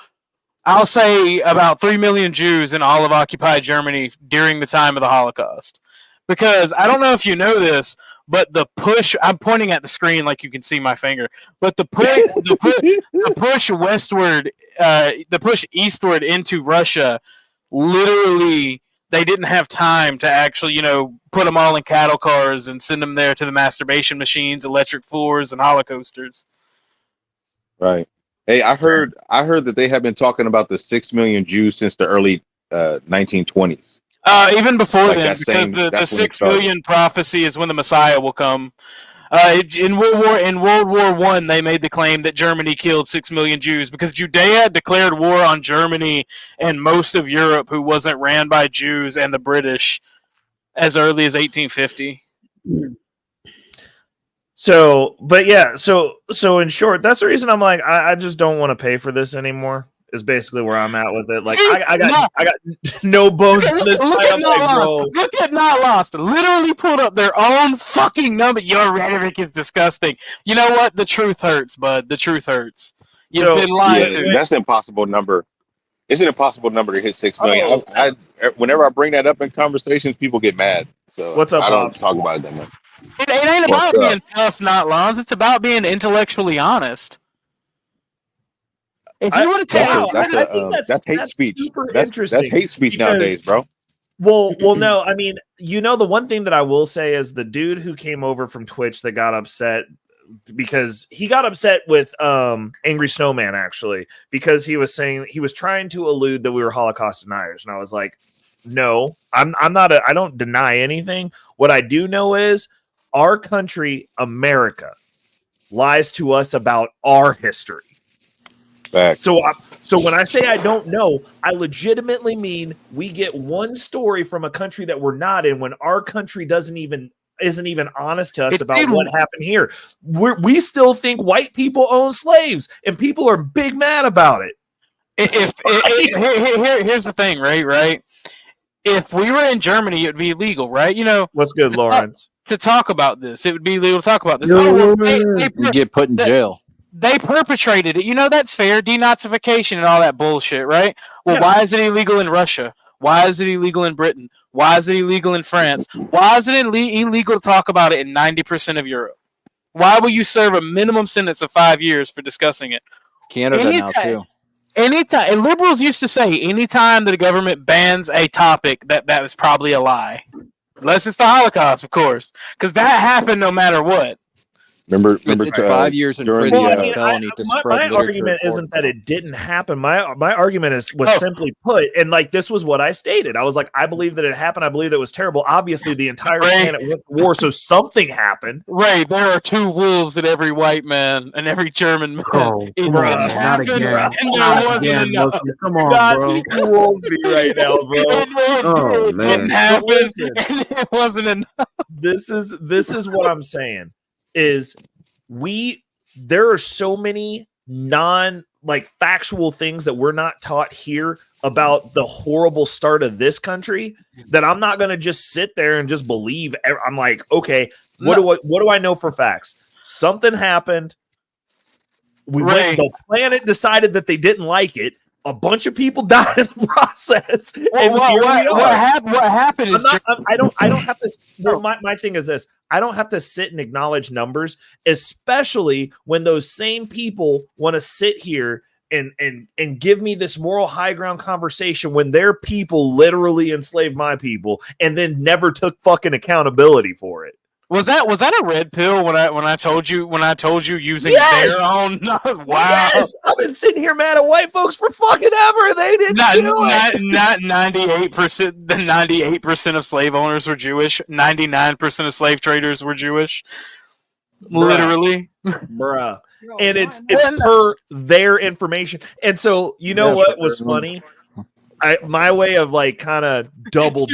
I'll say about 3 million Jews in all of occupied Germany during the time of the Holocaust. Because I don't know if you know this, but the push, I'm pointing at the screen like you can see my finger, but the push westward, the push eastward into Russia, literally they didn't have time to actually, put them all in cattle cars and send them there to the masturbation machines, electric floors, and holocausters. Right. Hey, I heard that they have been talking about the 6 million Jews since the early 1920s. Even before then, because the 6 million prophecy is when the Messiah will come. In World War I, they made the claim that Germany killed 6 million Jews because Judea declared war on Germany and most of Europe, who wasn't ran by Jews and the British, as early as 1850. So in short, that's the reason I'm like, I just don't want to pay for this anymore. Is basically where I'm at with it. Like, see, I got no bones for this. Look at Not Lost. Literally pulled up their own fucking number. Your rhetoric is disgusting. You know what? The truth hurts, bud. The truth hurts. You've been lied to. That's an impossible number. It's an impossible number to hit 6 million. Whenever I bring that up in conversations, people get mad. So what's up, I don't talk about it that much. It ain't about being tough, not Lons. It's about being intellectually honest. If you want to tell, that's hate speech. That's hate speech nowadays, bro. Well, no. I mean, the one thing that I will say is the dude who came over from Twitch that got upset because he got upset with Angry Snowman actually because he was saying he was trying to allude that we were Holocaust deniers, and I was like, no, I'm not. I don't deny anything. What I do know is our country, America, lies to us about our history. Facts. So when I say I don't know, I legitimately mean we get one story from a country that we're not in when our country isn't even honest to us about what happened here. We still think white people own slaves, and people are big mad about it. Here's the thing, right? If we were in Germany, it would be illegal, right? What's good, Lawrence? To talk about this, it would be illegal to talk about this. You get put in jail. They perpetrated it. That's fair. Denazification and all that bullshit, right? Well, Yeah. why is it illegal in Russia? Why is it illegal in Britain? Why is it illegal in France? Why is it illegal to talk about it in 90% of Europe? Why will you serve a minimum sentence of 5 years for discussing it? Canada now too. Anytime, and liberals used to say, anytime that the government bans a topic, that is probably a lie. Unless it's the Holocaust, of course, because that happened no matter what. Remember, It's 5 years in during prison the, and a felony to spread my literature. argument isn't that it didn't happen. My argument was simply put, and like this was what I stated. I was like, I believe that it happened. I believe that it was terrible. Obviously, the entire planet went to war, so something happened. Right, there are two wolves in every white man and every German man. Oh, come on, not again. Not again, Loki. Come on, bro. Two wolves me right now, bro. Oh, It didn't man. happen. Listen. And it wasn't enough. This is what I'm saying is there are so many factual things that we're not taught here about the horrible start of this country that I'm not going to just sit there and just believe. I'm like, okay, what do I know for facts? Something happened. The planet decided that they didn't like it. A bunch of people died in the process. And what happened is I don't have to. Well, my thing is this: I don't have to sit and acknowledge numbers, especially when those same people want to sit here and give me this moral high ground conversation when their people literally enslaved my people and then never took fucking accountability for it. Was that a red pill when I told you using Yes! their own? Wow. Yes! I've been sitting here mad at white folks for fucking ever. They didn't do it. Not 98%. The 98% of slave owners were Jewish. 99% of slave traders were Jewish. Literally, bruh. And it's per their information. And so you know what was funny? My way of like kind of double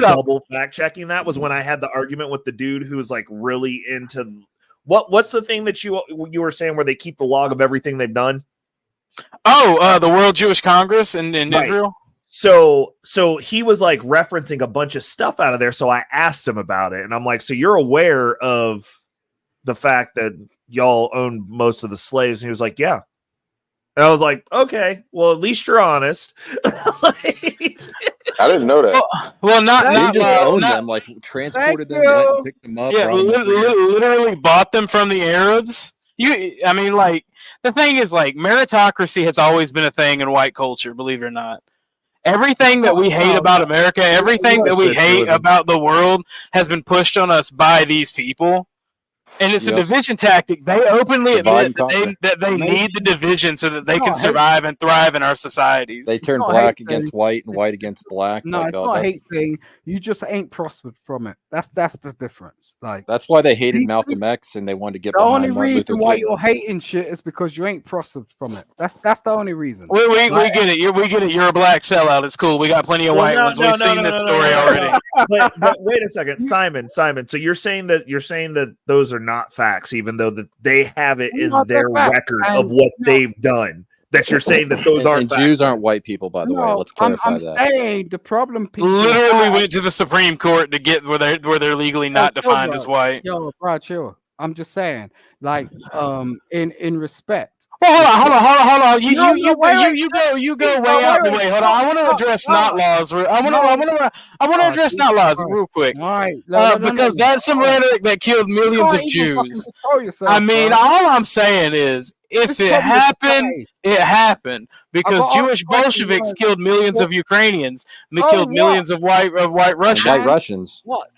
fact checking that was when I had the argument with the dude who was like really into what's the thing that you were saying where they keep the log of everything they've done? Oh, the World Jewish Congress in Israel. So he was like referencing a bunch of stuff out of there. So I asked him about it, and I'm like, so you're aware of the fact that y'all own most of the slaves? And he was like, yeah. And I was like, okay, well, at least you're honest. I didn't know that. Well, They just owned them, like transported them, went and picked them up. Yeah, literally bought them from the Arabs. The thing is, like, meritocracy has always been a thing in white culture, believe it or not. Everything that we hate about America, everything that we hate about the world has been pushed on us by these people. And it's a division tactic. They openly admit that they need the division so that they can survive and thrive in our societies. They turn black against white and white against black. No, it's not a hate thing. You just ain't prospered from it. That's the difference. Like that's why they hated Malcolm X and they wanted to get the behind only Martin reason Luther why King. you're hating shit is because you ain't prospered from it. That's the only reason. We get it. We get it. You're a black sellout. It's cool. We got plenty of white ones. We've seen this story already. But wait a second, Simon. So you're saying that those are not facts, even though that they have it in their record of what they've done. That you're saying that those aren't facts. Jews aren't white people, by the way. Let's clarify I'm that. saying the problem people literally went to the Supreme Court to get where they're legally not defined as white. Yo, bro, chill. I'm just saying, like, in respect. Well, hold on. You go way out the way. Hold on. I want to address not laws. I want to address not laws real quick. All right. Because that's some rhetoric that killed millions of Jews. I mean, all I'm saying is, if it happened, it happened. Because Jewish Bolsheviks killed millions of Ukrainians. And they killed millions of white Russians. White Russians. What?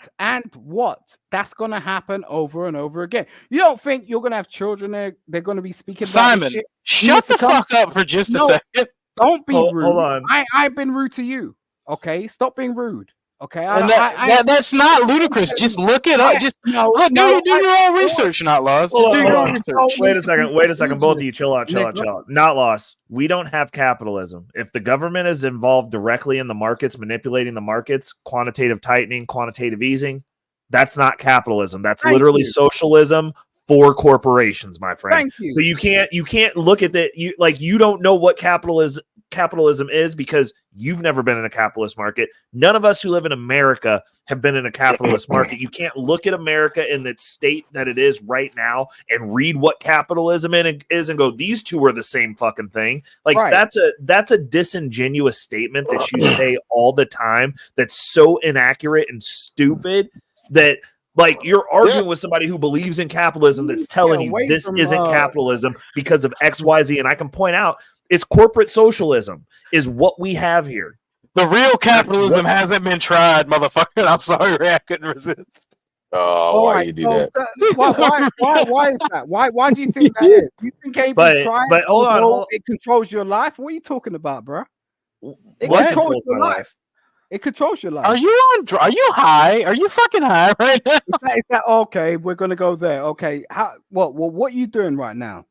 That's going to happen over and over again. You don't think you're going to have children they're going to be speaking about Simon, this shit? shut the fuck up for just a second. Don't be rude. Hold on. I've been rude to you. Okay? Stop being rude. Okay, And that's not ludicrous. Just look it up. Just look, do your own research, not laws. Just do your own research. Wait a second. Both of you, chill out. Not lost. We don't have capitalism. If the government is involved directly in the markets, manipulating the markets, quantitative tightening, quantitative easing, that's not capitalism. That's literally socialism for corporations, my friend. Thank you. So you can't look at that. You don't know what capitalism is because you've never been in a capitalist market. None of us who live in America have been in a capitalist market. You can't look at America in the state that it is right now and read what capitalism is and go, these two are the same fucking thing. Like that's a disingenuous statement that you say all the time. That's so inaccurate and stupid that like you're arguing with somebody who believes in capitalism that's telling you this isn't capitalism because of XYZ. And I can point out it's corporate socialism is what we have here. The real capitalism hasn't been tried, motherfucker. I'm sorry, Ray, I couldn't resist. Oh, why you do that? Why is that? Why do you think that is? You think ain't been tried? But hold on. It controls your life. What are you talking about, bro? It What controls your life. It controls your life. Are you high? Are you fucking high right now? Is that okay? We're gonna go there. Okay. What are you doing right now?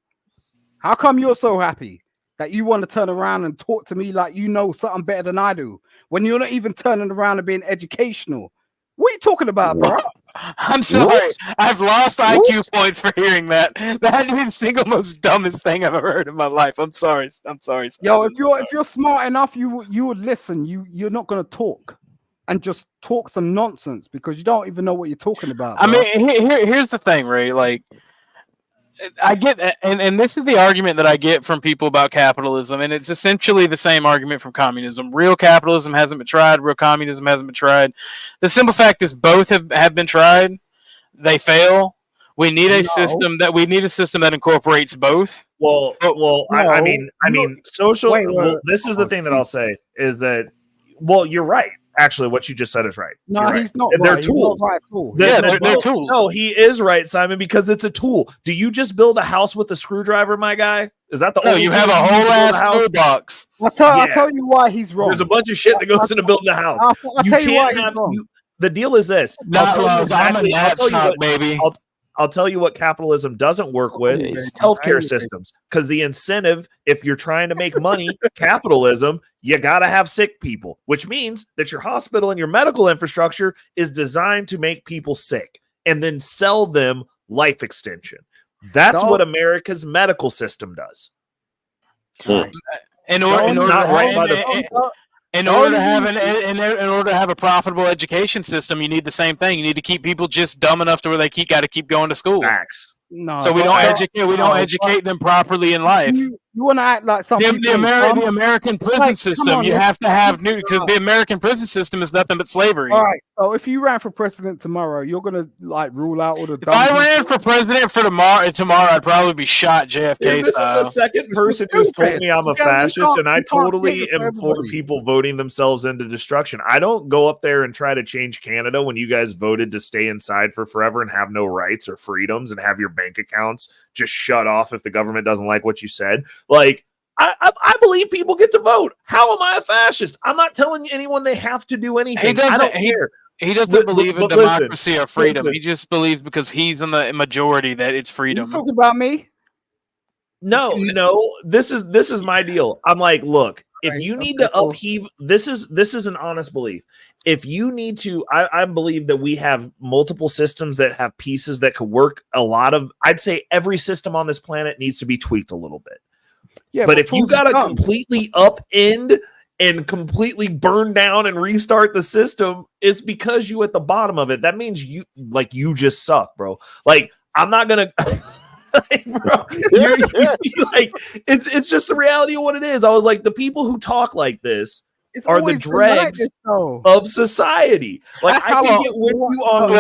How come you're so happy that you want to turn around and talk to me like you know something better than I do when you're not even turning around and being educational? What are you talking about, bro? I'm sorry. I've lost IQ points for hearing that. That is the single most dumbest thing I've ever heard in my life. I'm sorry. Yo, if you're smart enough, you would listen. You're not gonna talk and just talk some nonsense because you don't even know what you're talking about. Bro. I mean, here's the thing, Ray. Like, I get, and this is the argument that I get from people about capitalism, and it's essentially the same argument from communism. Real capitalism hasn't been tried. Real communism hasn't been tried. The simple fact is both have been tried. They fail. We need a system that incorporates both. I mean, social. This is the thing that I'll say is that, you're right. Actually, what you just said is right. No, he's not. They're right. tools. They're tools. No, he is right, Simon, because it's a tool. Do you just build a house with a screwdriver, my guy? Is that the only? No, you have a whole ass toolbox. I'll tell you why he's wrong. There's a bunch of shit that goes into building a house. I'll tell you why he's wrong. The deal is this. I'll tell you what capitalism doesn't work with is healthcare systems. Because the incentive, if you're trying to make money, capitalism, you got to have sick people, which means that your hospital and your medical infrastructure is designed to make people sick and then sell them life extension. That's what America's medical system does. In order to have a profitable education system, you need the same thing. You need to keep people just dumb enough to where they got to keep going to school. Facts. No, so we don't educate them properly in life. You want to act like something. The American prison system, you have to have new because the American prison system is nothing but slavery. All right. So if you ran for president tomorrow, you're gonna rule out all the. If I ran for president for tomorrow, I'd probably be shot JFK style. This is the second person who's told me I'm a fascist, and I totally am for people voting themselves into destruction. I don't go up there and try to change Canada when you guys voted to stay inside for forever and have no rights or freedoms and have your bank accounts just shut off if the government doesn't like what you said. Like, I believe people get to vote. How am I a fascist? I'm not telling anyone they have to do anything. He doesn't, I don't care. He doesn't believe in democracy or freedom. He just believes because he's in the majority that it's freedom. You talking about me? No. This is my deal. I'm like, look, if you need to upheave, this is an honest belief. If you need to, I believe that we have multiple systems that have pieces that could work. I'd say every system on this planet needs to be tweaked a little bit. Yeah, but if you got to completely upend and completely burn down and restart the system, it's because you at the bottom of it. That means you just suck, bro. Like, I'm not gonna. Bro, it's just the reality of what it is. I was like, the people who talk like this are the dregs of society. Like, I can get with you on.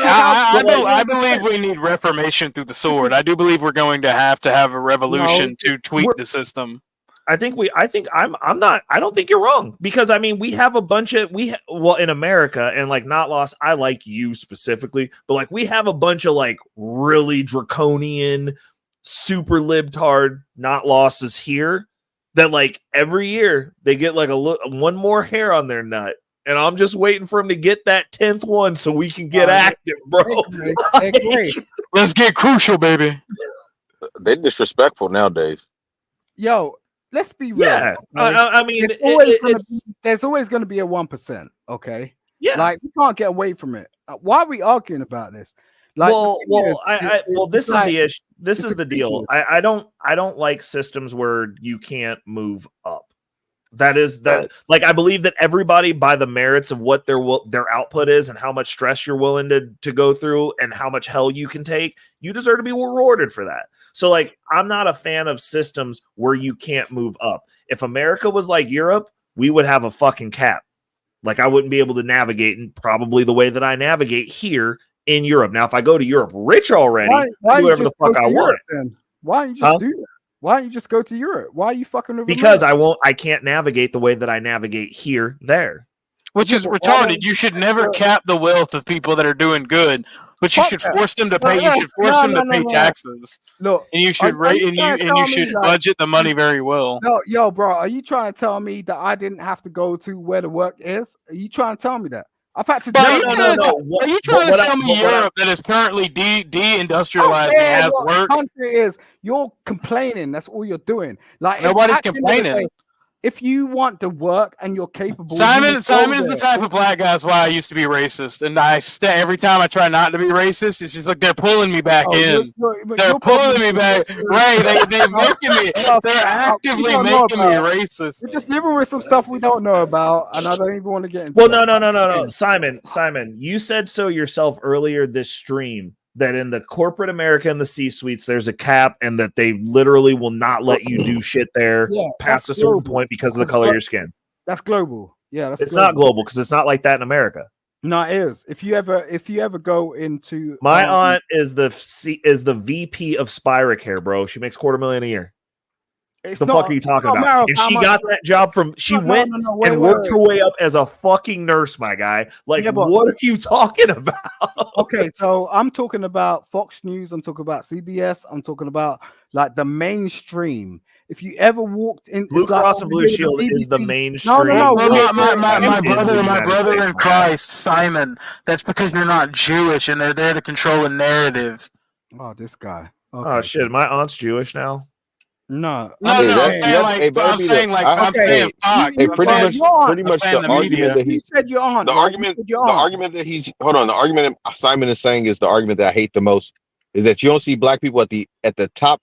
I believe we need reformation through the sword. I do believe we're going to have a revolution to tweak the system. I don't think you're wrong, because I mean, we have a bunch of in America, and like not lost. I like you specifically, but like we have a bunch of like really draconian, super libtard not losses here that like every year they get like one more hair on their nut and I'm just waiting for him to get that 10th one so we can get active, bro. Let's get crucial, baby. They're disrespectful nowadays. Yo, let's be real. Yeah, okay? I mean, there's always gonna be a 1%. Okay. Yeah. Like we can't get away from it. Why are we arguing about this? Like, this is the issue. This is the deal. I don't like systems where you can't move up. That is that. Like, I believe that everybody, by the merits of what their output is and how much stress you're willing to go through and how much hell you can take, you deserve to be rewarded for that. So, like, I'm not a fan of systems where you can't move up. If America was like Europe, we would have a fucking cap. Like, I wouldn't be able to navigate in probably the way that I navigate here in Europe. Now, if I go to Europe rich already, why do whatever the fuck I want. Then? Why don't you just do that? Why don't you just go to Europe? Why are you fucking with Because America? I can't navigate the way that I navigate here, there. Which is retarded. You should never cap the wealth of people that are doing good, but you should force them to pay. You should force them to pay taxes. Look, and you should rate and you should budget the money very well. No, yo, bro, are you trying to tell me that I didn't have to go to where the work is? Are you trying to tell me that? I've had to. Are you trying to tell me Europe that is currently de-industrialized and has work? Country is you're complaining. That's all you're doing. Like nobody's complaining. If you want to work and you're capable, Simon is the type of black guy. That's why I used to be racist, and every time I try not to be racist, it's just like they're pulling me back in. They're pulling me back. Right? They're making me. They're actively making me racist. We're just living with some stuff we don't know about, and I don't even want to get into. Well, no, Simon, you said so yourself earlier this stream that in the corporate America and the C-suites, there's a cap and that they literally will not let you do shit there past a certain point because of the color of your skin. That's global. Yeah, it's not global because it's not like that in America. No, it is. If you ever go into my aunt is the VP of Spiracare, bro. She makes $250,000 a year. What the fuck are you talking about? And she got that job from went and worked her way up as a fucking nurse, my guy. Like, what are you talking about? Okay, so I'm talking about Fox News, I'm talking about CBS, I'm talking about like the mainstream. If you ever walked in, Blue Cross and Blue Shield is the mainstream. No, my brother in Christ, Simon. That's because you're not Jewish, and they're there to control a narrative. Oh, this guy. Okay. Oh shit, my aunt's Jewish now. No. Pretty much the argument that he said your aunt. The argument that he's the argument that Simon is saying is the argument that I hate the most is that you don't see black people at the top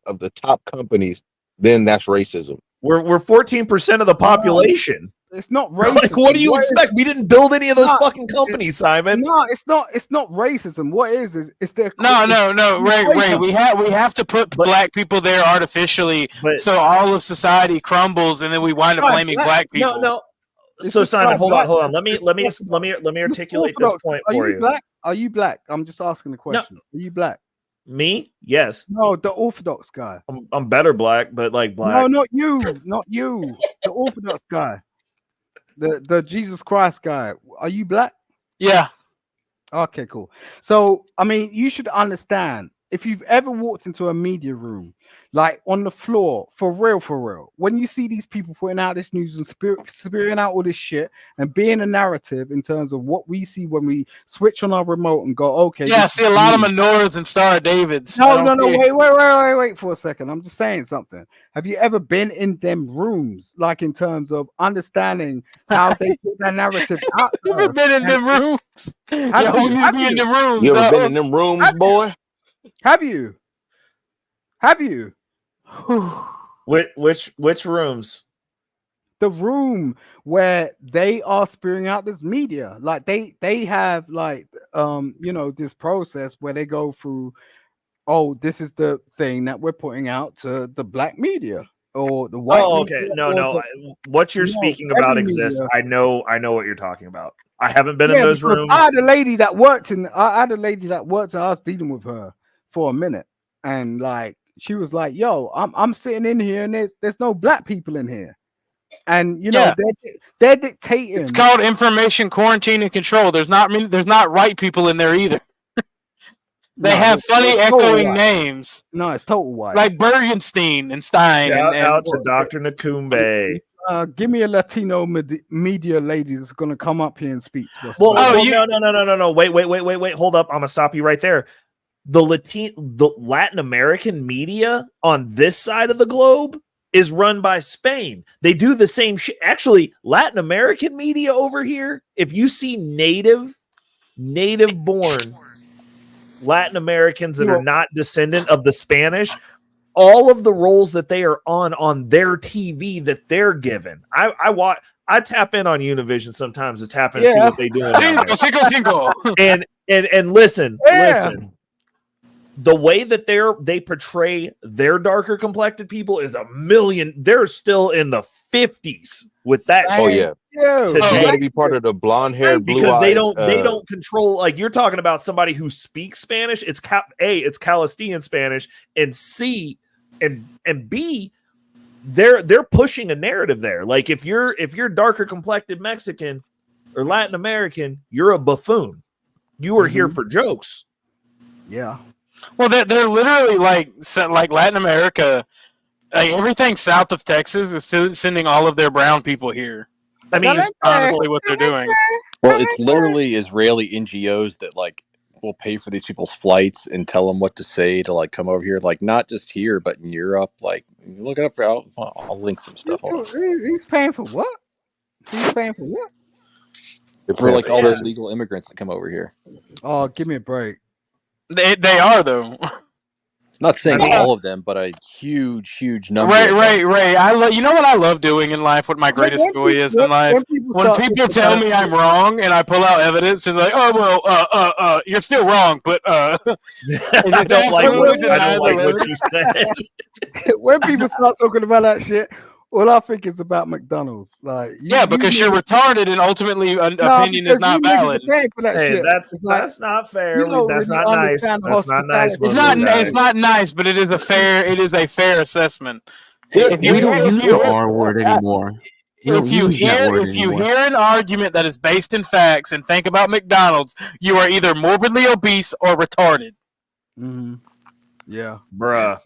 of the top companies. Then that's racism. We're 14% of the population. It's not racism. Like, what do you expect? We didn't build any of those fucking companies, Simon. No, it's not racism. What is there? No. Ray. We have to put black people there artificially, so all of society crumbles, and then we wind up blaming black people. No. So Simon, hold on. Let me articulate this point for you. Black? Are you black? I'm just asking the question. No. Are you black? Me? Yes. No, the Orthodox guy. I'm better black, but like black. No, not you. The Orthodox guy. The Jesus Christ guy. Are you black? Yeah. Okay, cool. So, I mean, you should understand if you've ever walked into a media room, like on the floor, for real, when you see these people putting out this news and spewing out all this shit and being a narrative in terms of what we see when we switch on our remote and go, okay. Yeah, I see a lot of menorahs and Star Davids. No, wait for a second. I'm just saying something. Have you ever been in them rooms, like in terms of understanding how they put that narrative out? You ever been in them rooms? Have you been in them rooms? You ever been in them rooms, boy? Have you? Which rooms? The room where they are spewing out this media, like they have like this process where they go through. Oh, this is the thing that we're putting out to the black media or the white. Oh, okay. No. What you're speaking about exists. I know what you're talking about. I haven't been in those rooms. I had a lady that worked and I was dealing with her for a minute, and like she was like, "Yo, I'm sitting in here, and there's no black people in here." And they're dictating. It's called information quarantine and control. There's not right people in there either. They have funny echoing names. No, it's total white. Like Bergenstein and Stein. Shout out to Dr. Nakumbe. Give me a Latino media lady that's going to come up here and speak to us. No. Wait. Hold up. I'm gonna stop you right there. The Latin American media on this side of the globe is run by Spain. They do the same shit. Actually, Latin American media over here, if you see native born Latin Americans that are not descendant of the Spanish, all of the roles that they are on their TV that they're given. I tap in on Univision sometimes to tap in and see what they do. And listen. The way that they portray their darker complected people is a million. They're still in the 50s with that. Oh yeah. You got to be part of the blonde hair, because they don't control. Like, you're talking about somebody who speaks Spanish. It's it's Calistian Spanish, and C and B, they're pushing a narrative there. Like, if you're darker complected Mexican or Latin American, you're a buffoon. You are here for jokes. Yeah. Well, they're literally like Latin America. Like, everything south of Texas is sending all of their brown people here. I mean, that's honestly what they're doing. Well, it's literally Israeli NGOs that like will pay for these people's flights and tell them what to say to like come over here. Like, not just here, but in Europe. Like, look it up. I'll link some stuff. He's paying for what? He's paying for what? For like all the illegal immigrants that come over here. Oh, give me a break. They are, though. Not saying all of them, but a huge number. Right. You know what I love doing in life? What my greatest joy is in life? When people tell me I'm wrong and I pull out evidence and like, oh well, you're still wrong, but I don't like what you said. When people start talking about that shit, all I think is about McDonald's. Like, because you're retarded and ultimately opinion is not valid. Hey, that's not fair. That's not nice. That's not nice. It's not nice, but it is a fair assessment. We don't use the R word anymore. If you hear an argument that is based in facts and think about McDonald's, you are either morbidly obese or retarded. Mm-hmm. Yeah, bruh.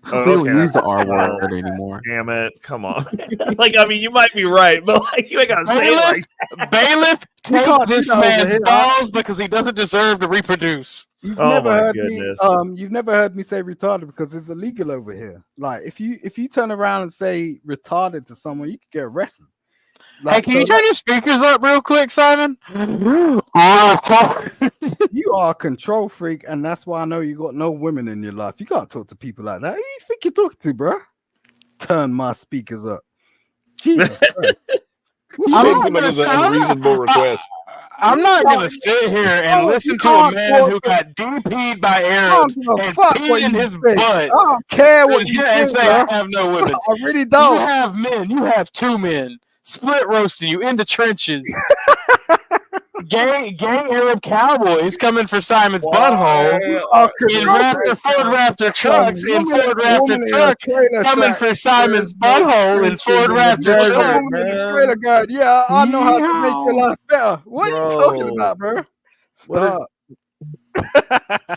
We don't use the R word anymore. Damn it! Come on. Like, I mean, you might be right, but like, you ain't gotta say it like that. Bailiff, take this man's balls because he doesn't deserve to reproduce. You've never heard me say retarded because it's illegal over here. Like, if you turn around and say retarded to someone, you could get arrested. Like, hey, can you turn your speakers up real quick, Simon? You are a control freak, and that's why I know you got no women in your life. You can't talk to people like that. Who you think you're talking to, bro? Turn my speakers up. Jesus Christ. I'm not gonna sit here and listen to a man who got DP'd by Arabs and peed in his butt. I don't care what you say. I have no women. I really don't. You have men. You have two men. Split roasting you in the trenches. Gay Arab cowboys coming for Simon's butthole in Ford Raptor trucks in Ford Raptor truck coming for Simon's butthole in Ford Raptor truck. Yeah, I know how to make your life better. What are you talking about, bro? Stop.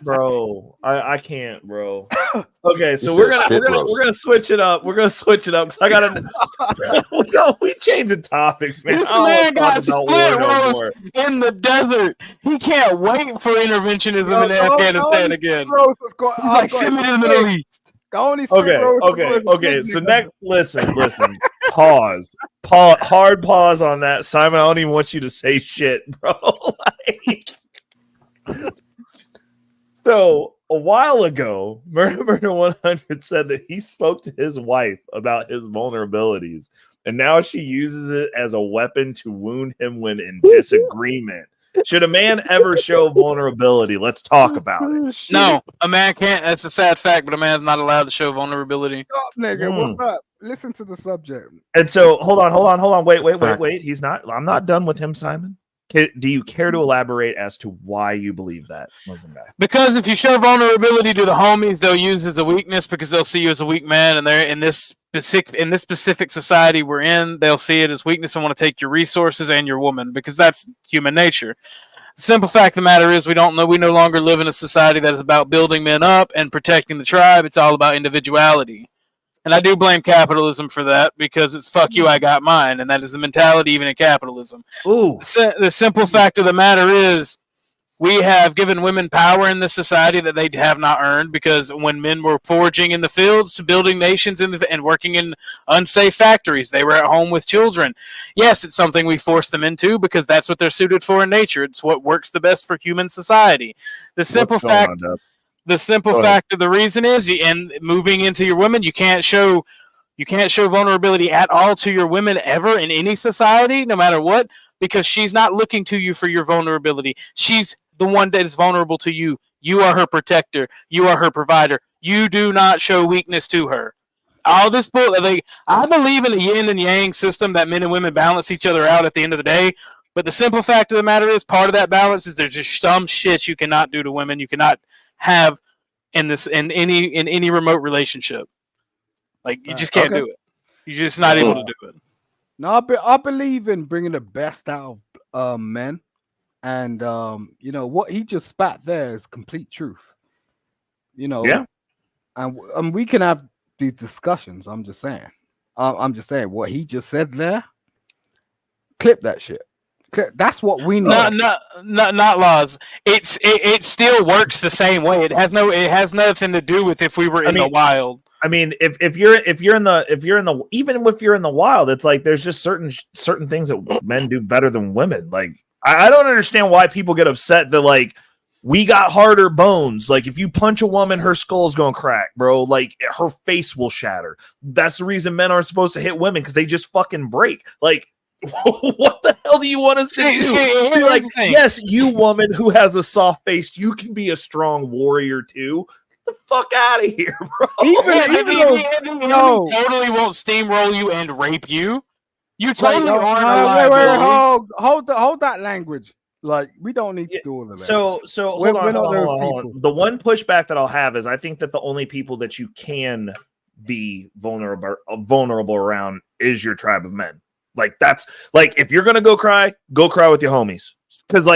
Bro, I can't, bro. Okay, so we're gonna switch it up. We're gonna switch it up because I gotta we changing topics, man. This man got split roast in the desert. He can't wait for interventionism in Afghanistan again. He's like, send me to the Middle East. Okay. So next, listen. Pause. Hard pause on that, Simon. I don't even want you to say shit, bro. So a while ago, Murder 100 said that he spoke to his wife about his vulnerabilities, and now she uses it as a weapon to wound him when in disagreement. Should a man ever show vulnerability? Let's talk about it. No, a man can't. That's a sad fact, but a man's not allowed to show vulnerability. Stop, nigga. What's up? Listen to the subject. And so, hold on. Wait. He's not. I'm not done with him, Simon. Do you care to elaborate as to why you believe that, Muslim guy? Because if you show vulnerability to the homies, they'll use it as a weakness because they'll see you as a weak man, and they're in this specific society we're in, they'll see it as weakness and want to take your resources and your woman because that's human nature. The simple fact of the matter is we no longer live in a society that is about building men up and protecting the tribe. It's all about individuality. And I do blame capitalism for that because it's fuck you, I got mine. And that is the mentality even in capitalism. Ooh. The simple fact of the matter is we have given women power in this society that they have not earned because when men were foraging in the fields to building nations and working in unsafe factories, they were at home with children. Yes, it's something we force them into because that's what they're suited for in nature. It's what works the best for human society. The simple fact of the reason is, and moving into your women, you can't show vulnerability at all to your women ever in any society, no matter what, because she's not looking to you for your vulnerability. She's the one that is vulnerable to you. You are her protector. You are her provider. You do not show weakness to her. All this bull. I believe in the yin and yang system that men and women balance each other out at the end of the day. But the simple fact of the matter is, part of that balance is there's just some shit you cannot do to women. You cannot have in any remote relationship. Like you just can't do it. You're just not able to do it. No, I believe in bringing the best out of men. And what he just spat there is complete truth. Yeah. And we can have these discussions. I'm just saying what he just said there. Clip that shit. That's what we need. Not laws. It still works the same way. It has nothing to do with if we were in the wild. I mean, if you're in the even if you're in the wild, it's like there's just certain things that men do better than women. Like I don't understand why people get upset that like we got harder bones. Like if you punch a woman, her skull's gonna crack, bro. Like her face will shatter. That's the reason men aren't supposed to hit women because they just fucking break. Like what the hell do you want us to do? Be like, yes, you woman who has a soft face, you can be a strong warrior too. Get the fuck out of here, bro. Even though totally won't steamroll you and rape you. You totally aren't wait, hold that language. Like we don't need to do all of that. So hold on. The one pushback that I'll have is I think that the only people that you can be vulnerable around is your tribe of men. Like that's like if you're gonna go cry with your homies. Because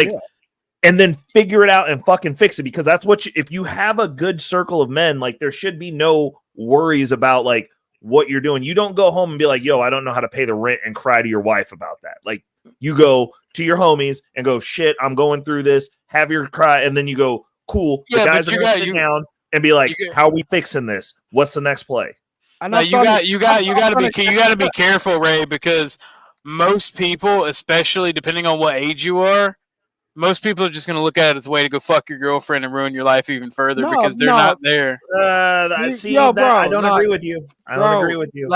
and then figure it out and fucking fix it. Because that's what if you have a good circle of men, like there should be no worries about like what you're doing. You don't go home and be like, yo, I don't know how to pay the rent and cry to your wife about that. Like you go to your homies and go, shit, I'm going through this, have your cry, and then you go, cool. The guys are gonna sit down and be like, how are we fixing this? What's the next play? No, you got to be careful, Ray, because most people, especially depending on what age you are, most people are just going to look at it as a way to go fuck your girlfriend and ruin your life even further because they're not there. I don't agree with you. I don't agree with you.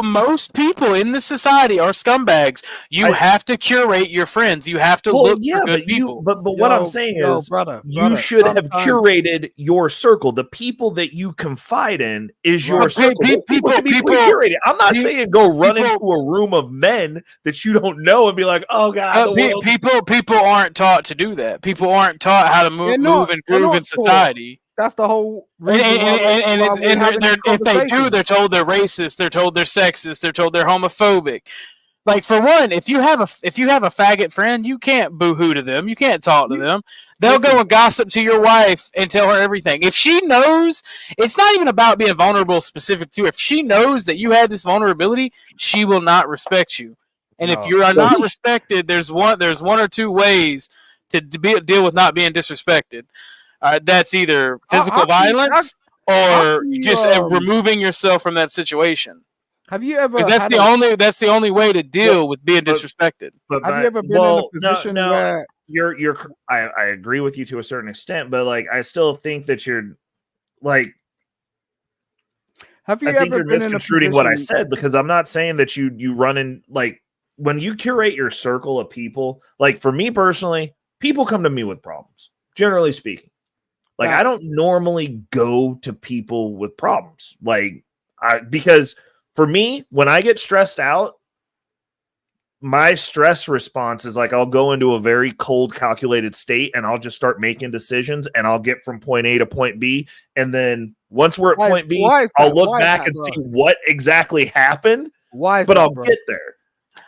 Most people in this society are scumbags. You have to curate your friends. You have to look for good people. But what I'm saying is, you should have curated your circle. The people that you confide in is your circle. People should be curated. I'm not saying go run into a room of men that you don't know and be like, oh god. People aren't taught to do that. People aren't taught how to move and groove in society. That's the whole reason. If they do, they're told they're racist. They're told they're sexist. They're told they're homophobic. Like for one, if you have a faggot friend, you can't boo-hoo to them. You can't talk to them. They'll go and gossip to your wife and tell her everything. If she knows, it's not even about being vulnerable specific to her. If she knows that you had this vulnerability, she will not respect you. And if you are not respected, there's one or two ways to deal with not being disrespected. That's either physical violence or just removing yourself from that situation. Have you ever? Because that's the only way to deal with being disrespected. Have you ever been in a position where I agree with you to a certain extent, but like I still think that you're like. Have you I think you're misconstruing what I said because I'm not saying that you run in like when you curate your circle of people. Like for me personally, people come to me with problems. Generally speaking. Like I don't normally go to people with problems, because for me, when I get stressed out, my stress response is like I'll go into a very cold, calculated state, and I'll just start making decisions, and I'll get from point A to point B, and then once we're at point B, I'll look back and see what exactly happened. But I'll get there.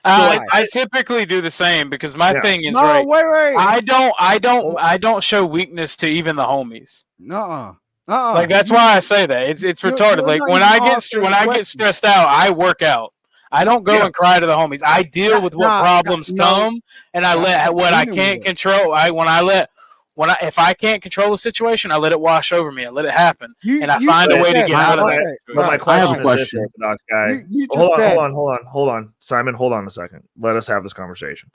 I typically do the same because my thing is wait. I don't show weakness to even the homies. No. Like that's why I say that it's retarded. Like when I get stressed out, I work out. I don't go and cry to the homies. I deal with what problems come, and I let what I can't control. If I can't control the situation, I let it wash over me. I let it happen, and I find a way to get out of that situation. But my question is this, Orthodox guy. Hold on, Simon. Hold on a second. Let us have this conversation.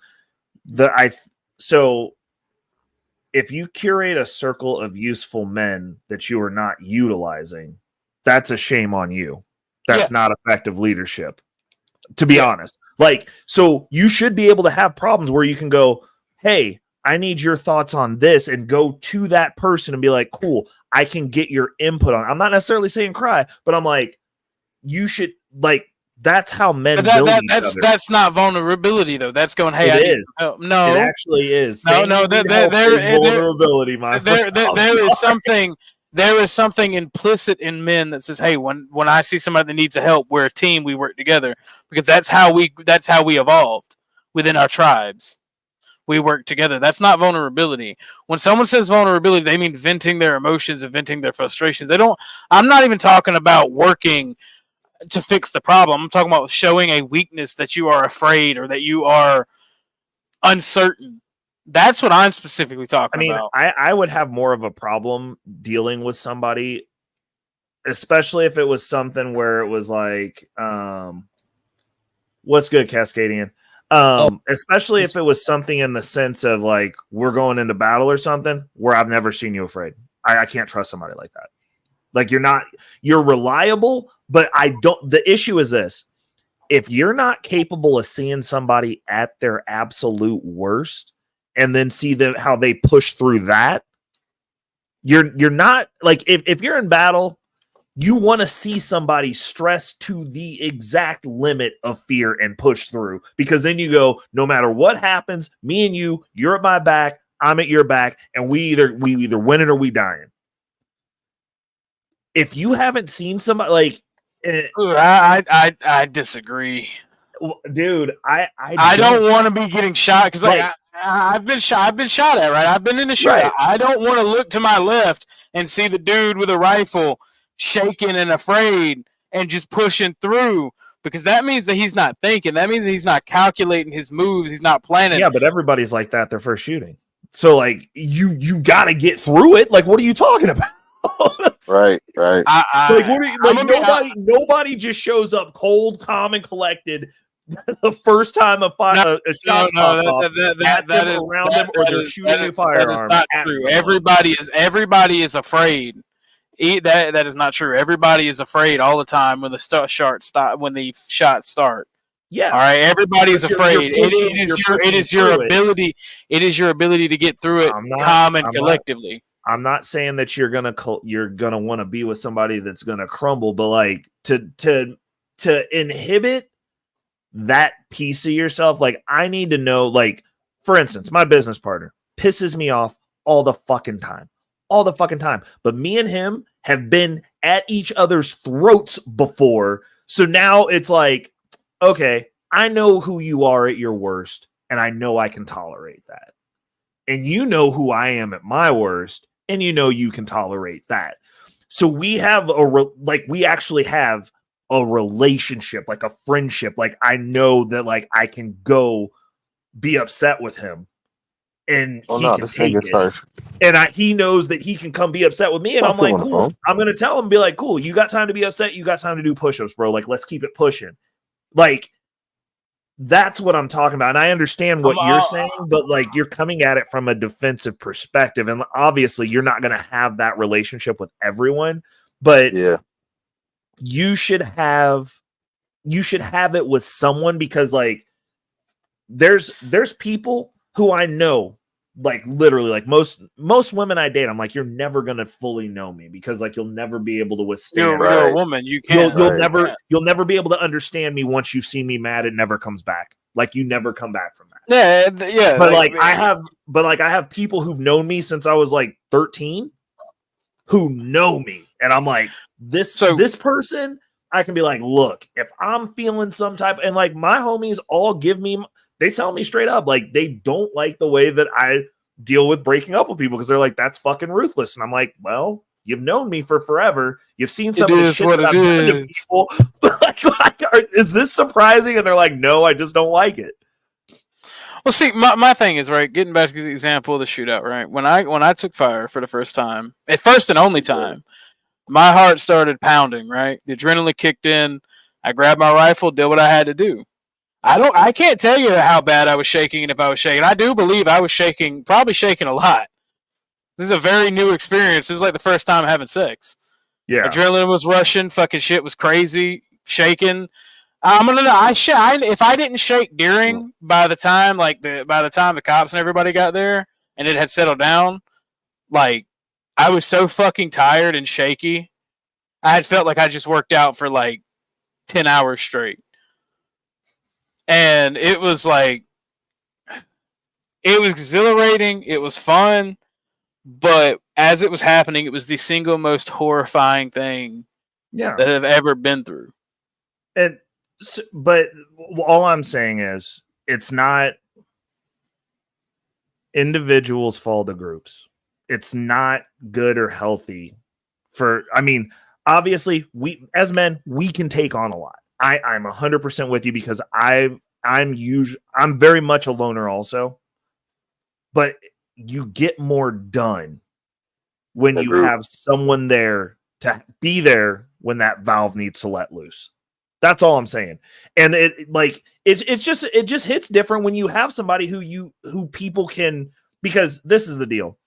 So if you curate a circle of useful men that you are not utilizing, that's a shame on you. That's not effective leadership. To be honest, like, so you should be able to have problems where you can go, hey, I need your thoughts on this, and go to that person and be like, cool, I can get your input on it. I'm not necessarily saying cry, but I'm like, you should, like, that's how men build each other. That's not vulnerability, though. That's going, hey, it is. No, it actually is. No, vulnerability, my friend. There is something implicit in men that says, hey, when I see somebody that needs help, we're a team, we work together, because that's how we evolved within our tribes. We work together. That's not vulnerability. When someone says vulnerability, they mean venting their emotions and venting their frustrations. I'm not even talking about working to fix the problem. I'm talking about showing a weakness, that you are afraid or that you are uncertain. That's what I'm specifically talking about. I would have more of a problem dealing with somebody, especially if it was something where it was like, what's good, Cascadian? Especially if it was something in the sense of like, we're going into battle or something where I've never seen you afraid. I can't trust somebody like that. Like, you're reliable, but the issue is this. If you're not capable of seeing somebody at their absolute worst and then see how they push through that, you're not, like, if you're in battle, you want to see somebody stress to the exact limit of fear and push through, because then you go, no matter what happens, me and you're at my back, I'm at your back, and we either win it or we dying. If you haven't seen somebody like, I disagree, dude. I don't want to be getting shot, because I've been shot at, right? I've been in the shootout. Right. I don't want to look to my left and see the dude with a rifle shaking and afraid and just pushing through, because that means that he's not thinking. That means that he's not calculating his moves. He's not planning. Yeah, but everybody's like that their first shooting. So like, you got to get through it. Like, what are you talking about? Right. Like, what are you, like, nobody just shows up cold, calm, and collected the first time a shot pops off that is around them, or they're shooting a firearm. That is not true. Everybody is afraid. That is not true. Everybody is afraid all the time when the shots start. Yeah. All right. Everybody's afraid. It is your ability. It is your ability to get through it calm and collectively. I'm not saying that you're gonna want to be with somebody that's gonna crumble, but like to inhibit that piece of yourself, like, I need to know, like, for instance, my business partner pisses me off all the fucking time. But me and him have been at each other's throats before. So now it's like, okay, I know who you are at your worst, and I know I can tolerate that. And you know who I am at my worst, and you know you can tolerate that. So we have we actually have a relationship, like a friendship. Like, I know that, like, I can go be upset with him, and he can take it. And he knows that he can come be upset with me, and I'm like, cool. I'm gonna tell him, be like, cool. You got time to be upset. You got time to do push-ups, bro. Like, let's keep it pushing. Like, that's what I'm talking about. And I understand what you're saying, but like, you're coming at it from a defensive perspective, and obviously you're not gonna have that relationship with everyone. But yeah, you should have it with someone, because like, there's people who I know, like, literally, like, most women I date, I'm like, you're never gonna fully know me, because like, you'll never be able to withstand. You're a woman. You can't. You'll never be able to understand me. Once you've seen me mad, it never comes back. Like, you never come back from that. Yeah. But I have people who've known me since I was like 13, who know me, and I'm like, this person, I can be like, look, if I'm feeling some type, and like, my homies all they tell me straight up, like, they don't like the way that I deal with breaking up with people, because they're like, that's fucking ruthless. And I'm like, well, You've known me for forever. You've seen some It of the is shit what that it I've done to is. people. Is this surprising? And they're like, no, I just don't like it. Well, see, my thing is, right, getting back to the example of the shootout, right? When I took fire for the first time, at first and only time, my heart started pounding, right? The adrenaline kicked in. I grabbed my rifle, did what I had to do. I can't tell you how bad I was shaking and if I was shaking. I do believe I was shaking, probably shaking a lot. This is a very new experience. It was like the first time having sex. Yeah. Adrenaline was rushing, fucking shit was crazy, shaking. I'm gonna know. If I didn't shake during by the time the cops and everybody got there and it had settled down, like I was so fucking tired and shaky. I had felt like I just worked out for like 10 hours straight. And it was like it was exhilarating, it was fun, but as it was happening, it was the single most horrifying thing that I've ever been through. But all I'm saying is it's not individuals fall to groups. It's not good or healthy obviously we as men, we can take on a lot. I'm 100% with you because I'm very much a loner also, but you get more done when you have someone there to be there when that valve needs to let loose. That's all I'm saying. And it just hits different when you have somebody who people can, because this is the deal.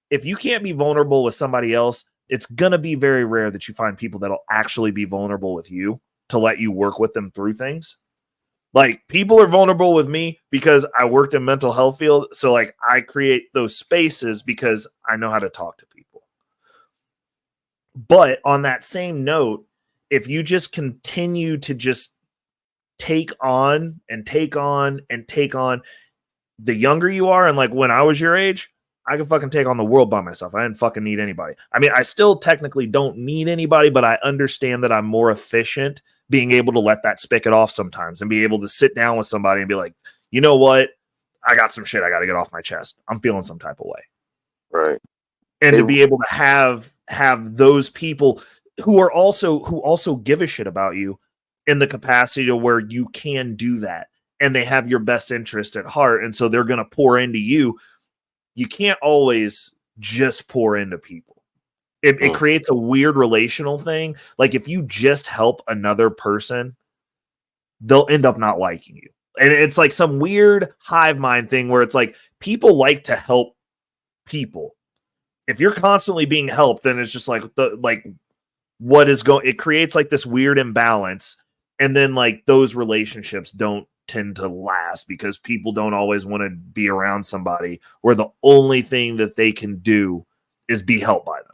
If you can't be vulnerable with somebody else, it's going to be very rare that you find people that'll actually be vulnerable with you to let you work with them through things. Like, people are vulnerable with me because I worked in mental health field. So like I create those spaces because I know how to talk to people. But on that same note, if you just continue to just take on and take on and take on, the younger you are, and like when I was your age, I could fucking take on the world by myself. I didn't fucking need anybody. I mean, I still technically don't need anybody, but I understand that I'm more efficient being able to let that spigot off sometimes and be able to sit down with somebody and be like, you know what? I got some shit I got to get off my chest. I'm feeling some type of way. Right. And to be able to have those people who also give a shit about you in the capacity to where you can do that, and they have your best interest at heart, and so they're going to pour into you. You can't always just pour into people. It creates a weird relational thing. Like, if you just help another person, they'll end up not liking you. And it's like some weird hive mind thing where it's like people like to help people. If you're constantly being helped, then it's just like it creates like this weird imbalance. And then like those relationships don't tend to last because people don't always want to be around somebody where the only thing that they can do is be helped by them.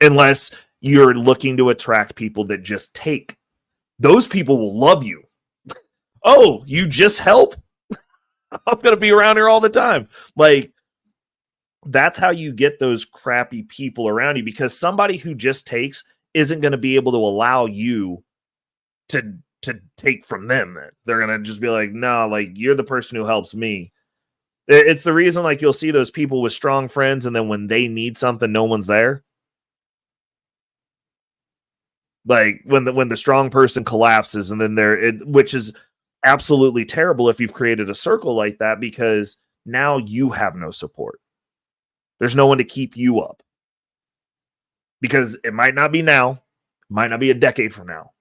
Unless you're looking to attract people that just take. Those people will love you. Oh, you just help? I'm going to be around here all the time. Like, that's how you get those crappy people around you, because somebody who just takes isn't going to be able to allow you to take from them. They're going to just be like, no, like, you're the person who helps me. It's the reason, like, you'll see those people with strong friends, and then when they need something, no one's there. Like, when the strong person collapses, and then which is absolutely terrible if you've created a circle like that, because now you have no support. There's no one to keep you up, because it might not be now, might not be a decade from now,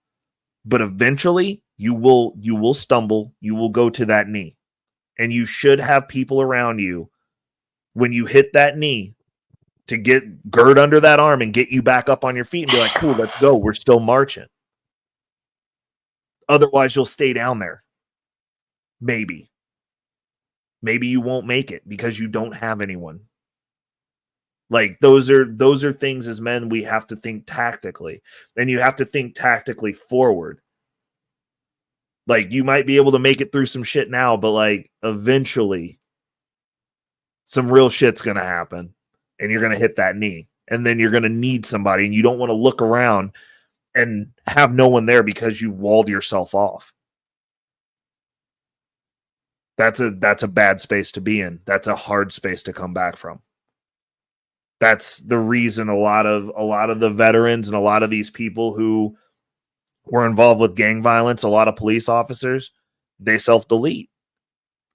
but eventually you will stumble, you will go to that knee, and you should have people around you when you hit that knee to gird under that arm and get you back up on your feet and be like, cool, let's go. We're still marching. Otherwise, you'll stay down there. Maybe you won't make it because you don't have anyone. Like, those are things as men we have to think tactically, and you have to think tactically forward. Like, you might be able to make it through some shit now, but like eventually some real shit's going to happen, and you're going to hit that knee, and then you're going to need somebody, and you don't want to look around and have no one there because you walled yourself off. That's a bad space to be in. That's a hard space to come back from. That's the reason a lot of the veterans and a lot of these people who were involved with gang violence, a lot of police officers, they self-delete.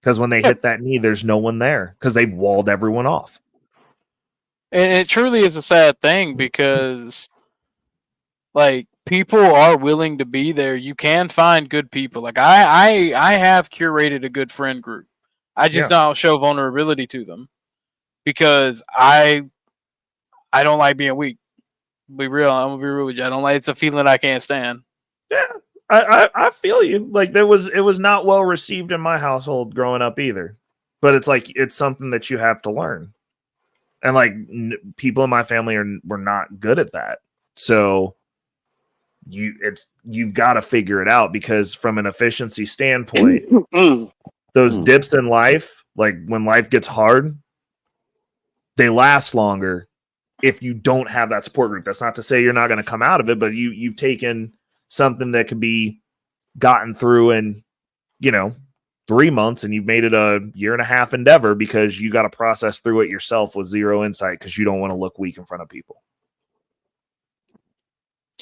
Because when they hit that knee, there's no one there because they've walled everyone off. And it truly is a sad thing because, like, people are willing to be there. You can find good people. Like, I have curated a good friend group. I just don't show vulnerability to them because I don't like being weak. Be real. I'm gonna be real with you. I don't like. It's a feeling I can't stand. Yeah, I feel you. Like it was not well received in my household growing up either. But it's like it's something that you have to learn, and like people in my family were not good at that. So you've got to figure it out because from an efficiency standpoint, those dips in life, like when life gets hard, they last longer if you don't have that support group. That's not to say you're not going to come out of it, but you've taken something that could be gotten through in, 3 months and you've made it a 1.5 year endeavor because you got to process through it yourself with zero insight because you don't want to look weak in front of people.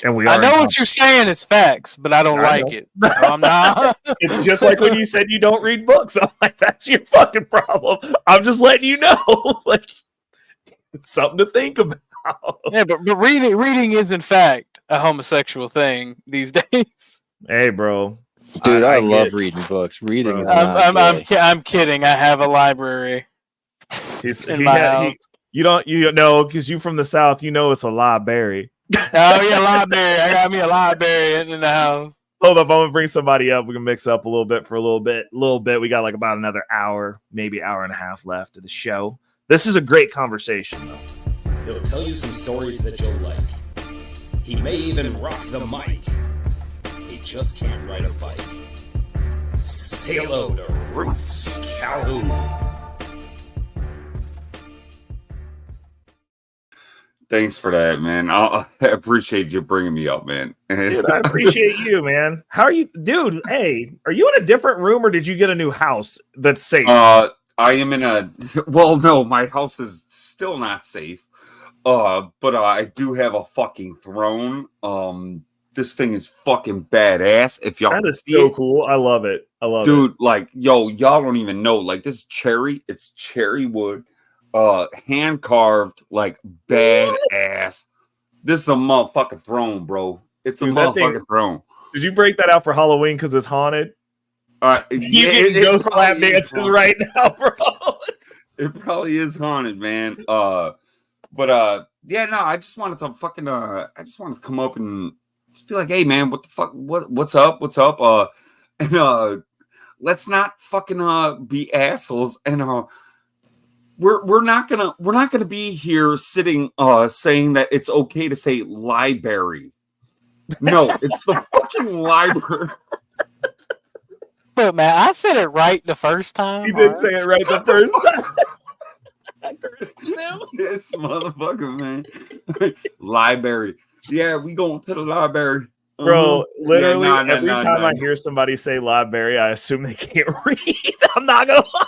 And I know what you're saying is facts, but I don't like it. So I'm not. It's just like when you said you don't read books. I'm like, that's your fucking problem. I'm just letting you know. Like, it's something to think about. Yeah, but reading is in fact a homosexual thing these days. Hey, bro. Dude, I love reading books. Reading is I'm kidding. I have a library in my house. You know, because you from the South, it's a library. Oh yeah, library. I got me a library in the house. Hold up, I'm gonna bring somebody up. We can mix up a little bit for a little bit. We got like about another hour, maybe 1.5 hours left of the show. This is a great conversation, though. He'll tell you some stories that you'll like. He may even rock the mic. He just can't ride a bike. Say hello to Roots Calhoun. Thanks for that, man. I appreciate you bringing me up, man. Dude, I appreciate you, man. How are you? Dude, hey, are you in a different room or did you get a new house that's safe? I am in no, my house is still not safe. But I do have a fucking throne. This thing is fucking badass. If y'all that is so cool. I love it. Dude, like, yo, y'all don't even know. Like, this is cherry. It's cherry wood. Hand carved, like badass. This is a motherfucking throne, bro. It's a motherfucking throne. Did you break that out for Halloween because it's haunted? You getting ghost lap dances right now, bro. It probably is haunted, man. Yeah, no, I just wanted to fucking I just wanted to come up and just be like, hey man, what the fuck, what's up? And let's not fucking be assholes and we're not gonna be here sitting saying that it's okay to say library. No, it's the fucking library. But man, I said it right the first time. You did say it right the first time. This motherfucker, man. Library. Yeah, we going to the library. Bro, literally every time I hear somebody say library, I assume they can't read. I'm not gonna lie.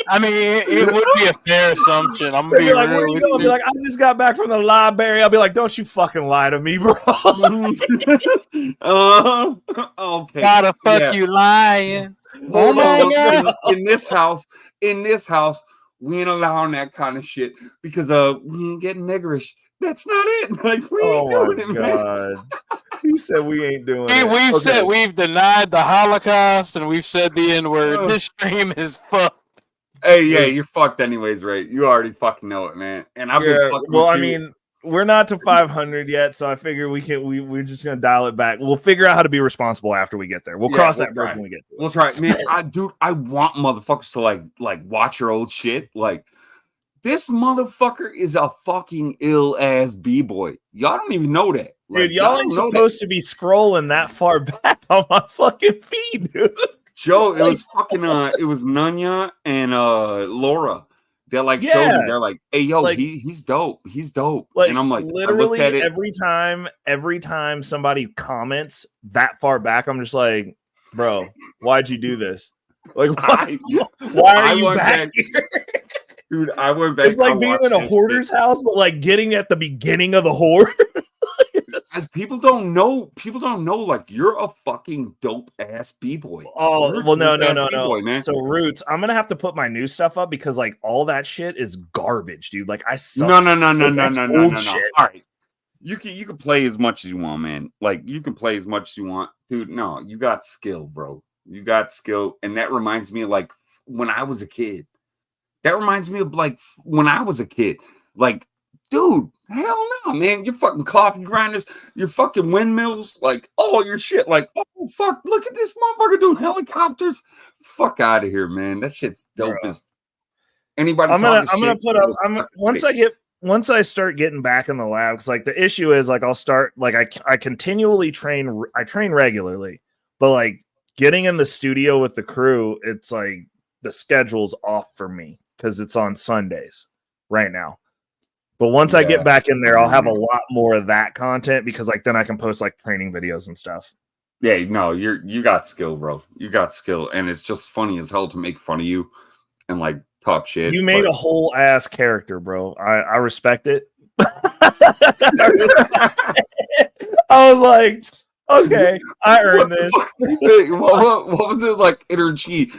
I mean, it would be a fair assumption. I'm gonna be like, where you going? Be like, I just got back from the library. I'll be like, don't you fucking lie to me, bro. Okay. Why the fuck you lying? Oh my God. In this house, we ain't allowing that kind of shit because we ain't getting niggerish. That's not it. Like, we ain't doing it, man. He said we ain't doing it. We've said we've denied the Holocaust and we've said the N-word. This stream is fucked. Hey, yeah, you're fucked anyways, right? You already fucking know it, man. And I've been fucking well, with I you. mean, we're not to 500 yet, so I figure we're just gonna dial it back. We'll figure out how to be responsible after we get there. We'll cross that bridge when we get to it. We'll try. Man, I want motherfuckers to like watch your old shit. Like, this motherfucker is a fucking ill ass b-boy. Y'all don't even know that. Like, dude, y'all ain't supposed to be scrolling that far back on my fucking feed, dude. Joe, it was fucking it was Nanya and Laura. They're like showed me. They're like, hey yo, like, he's dope. He's dope. Like, and I'm like, literally every time somebody comments that far back, I'm just like, bro, why'd you do this? Like, why are you back here? Dude, I went back. It's like being in a hoarder's house, but like getting at the beginning of the hoard. As people don't know, like, you're a fucking dope ass b-boy. Oh, well, no, man. So Roots, I'm gonna have to put my new stuff up because like all that shit is garbage, dude. Like I suck. No. Shit. All right. You can play as much as you want, man. Like you can play as much as you want. Dude, no, you got skill, bro. You got skill. And that reminds me of like when I was a kid. That reminds me of like when I was a kid. Like, dude, hell no, man. Your fucking coffee grinders, your fucking windmills, like all your shit. Like, oh fuck, look at this motherfucker doing helicopters. Fuck out of here, man. That shit's dope as anybody. I'm gonna put up. Once I start getting back in the lab, because like the issue is like I'll start like I continually train. I train regularly, but like getting in the studio with the crew, it's like the schedule's off for me because it's on Sundays right now. But once I get back in there, I'll have a lot more of that content because like then I can post like training videos and stuff. Yeah, no, you got skill, bro. You got skill, and it's just funny as hell to make fun of you and like talk shit. You made a whole ass character, bro. I respect it. I was like, okay, I earned this. What was it like? Energy,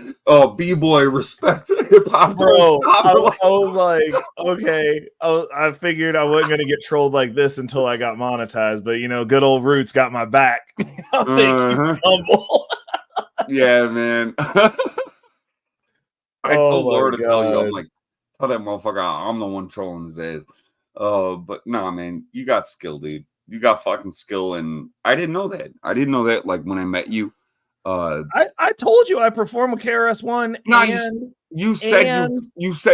b-boy, respect, hip hop. Bro, I was like, okay. I figured I wasn't gonna get trolled like this until I got monetized, but you know, good old Roots got my back. I think he's humble. Yeah, man. I told Laura to tell you, I'm like, tell that motherfucker I'm the one trolling his ass. But nah, man, you got skill, dude. You got fucking skill, and I didn't know that. Like when I met you. I told you I perform with KRS-One. No, you said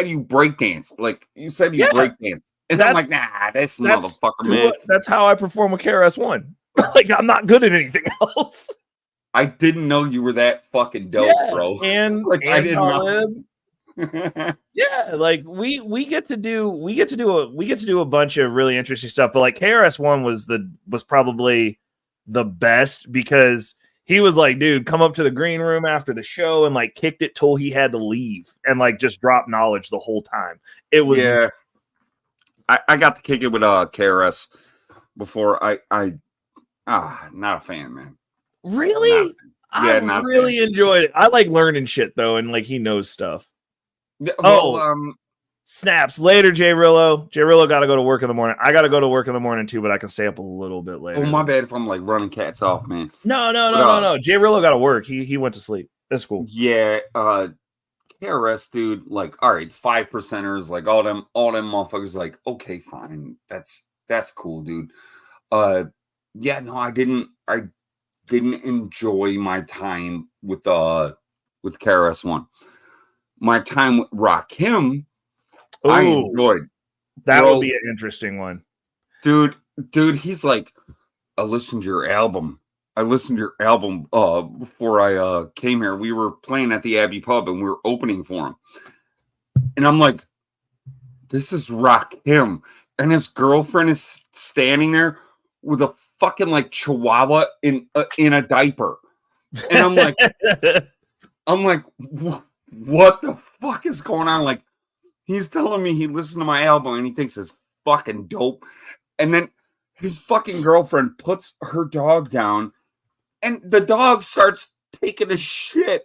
you breakdance. Like you said you breakdance. And I'm like, nah, that's motherfucker, man. That's how I perform with KRS-One. Like I'm not good at anything else. I didn't know you were that fucking dope, bro. And like I didn't know. Yeah, like we get to do a bunch of really interesting stuff, but like KRS-One was probably the best because he was like, dude, come up to the green room after the show and like kicked it till he had to leave and like just drop knowledge the whole time. It was I got to kick it with KRS before not a fan, man. Really? I really enjoyed it. I like learning shit though, and like he knows stuff. Snaps later, J Rillo. J Rillo got to go to work in the morning. I got to go to work in the morning too, but I can stay up a little bit later. Oh, my bad if I'm like running cats off, man. No. J Rillo got to work. He went to sleep. That's cool. Yeah, KRS, dude. Like, all right, 5%ers, like all them motherfuckers. Like, okay, fine, that's cool, dude. Yeah, no, I didn't enjoy my time with KRS-One. My time with Rakim, I enjoyed. That would be an interesting one. Dude, he's like, I listened to your album. Before I came here. We were playing at the Abbey Pub and we were opening for him. And I'm like, this is Rakim. And his girlfriend is standing there with a fucking like chihuahua in a diaper. And I'm like, what the fuck is going on? Like, he's telling me he listened to my album and he thinks it's fucking dope. And then his fucking girlfriend puts her dog down and the dog starts taking a shit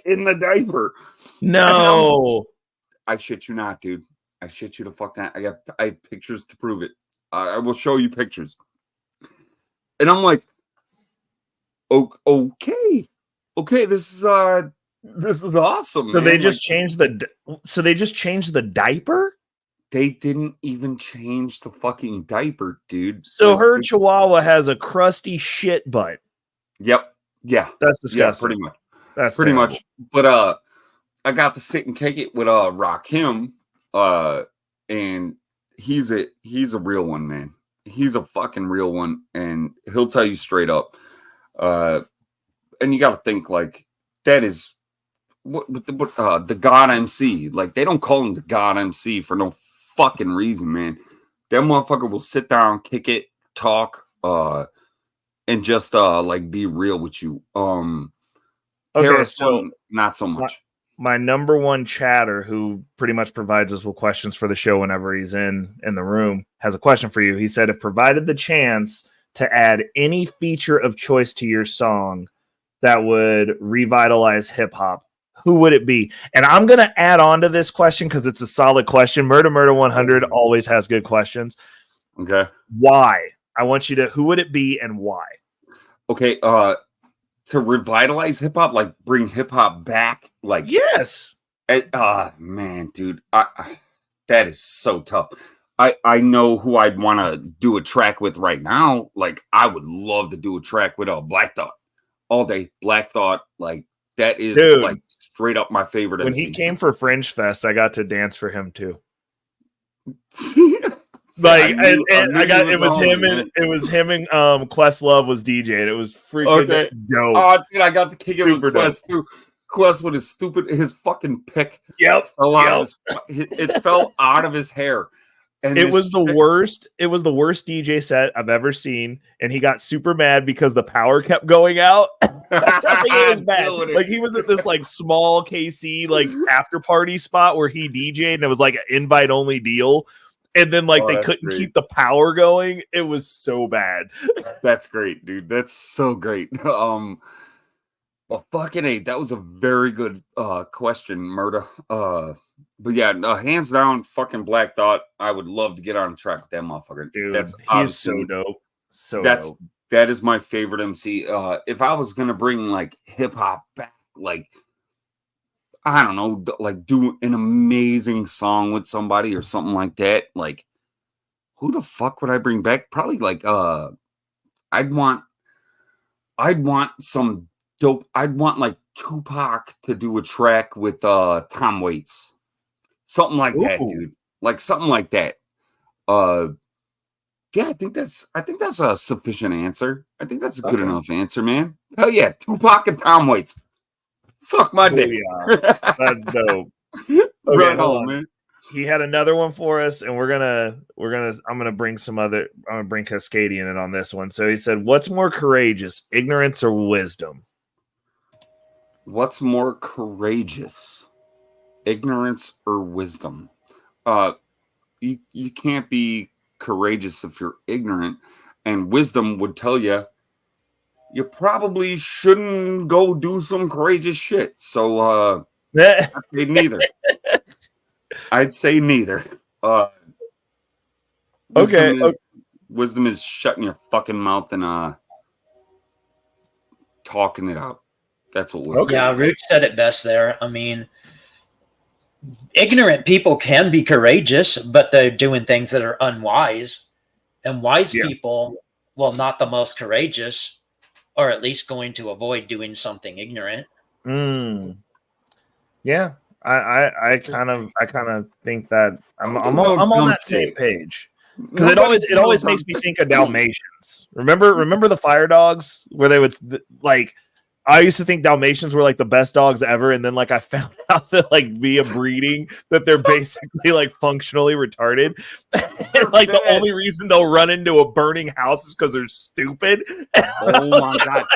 in the diaper. No. I shit you not, dude. I shit you the fuck not. I have pictures to prove it. I will show you pictures. And I'm like, okay, this is awesome. So man. They just changed the diaper? They didn't even change the fucking diaper, dude. So her chihuahua has a crusty shit butt. Yep. Yeah. That's disgusting. Yeah, pretty much. That's pretty terrible. much. But I got to sit and kick it with Rakim. And he's a real one, man. He's a fucking real one, and he'll tell you straight up. And you got to think like that is what the God MC. Like they don't call him the God MC for no fucking reason, man. That motherfucker will sit down, kick it, talk, and just like be real with you. Okay, so not so much. my number one chatter, who pretty much provides us with questions for the show whenever he's in the room, has a question for you. He said, if provided the chance to add any feature of choice to your song that would revitalize hip hop, who would it be? And I'm going to add on to this question because it's a solid question. Murder 100 always has good questions. Okay. Why? I want you to, who would it be and why? Okay. To revitalize hip hop, like bring hip hop back, like yes. Man, dude, that is so tough. I know who I'd want to do a track with right now. Like I would love to do a track with Black Thought all day. Black Thought, like that is Dude, like straight up my favorite. When MC. he came for Fringe Fest, I got to dance for him too. Like it was him and Questlove was DJ, and it was freaking dope. Oh, dude, I got to kick it with Quest too. Quest with his fucking pick. Yep. It fell out of his hair. And it was the worst. It was the worst DJ set I've ever seen, and he got super mad because the power kept going out. It was bad. Like he was at this like small KC like after party spot where he DJ'd, and it was like an invite only deal. And then like they couldn't keep the power going. It was so bad. That's great, dude. That's so great. Well, fucking A, that was a very good question, Murda. But yeah, hands down, fucking Black Thought. I would love to get on a track with that motherfucker. Dude, he's so dope. Dope. That is my favorite MC. If I was gonna bring like hip hop back, like I don't know, like do an amazing song with somebody or something like that, like who the fuck would I bring back? Probably like I'd want some dope. I'd want like Tupac to do a track with Tom Waits. Something like that, dude. Like something like that. Yeah, I think that's a sufficient answer. I think that's a good enough answer, man. Hell yeah, Tupac and Tom Waits. Suck my dick. Yeah. That's dope. Okay, right on, man. He had another one for us, and I'm gonna bring Cascadian in on this one. So he said, what's more courageous, ignorance or wisdom? What's more courageous, ignorance or wisdom? You can't be courageous if you're ignorant, and wisdom would tell you probably shouldn't go do some courageous shit. So I'd say neither. Wisdom is shutting your fucking mouth and talking it out. That's what wisdom. Yeah, Root said it best there. I mean, ignorant people can be courageous, but they're doing things that are unwise. And wise people, well, not the most courageous, or at least going to avoid doing something ignorant. Yeah, I kind of think that I'm on that same page, because it always makes me think of Dalmatians. Remember the fire dogs where they would like. I used to think Dalmatians were like the best dogs ever, and then like I found out that like via breeding that they're basically like functionally retarded. And like the only reason they'll run into a burning house is because they're stupid. Oh my god!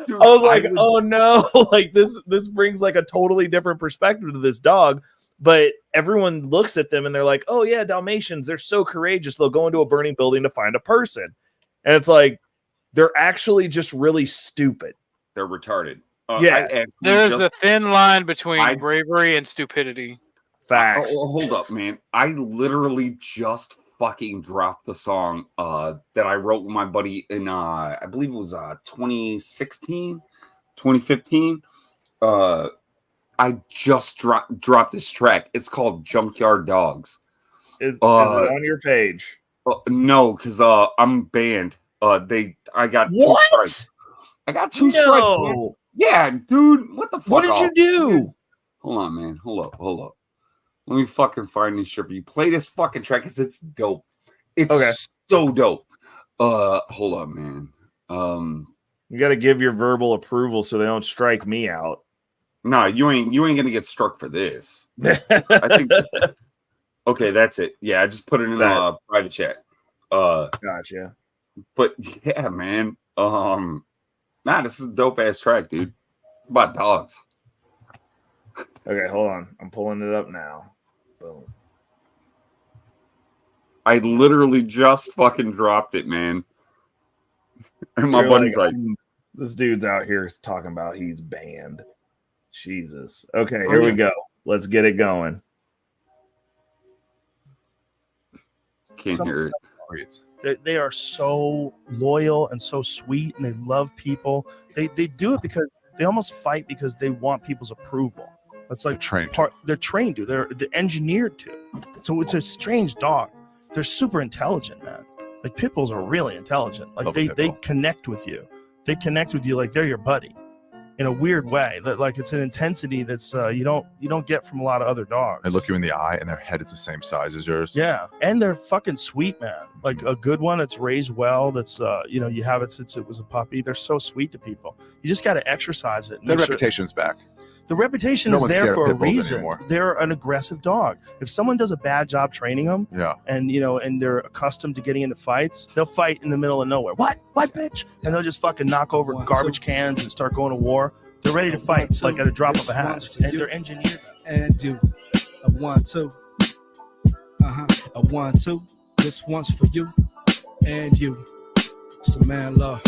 Dude, I was like, oh no! Like this brings like a totally different perspective to this dog. But everyone looks at them and they're like, oh yeah, Dalmatians, they're so courageous. They'll go into a burning building to find a person, and it's like they're actually just really stupid. They're retarded. There's a thin line between bravery and stupidity. Facts. Hold up, man. I literally just fucking dropped the song that I wrote with my buddy in I believe it was 2016, 2015. I just dropped this track. It's called Junkyard Dogs. Is it on your page? No, because I'm banned. I got two strikes. I got two strikes, man. Yeah, dude. What the fuck? What did you do? Hold on, man. Hold up. Let me fucking find this shit for you. Play this fucking track because it's dope. It's so dope. Hold up, man. You got to give your verbal approval so they don't strike me out. No, you ain't gonna get struck for this. I think. Okay, that's it. Yeah, I just put it in a private chat. Gotcha. But yeah, man. This is a dope ass track, dude. It's about dogs. Okay, hold on. I'm pulling it up now. Boom. I literally just fucking dropped it, man. And my buddy's like, this dude's out here talking about he's banned. Jesus. Okay, here we go. Let's get it going. Can't hear it. They are so loyal and so sweet, and they love people. They do it because they almost fight because they want people's approval. That's like they're trained to. They're engineered to. So it's a strange dog. They're super intelligent, man. Like pit bulls are really intelligent. Like they connect with you. They connect with you like they're your buddy in a weird way. That like it's an intensity that's you don't get from a lot of other dogs. They look you in the eye and their head is the same size as yours. Yeah, and they're fucking sweet, man. Like a good one that's raised well, that's you have it since it was a puppy. They're so sweet to people. You just got to exercise it. Their reputation's back. The reputation No is one's there scared for of a pit bulls reason. anymore. They're an aggressive dog. If someone does a bad job training them, and they're accustomed to getting into fights, they'll fight in the middle of nowhere. What, bitch? And they'll just fucking knock over garbage cans and start going to war. They're ready to fight, like at a drop of a hat. And they're engineered. And do a 1, 2. A 1, 2. This one's for you and you. It's a man love.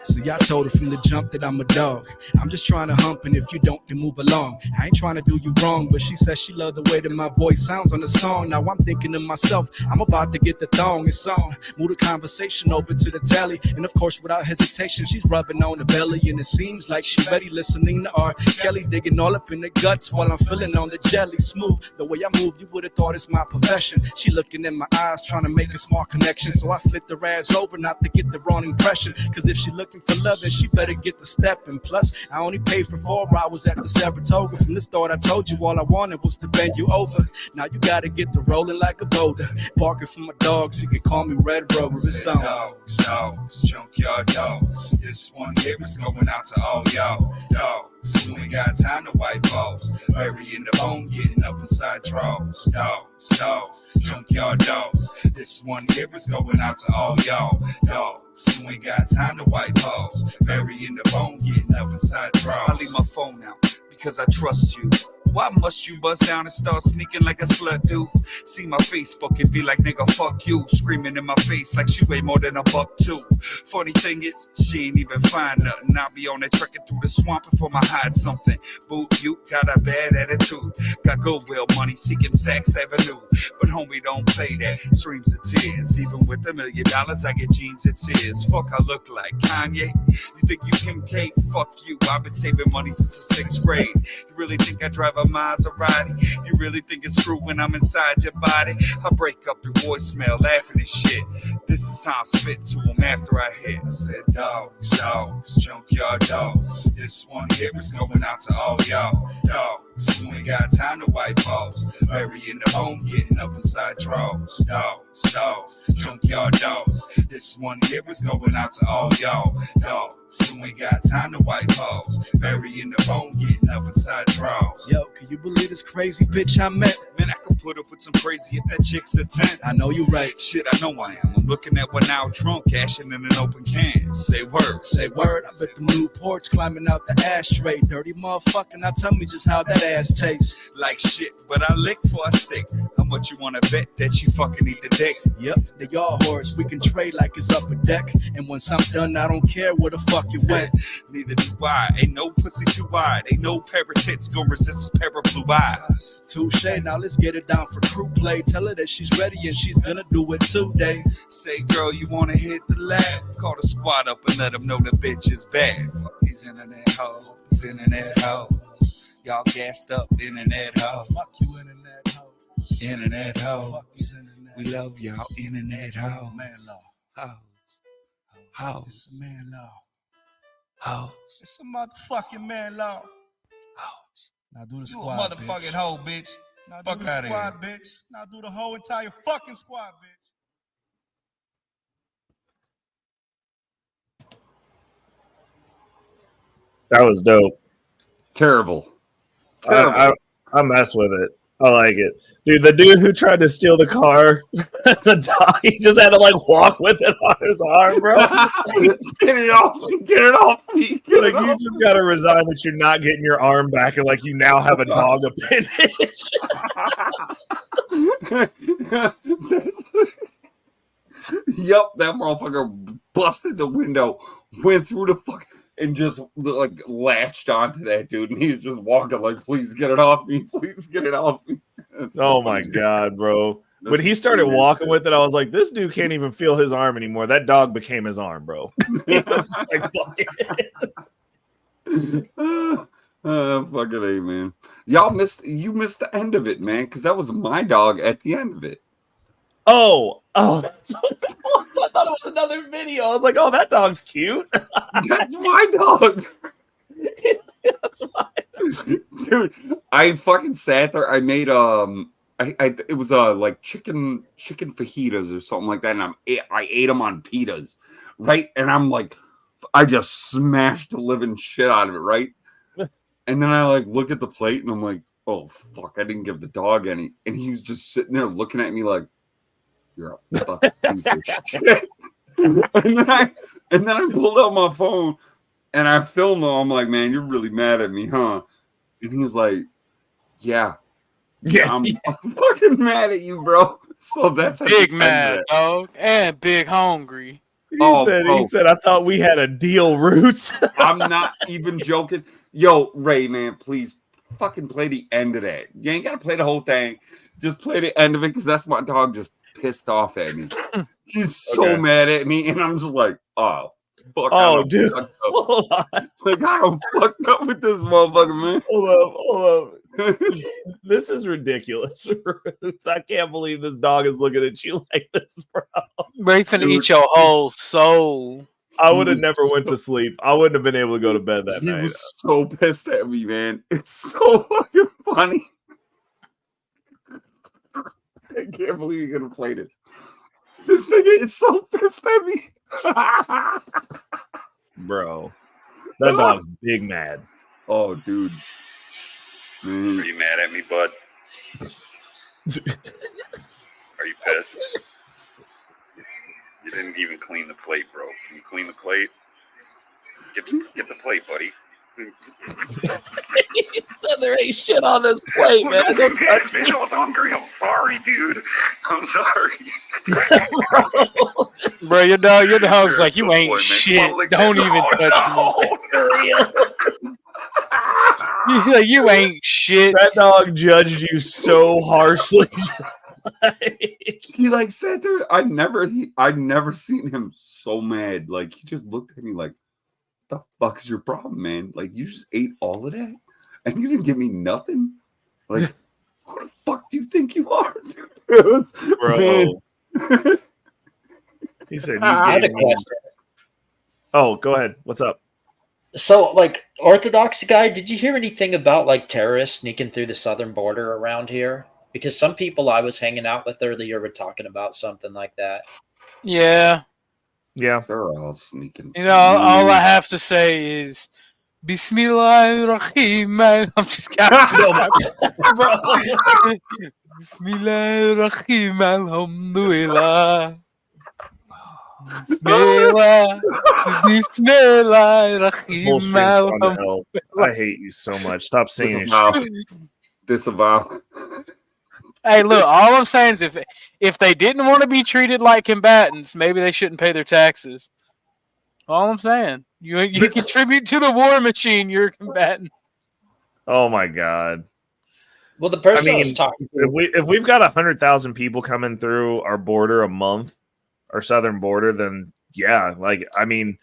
See, I told her from the jump that I'm a dog. I'm just trying to hump, and if you don't, then move along. I ain't trying to do you wrong, but she says she loved the way that my voice sounds on the song. Now I'm thinking to myself, I'm about to get the thong. It's on. Move the conversation over to the telly, and of course, without hesitation, she's rubbing on the belly, and it seems like she ready listening to R. Kelly, digging all up in the guts while I'm feeling on the jelly. Smooth the way I move, you would have thought it's my profession. She looking in my eyes, trying to make a small connection, so I flip the ass over, not to get the wrong impression. Cause if she looking for love, then she better get the step. And plus, I only paid for 4 hours at the Saratoga. From the start, I told you all I wanted was to bend you over. Now you gotta get the rolling like a boulder. Barking for my dogs, you can call me Red Rover. It's on. Dogs, junkyard dogs. This one here is going out to all y'all. Dogs, you ain't got time to wipe balls. Burying the bone, getting up inside drawers. Dogs, junkyard dogs. This one here is going out to all y'all. Dogs, you ain't got time to wipe balls. Burying the bone, getting up inside drawers. I leave my phone out because I trust you. Why must you bust down and start sneaking like a slut do? See my Facebook and be like, nigga, fuck you. Screaming in my face like she weigh more than $1.2. Funny thing is, she ain't even find nothing. I'll be on there trekking through the swamp before I hide something. Boo, you got a bad attitude. Got goodwill money seeking Saks Avenue. But homie, don't play that. Streams of tears. Even with $1 million, I get jeans and tears. Fuck, I look like Kanye. You think you Kim K? Fuck you. I've been saving money since the 6th grade. You really think I drive a Maserati? You really think it's true when I'm inside your body? I break up your voicemail laughing and shit. This is how I spit to him after I hit. I said dogs, junkyard dogs. This one here is going out to all y'all. Dogs, you ain't got time to wipe balls. Burying the bone, getting up inside drawers. Dogs, junkyard dogs. This one here is going out to all y'all. Dogs, you ain't got time to wipe balls. Burying the bone, getting up inside drawers. Yo, can you believe this crazy bitch I met? Man, I could put up with some crazy if that chick's a 10. I know you right. Shit, I know I am. I'm looking at one now drunk, cashing in an open can. Say word. Say word. I bet the new porch climbing out the ashtray. Dirty motherfucker, now tell me just how that ass tastes. Like shit, but I lick for a stick. How much you wanna bet that you fucking eat the dick? Yep, they all horse. We can trade like it's up a deck. And once I'm done, I don't care where the fuck you went. Neither do I. Ain't no pussy too wide. Ain't no pair of tits gonna resist this pair of blue eyes. Touche, now let's get it down for crew play. Tell her that she's ready and she's gonna do it today. Say, girl, you wanna hit the lab? Call the squad up and let them know the bitch is bad. Fuck these internet hoes, internet hoes. Y'all gassed up, internet hoes. Fuck you, internet hoes. Internet hoes. We love y'all, internet hoes. Man law. Hoes. It's a man law. Hoes. It's a motherfucking man law. Hoes. Now do the squad, bitch. You a motherfucking hoe, bitch. Now do the squad, bitch. Now do the whole entire fucking squad, bitch. That was dope. Terrible. I mess with it. I like it, dude. The dude who tried to steal the car, the dog, he just had to like walk with it on his arm, bro. Get it off me. Like you just gotta resign that you're not getting your arm back, and like you now have a dog appendage. Yup, that motherfucker busted the window, went through the fuck, and just like latched onto that dude, and he was just walking like, "Please get it off me! Please get it off me!" Oh my god, bro! When he started walking with it, I was like, "This dude can't even feel his arm anymore." That dog became his arm, bro. He was like, fuck it. Fucking A, man. You missed the end of it, man, because that was my dog at the end of it. Oh, that's what that was. I thought it was another video. I was like, "Oh, that dog's cute." That's my dog. That's mine. Dude, I fucking sat there. I made it was like chicken fajitas or something like that, and I ate them on pitas, right? And I'm like, I just smashed the living shit out of it, right? And then I like look at the plate, and I'm like, oh fuck, I didn't give the dog any, and he was just sitting there looking at me like, you're a fucking piece of shit. and then I pulled out my phone and I filmed him. I'm like, man, you're really mad at me, huh? And he was like, yeah, I'm fucking mad at you, bro. So that's big mad, dog, and big hungry. He said, I thought we had a deal, Roots. I'm not even joking. Yo, Ray, man, please fucking play the end of that. You ain't got to play the whole thing. Just play the end of it, because that's my dog just pissed off at me. He's so mad at me, and I'm just like, oh, fuck. Oh, dude. Hold on. Like, I don't fucked up with this motherfucker, man. Hold up. This is ridiculous, Roots. I can't believe this dog is looking at you like this, bro. Ray finna eat your whole soul. I would have never went to sleep. I wouldn't have been able to go to bed that night. He was so pissed at me, man. It's so fucking funny. I can't believe you're gonna play this. This nigga is so pissed at me. Bro, that dog's big mad. Oh, dude. Man. Are you mad at me, bud? Are you pissed? You didn't even clean the plate, bro. Can you clean the plate? Get the plate, buddy. He said there ain't shit on this plate, man. Don't touch me. I was hungry. I'm sorry, dude. I'm sorry. Bro, your dog's like, you ain't shit. Don't even touch me. He's like, you ain't shit. That dog judged you so harshly. He like sat there. I'd never seen him so mad. Like, he just looked at me like, the fuck is your problem, man? Like, you just ate all of that and you didn't give me nothing? Like, who the fuck do you think you are, dude? Bro. He said, I had a question. Oh, go ahead. What's up? So, like, Orthodox guy, did you hear anything about, like, terrorists sneaking through the southern border around here? Because some people I was hanging out with earlier were talking about something like that. Yeah. Yeah. They're all sneaking. You know, all I have to say is, Bismillahirrahmanirrahim. I'm just kidding. Bismillahirrahmanirrahim. Alhamdulillah. Bismillahirrahmanirrahim. I hate you so much. Stop singing. Disavow. Hey, look, all I'm saying is if they didn't want to be treated like combatants, maybe they shouldn't pay their taxes. All I'm saying. You contribute to the war machine, you're a combatant. Oh my god. Well, the person I was talking to, if we've got 100,000 people coming through our border a month, our southern border, then yeah, like I mean,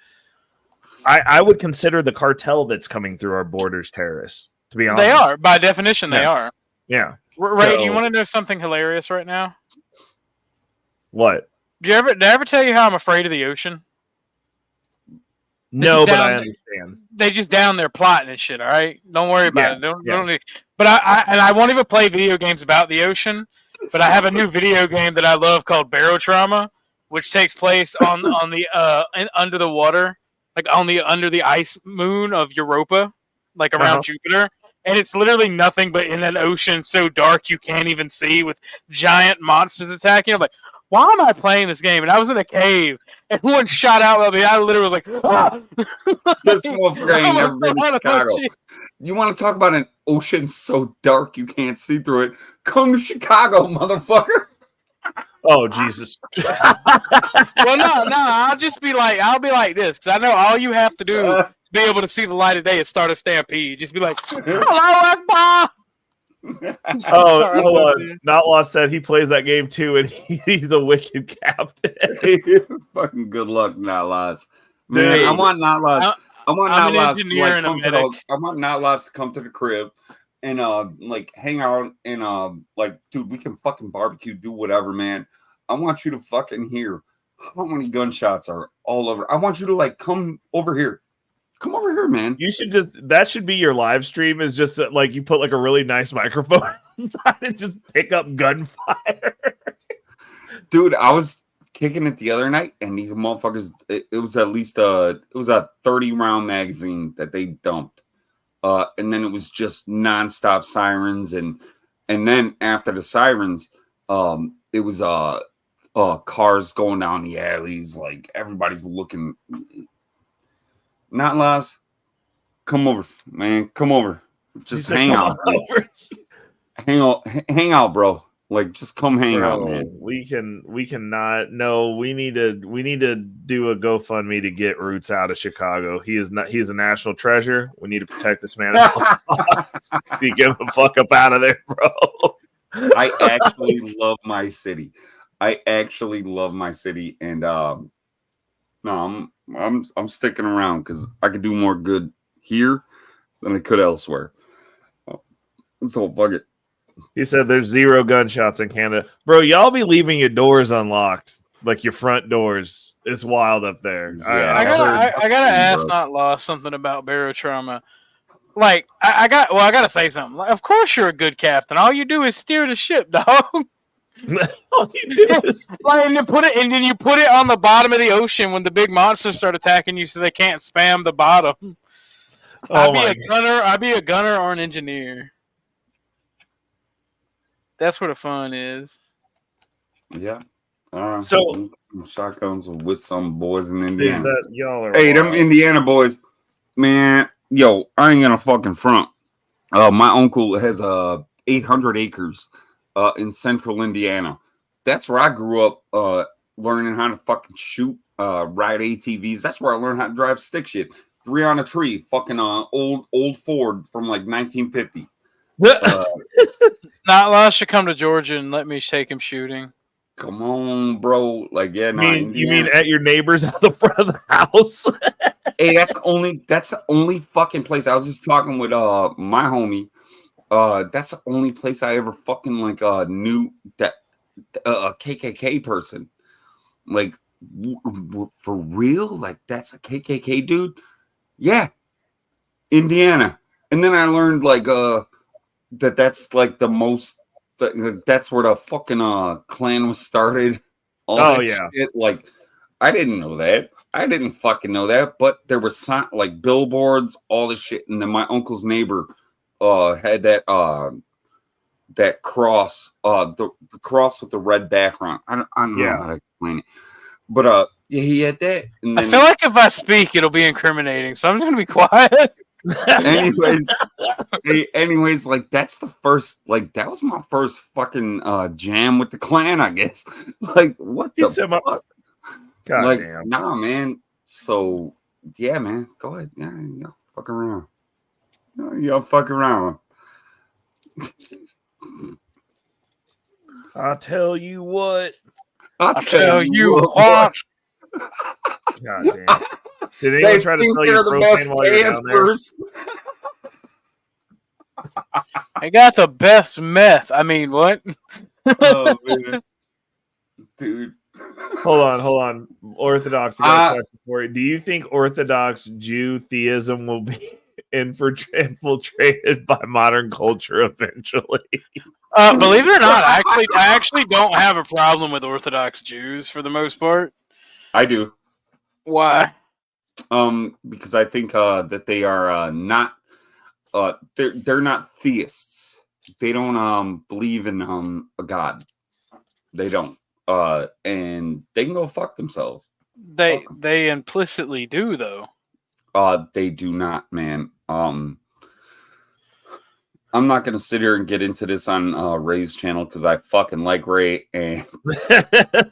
I would consider the cartel that's coming through our borders terrorists. To be honest, they are by definition. They are. Yeah. Ray, do you want to know something hilarious right now? What? Did I ever tell you how I'm afraid of the ocean? No, but I understand. They just down there plotting and shit. All right, don't worry about it. Don't need, but I won't even play video games about the ocean. But I have a new video game that I love called Barotrauma, which takes place on the under the water, like under the ice moon of Europa, like around Jupiter. and it's literally nothing but in an ocean so dark you can't even see with giant monsters attacking. I'm like, why am I playing this game? And I was in a cave, and one shot out at me. I literally was like, ah! This motherfucker ain't never been to out of my Chicago. shit. You want to talk about an ocean so dark you can't see through it? Come to Chicago, motherfucker. Oh Jesus! Well, no, I'll be like this, because I know all you have to do to be able to see the light of day is start a stampede. Just be like, Allahu Akbar. Oh, hold on. Not Lost said he plays that game too, and he's a wicked captain. Fucking good luck, Not Lost. Man, I want Not Lost. I want I'm Not an Lost engineer and a medic. I want Not Lost to come to the crib and like hang out and like, dude, we can fucking barbecue, do whatever, man. I want you to fucking hear how many gunshots are all over. I want you to like come over here. Come over here, man. You should that should be your live stream, is just like you put like a really nice microphone inside and just pick up gunfire. Dude, I was kicking it the other night, and these motherfuckers, it was at least it was a 30-round magazine that they dumped. And then it was just nonstop sirens, and then after the sirens, it was cars going down the alleys, like everybody's looking. Not Lost. Come over, man. Come over. Just hang out. Hang out, bro. Like, just come hang out, man. We cannot. No, we need to do a GoFundMe to get Roots out of Chicago. He is a national treasure. We need to protect this man. You get the fuck up out of there, bro. I actually love my city. And no, I'm sticking around because I could do more good here than I could elsewhere. So fuck it. He said there's 0 gunshots in Canada. Bro, y'all be leaving your doors unlocked, like your front doors. It's wild up there. Yeah, I gotta ask Not Lost something about barotrauma. Like, I gotta say something. Like, of course you're a good captain. All you do is steer the ship, dog. All you do is like, and then you put it on the bottom of the ocean when the big monsters start attacking you, so they can't spam the bottom. I'd be a gunner or an engineer. That's where the fun is. Yeah. So shotguns with some boys in Indiana. Y'all are hey, them Indiana boys, man. Yo, I ain't gonna fucking front. My uncle has 800 acres in central Indiana. That's where I grew up learning how to fucking shoot, ride ATVs. That's where I learned how to drive stick shit. 3 on a tree, fucking old Ford from like 1950. Not Lost should come to Georgia and let me take him shooting. Come on, bro. Like, yeah, you mean at your neighbors at the front of the house? Hey, that's the only fucking place. I was just talking with my homie. That's the only place I ever fucking like knew that a KKK person. Like, for real? Like, that's a KKK dude? Yeah. Indiana. And then I learned like that's like the most that's where the fucking Klan was started. Shit. Like, I didn't know that. I didn't fucking know that. But there was like billboards, all this shit. And then my uncle's neighbor had that cross, the cross with the red background. I don't know how to explain it. But yeah, he had that. And then, I feel like if I speak, it'll be incriminating, so I'm just gonna be quiet. anyways, like that's the first, like that was my first fucking jam with the Klan, I guess. Like, what the fuck? God like, damn. Nah, man. So yeah, man, go ahead. Yeah, y'all fuck around. Y'all fuck around. I'll tell you what. I'll tell you what. God damn. Did anyone try to sell you propane while you were down there? I got the best meth. I mean, what? Oh, man. Dude. Hold on. Orthodox, I got a question for you. Do you think Orthodox Jew theism will be infiltrated by modern culture eventually? Believe it or not, I actually don't have a problem with Orthodox Jews for the most part. I do. Why? Because I think that they are not they're not theists. They don't believe in a god. They don't. And they can go fuck themselves. They implicitly do though. They do not, man. I'm not gonna sit here and get into this on Ray's channel because I fucking like Ray, and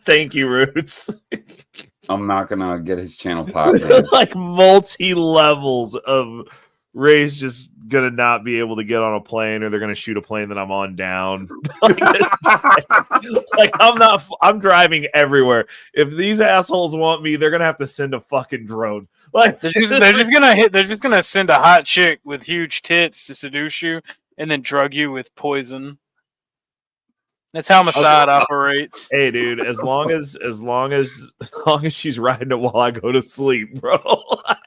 thank you, Roots. I'm not gonna get his channel popped. Man. Like multi levels of Ray's just gonna not be able to get on a plane, or they're gonna shoot a plane that I'm on down. Like I'm driving everywhere. If these assholes want me, they're gonna have to send a fucking drone. Like they're just gonna send a hot chick with huge tits to seduce you and then drug you with poison. That's how Mossad operates. Hey, dude, as long as she's riding it while I go to sleep, bro.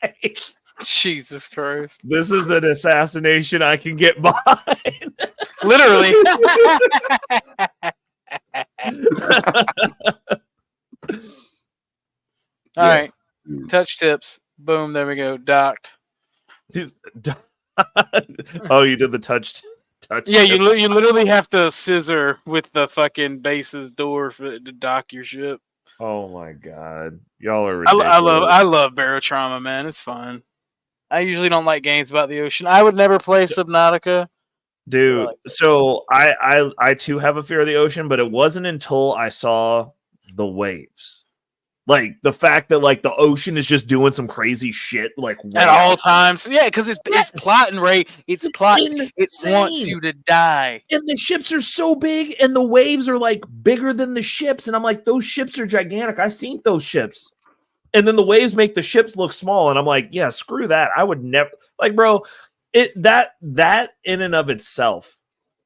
Like, Jesus Christ. This is an assassination I can get behind. Literally. All right. Touch tips. Boom. There we go. Docked. Oh, you did the touch. Yeah, you literally have to scissor with the fucking base's door to dock your ship. Oh my god, y'all are ridiculous. I love barotrauma, man. It's fun. I usually don't like games about the ocean. I would never play Subnautica. Dude, so I too have a fear of the ocean, but it wasn't until I saw the waves. Like the fact that like the ocean is just doing some crazy shit like at all times. Yeah, because it's plotting, right? It's plotting. It wants you to die. And the ships are so big, and the waves are like bigger than the ships. And I'm like, those ships are gigantic. I've seen those ships. And then the waves make the ships look small. And I'm like, yeah, screw that. I would never like, bro. That in and of itself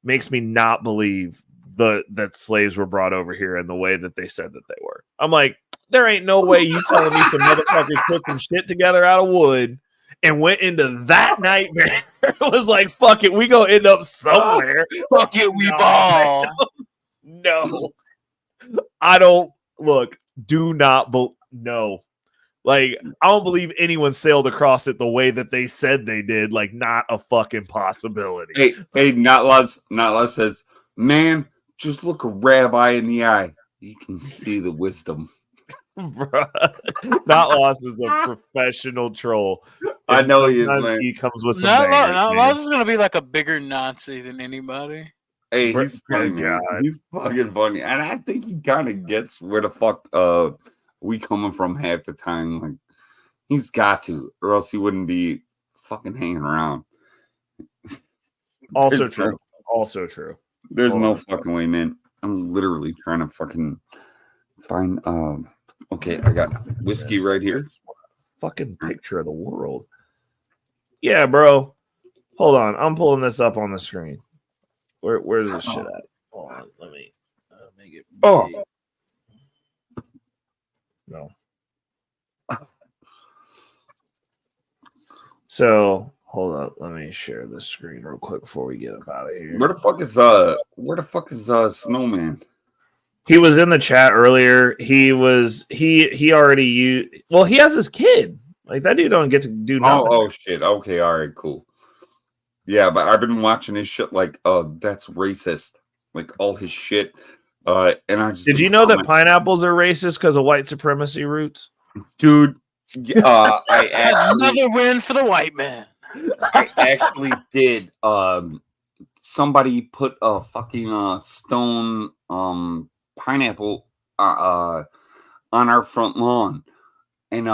makes me not believe that slaves were brought over here in the way that they said that they were. I'm like, there ain't no way you telling me some motherfuckers put some shit together out of wood and went into that nightmare. It was like, fuck it, we gonna end up somewhere. Fuck it, we ball. No, I don't look. Do not no. Like, I don't believe anyone sailed across it the way that they said they did. Like, not a fucking possibility. Hey, not less says, man, just look a rabbi in the eye. You can see the wisdom. Bruh. Not Lost is a professional troll. I know he is, man. He comes with some Not Lost is gonna be like a bigger Nazi than anybody. Hey, he's funny, man. He's fucking funny, and I think he kind of gets where the fuck we coming from half the time. Like, he's got to, or else he wouldn't be fucking hanging around. Also true. Also true. There's no fucking way, man. I'm literally trying to fucking find. Okay, I got whiskey right here. Fucking picture of the world. Yeah, bro. Hold on. I'm pulling this up on the screen. Where's this shit at? Hold on. Let me make it big. Oh. No. So hold up. Let me share the screen real quick before we get up out of here. Where the fuck is Snowman? He was in the chat earlier. He already used. Well, he has his kid. Like, that dude don't get to do nothing. Oh shit. Okay, all right, cool. Yeah, but I've been watching his shit like, that's racist. Like all his shit. And I just did you know that pineapples are racist because of white supremacy roots? Dude, I actually another win for the white man. I actually did. Somebody put a fucking stone pineapple on our front lawn, and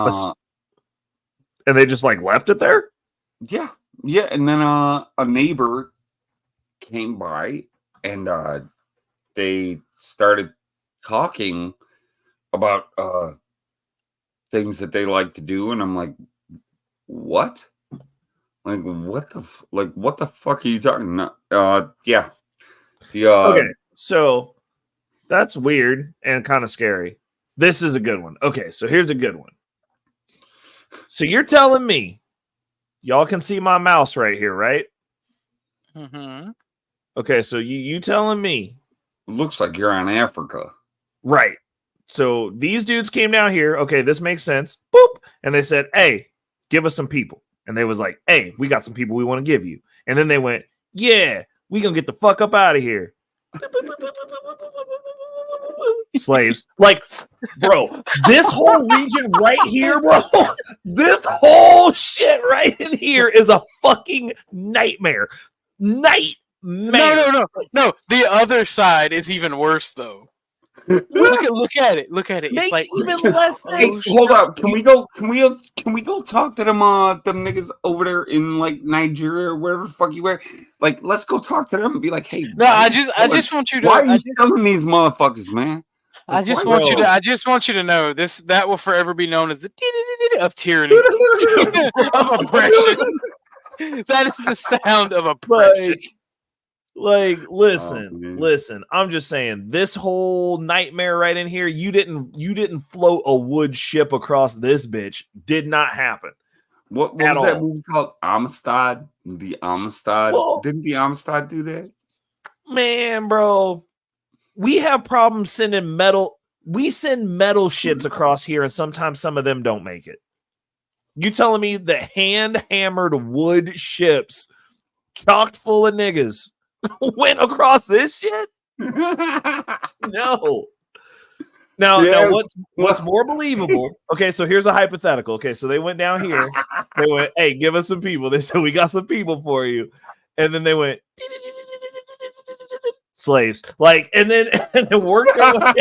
they just like left it there. Yeah, and then a neighbor came by, and they started talking about things that they like to do, and I'm like, what? Like, what the fuck are you talking about? Yeah. Okay, so that's weird and kind of scary. This is a good one. Okay, so here's a good one. So you're telling me, y'all can see my mouse right here, right? Mm-hmm. Okay, so you telling me. Looks like you're on Africa. Right. So these dudes came down here. Okay, this makes sense. Boop. And they said, hey, give us some people. And they was like, hey, we got some people we want to give you. And then they went, yeah, we gonna get the fuck up out of here. Slaves. Like, bro, this whole region right here, bro, this whole shit right in here is a fucking nightmare. No. The other side is even worse, though. Look at it. It's Makes like even less sense. Hold up. Can we go talk to them niggas over there in like Nigeria or wherever the fuck you were? Like, let's go talk to them and be like, hey, no, I just want you to. Why are you killing these motherfuckers, man? I just want you to know that will forever be known as the of tyranny of oppression. That is the sound of oppression. Like, listen. I'm just saying, this whole nightmare right in here, you didn't float a wood ship across this bitch. Did not happen. What was that movie called? Amistad. The Amistad. Didn't the Amistad do that? Man, bro, we have problems sending metal. We send metal shits across here, and sometimes some of them don't make it. You telling me the hand-hammered wood ships, chocked full of niggas, went across this shit? No. Now, what's more believable? Okay, so here's a hypothetical. Okay, so they went down here. They went, hey, give us some people. They said, we got some people for you. And then they went, slaves. Like, and then we're going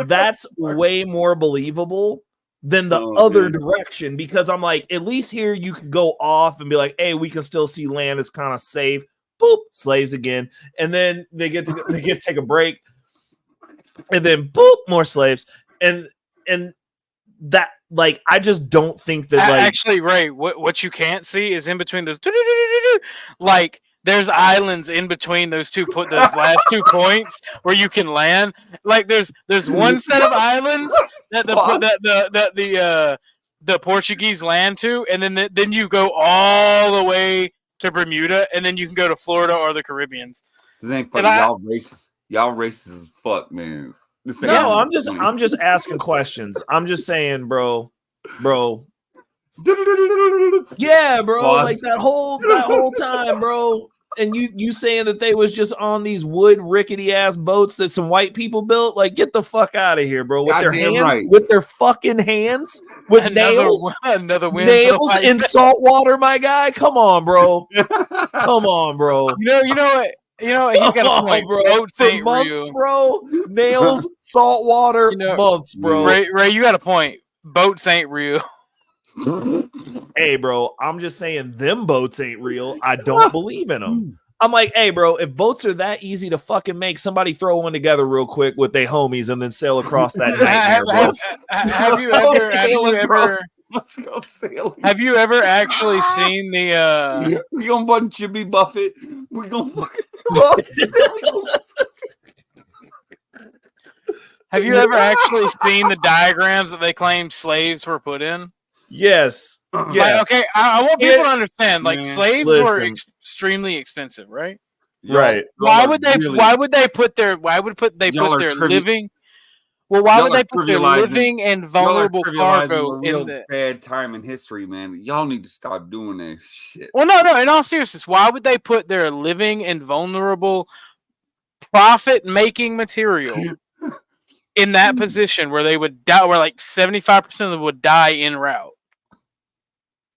that's way more believable than the other direction, because I'm like, at least here you can go off and be like, hey, we can still see land is kind of safe. Boop, slaves again. And then they get to take a break. And then boop, more slaves. And that, like, I just don't think that, like, actually, Ray, what you can't see is in between those, like, there's islands in between those last 2 points where you can land. Like, there's one set of islands that the Portuguese land to, and then you go all the way to Bermuda, and then you can go to Florida or the Caribbeans. This ain't funny. Y'all racist. Y'all racist as fuck, man. No, I'm just asking questions. I'm just saying, bro. Yeah, bro. Like that whole time, bro. And you saying that they was just on these wood rickety ass boats that some white people built? Like, get the fuck out of here, bro. With their hands, with their fucking hands, with nails in salt water, my guy. Come on, bro. Come on, bro. You know what? He got a point, bro. Boats For ain't months, real. bro. Nails, salt water, months, bro. Ray, you got a point. Boats ain't real. Hey, bro, I'm just saying them boats ain't real. I don't believe in them. I'm like, hey, bro, if boats are that easy to fucking make, somebody throw one together real quick with their homies and then sail across that nightmare, bro. Let's go sailing. Have you ever actually seen the we gonna bunch Jimmy Buffett? We gonna fucking Have you ever actually seen the diagrams that they claim slaves were put in? Yes. Yeah. Like, okay, I want people to understand. Like, slaves were extremely expensive, right? Right. Why would they put their living? Well, why would they put their living and vulnerable cargo in the bad time in history, man? Y'all need to stop doing that shit. Well, no. In all seriousness, why would they put their living and vulnerable profit-making material in that position where they would die, where like 75% of them would die en route?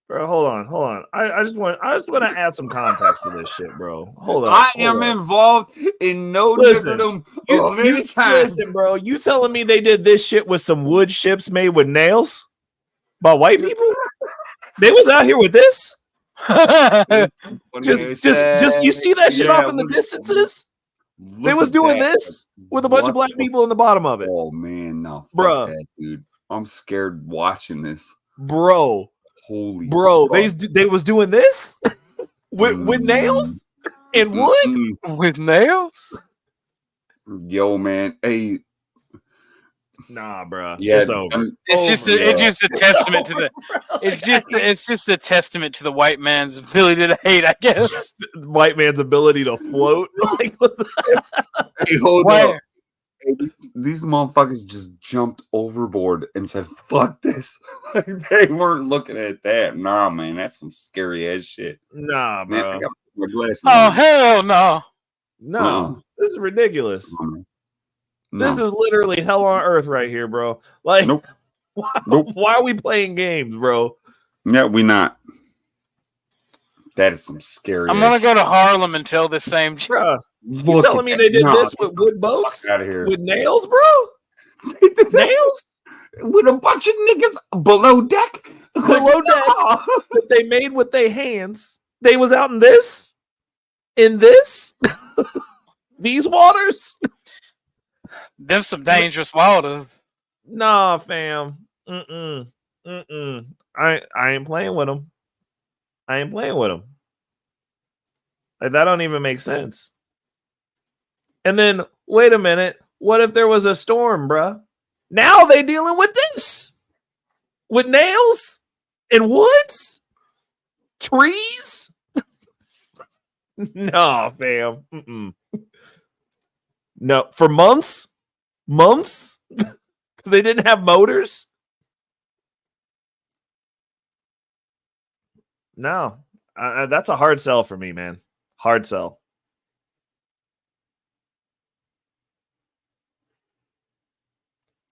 Bro, hold on. I just want to add some context to this shit, bro. Hold on. I am involved in no niggerdom of any kind. Listen, bro. You telling me they did this shit with some wood ships made with nails by white people? They was out here with this? just you see that shit off in the distances? They was doing this with a bunch of black people in the bottom of it. Oh man, no, bro, dude, I'm scared watching this, bro. Holy, bro, they was doing this with nails and wood with nails. Yo, man, hey. Nah, bro. Yeah, it's over. It's just a testament to the. It's just a testament to the white man's ability to hate, I guess. White man's ability to float. Hey, hold These motherfuckers just jumped overboard and said, "Fuck this." They weren't looking at that. Nah, man, that's some scary ass shit. Nah, Man, bro. I got my glasses Oh on. hell no! No, this is ridiculous. No. This is literally hell on earth right here, bro. Like, Nope. why are we playing games, bro? Yeah, we not. That is some scary. I'm gonna go to Harlem and tell this same. Bruh, you telling me they did this with wood boats? Out of here with nails, bro? Nails with a bunch of niggas below deck. Below deck that they made with their hands. They was out in this, these waters. Them some dangerous waters. Nah, fam. I ain't playing with them. I ain't playing with them. Like, that don't even make sense. And then, wait a minute. What if there was a storm, bruh? Now they dealing with this. With nails and woods? Trees? No, fam. No, for months? Months? Because they didn't have motors? No. That's a hard sell for me, man. Hard sell.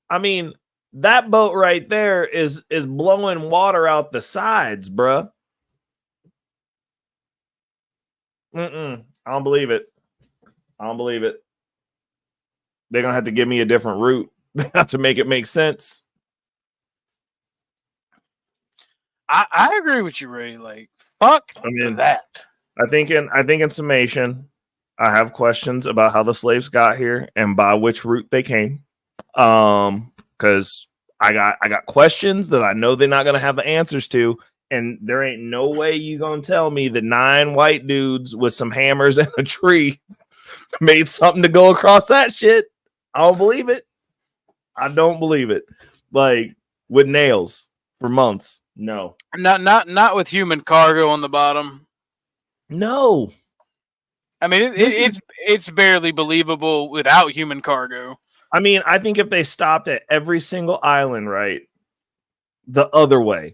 I mean, that boat right there is blowing water out the sides, bruh. I don't believe it. I don't believe it. They're going to have to give me a different route. They have to make it make sense. I agree with you, Ray. Like, fuck that. I think in summation, I have questions about how the slaves got here and by which route they came. Because I got questions that I know they're not gonna have the answers to, and there ain't no way you gonna tell me that 9 white dudes with some hammers and a tree made something to go across that shit. I don't believe it. I don't believe it. Like, with nails for months. No. Not with human cargo on the bottom. No. I mean, it's barely believable without human cargo. I mean, I think if they stopped at every single island, right, the other way,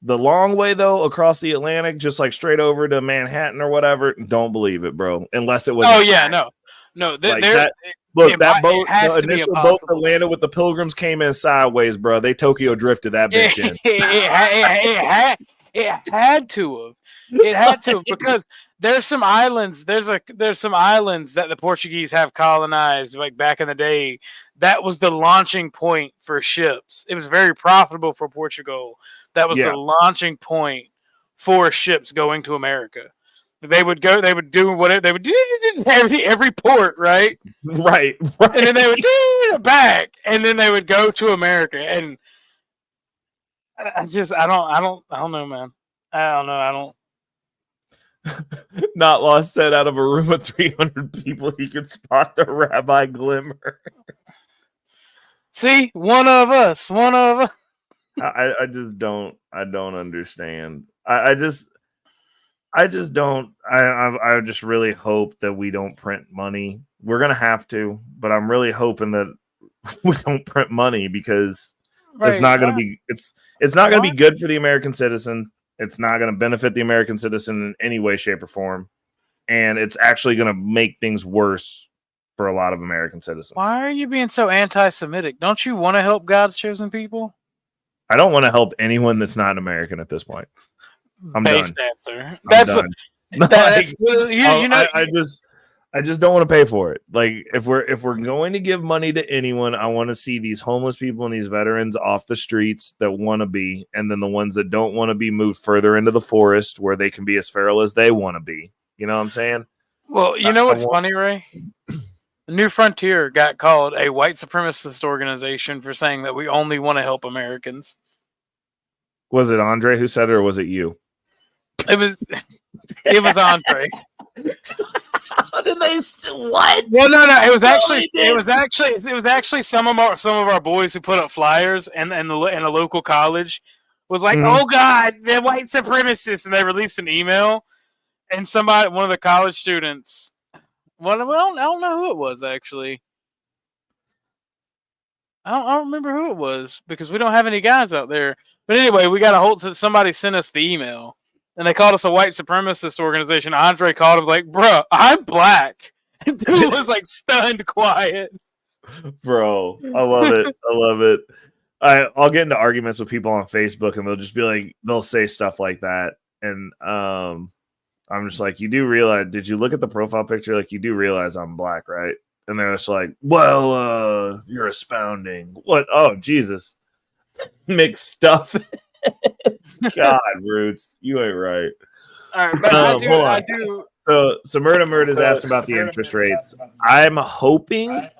the long way though, across the Atlantic, just like straight over to Manhattan or whatever, don't believe it, bro. Unless it was. Oh yeah, no. Like that. Look, that boat, the initial boat that landed with the Pilgrims came in sideways, bro. They Tokyo drifted that bitch in. It had to have. It had to have, because there's some islands. There's some islands that the Portuguese have colonized, like back in the day. That was the launching point for ships. It was very profitable for Portugal. That was the launching point for ships going to America. They would go. They would do whatever they would do every port, right? Right. And then they would do back, and then they would go to America. And I don't know, man. I don't know. Not Lost said out of a room of 300 people, he could spot the Rabbi Glimmer. See, one of us. I just don't. I don't understand. I just don't. I just really hope that we don't print money. We're gonna have to, but I'm really hoping that we don't print money, because it's not gonna be. It's not gonna be good for the American citizen. It's not gonna benefit the American citizen in any way, shape, or form, and it's actually gonna make things worse for a lot of American citizens. Why are you being so anti-Semitic? Don't you want to help God's chosen people? I don't want to help anyone that's not an American at this point. I'm Based done. answer. I just don't want to pay for it. Like, if we're going to give money to anyone, I want to see these homeless people and these veterans off the streets that want to be, and then the ones that don't want to be moved further into the forest where they can be as feral as they want to be. You know what I'm saying? Well, you know what's funny, Ray? The New Frontier got called a white supremacist organization for saying that we only want to help Americans. Was it Andre who said it, or was it you? It was Andre. Did they what? Well, no. It was actually some of our boys who put up flyers, and a local college was like, "Oh God, they're white supremacists," and they released an email, and one of the college students, I don't know who it was actually. I don't remember who it was because we don't have any guys out there. But anyway, we got a hold. Somebody sent us the email, and they called us a white supremacist organization. Andre called him like, "Bro, I'm black." And dude was like stunned, quiet. Bro, I love it. I love it. I'll get into arguments with people on Facebook, and they'll just be like, they'll say stuff like that, and I'm just like, you do realize? Did you look at the profile picture? Like, you do realize I'm black, right? And they're just like, well, you're expounding. What? Oh, Jesus. Mixed stuff. God, Roots. You ain't right. All right, but I do. So Murda is asking about the interest rates. I'm hoping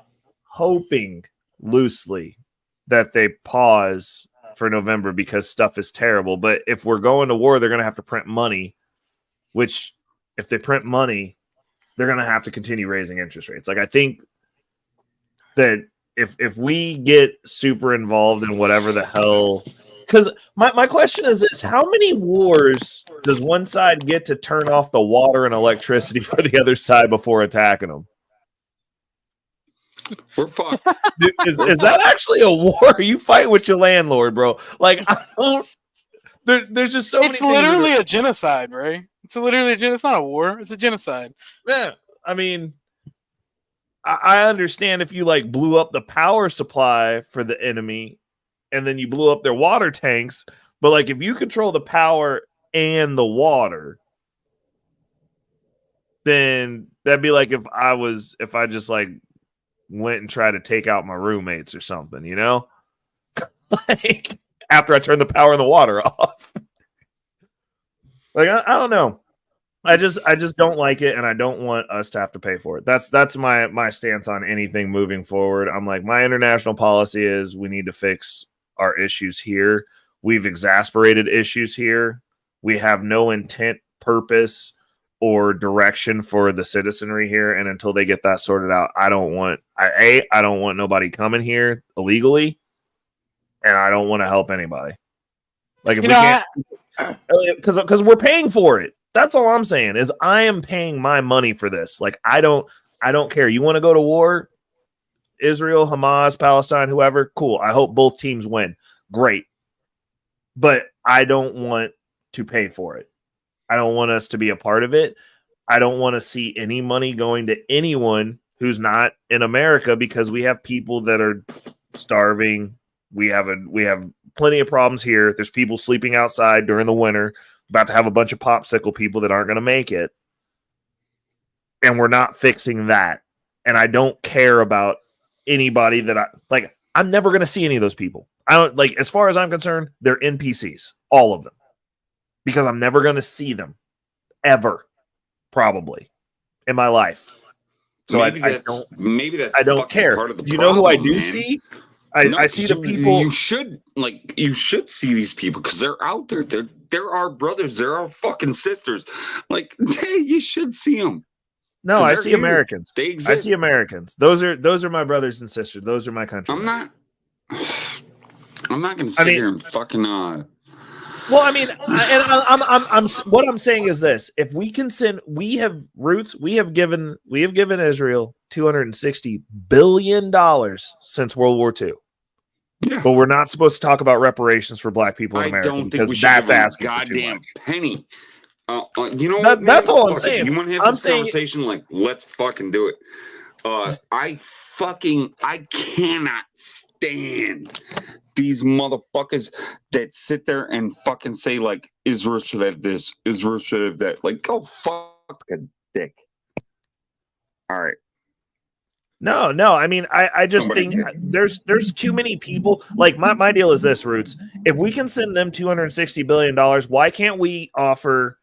loosely that they pause for November because stuff is terrible. But if we're going to war, they're going to have to print money, which if they print money, they're going to have to continue raising interest rates. Like, I think that if we get super involved in whatever the hell, because my question is this: how many wars does one side get to turn off the water and electricity for the other side before attacking them? We're fucked. Dude, is that actually a war? You fight with your landlord, bro. Like, I don't. There's just so many. It's literally a genocide, right? It's literally it's not a war. It's a genocide. Yeah, I mean, I understand if you like blew up the power supply for the enemy, and then you blew up their water tanks. But like, if you control the power and the water, then that'd be like if I just like went and tried to take out my roommates or something, you know? Like, after I turned the power and the water off. Like, I don't know. I just don't like it, and I don't want us to have to pay for it. That's my stance on anything moving forward. I'm like, my international policy is we need to fix our issues here. We've exasperated issues here. We have no intent, purpose, or direction for the citizenry here, and until they get that sorted out, I don't want nobody coming here illegally, and I don't want to help anybody. Like, if we can't, because we're paying for it. That's all I'm saying is I am paying my money for this. Like, I don't care. You want to go to war? Israel, Hamas, Palestine, whoever, cool. I hope both teams win. Great. But I don't want to pay for it. I don't want us to be a part of it. I don't want to see any money going to anyone who's not in America because we have people that are starving. We have plenty of problems here. There's people sleeping outside during the winter, about to have a bunch of popsicle people that aren't going to make it. And we're not fixing that. And I don't care about anybody that I'm never going to see any of those people. I don't like, as far as I'm concerned, they're NPCs, all of them, because I'm never going to see them ever, probably in my life. So I don't care. Part of the you know who I do man. see? I see the people. You should see these people because they're out there. They're our brothers. They're our fucking sisters. Like, hey, you should see them. No, I see Americans. They exist. I see Americans. Those are my brothers and sisters. Those are my country. I'm not going to sit here and fucking. Well, I mean, I'm what I'm saying is this: if we can send, we have given Israel $260 billion since World War II. Yeah. But we're not supposed to talk about reparations for black people in America because that's asking for too much. Penny. You know what? That's all I'm saying. You want to have this conversation? Like, let's fucking do it. I cannot stand these motherfuckers that sit there and fucking say like Israel should have this, Israel should have that. Like, go fuck a dick. All right. No. I mean, I just think there's too many people. Like, my deal is this, Roots. If we can send them $260 billion, why can't we offer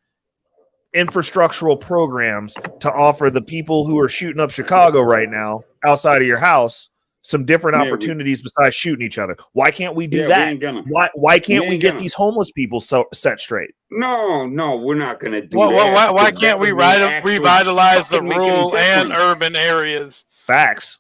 infrastructural programs to offer the people who are shooting up Chicago right now outside of your house some different opportunities besides shooting each other? Why can't we do that? Why can't we get these homeless people set straight? No, we're not going to do that. Why can't we revitalize the rural and urban areas? Facts.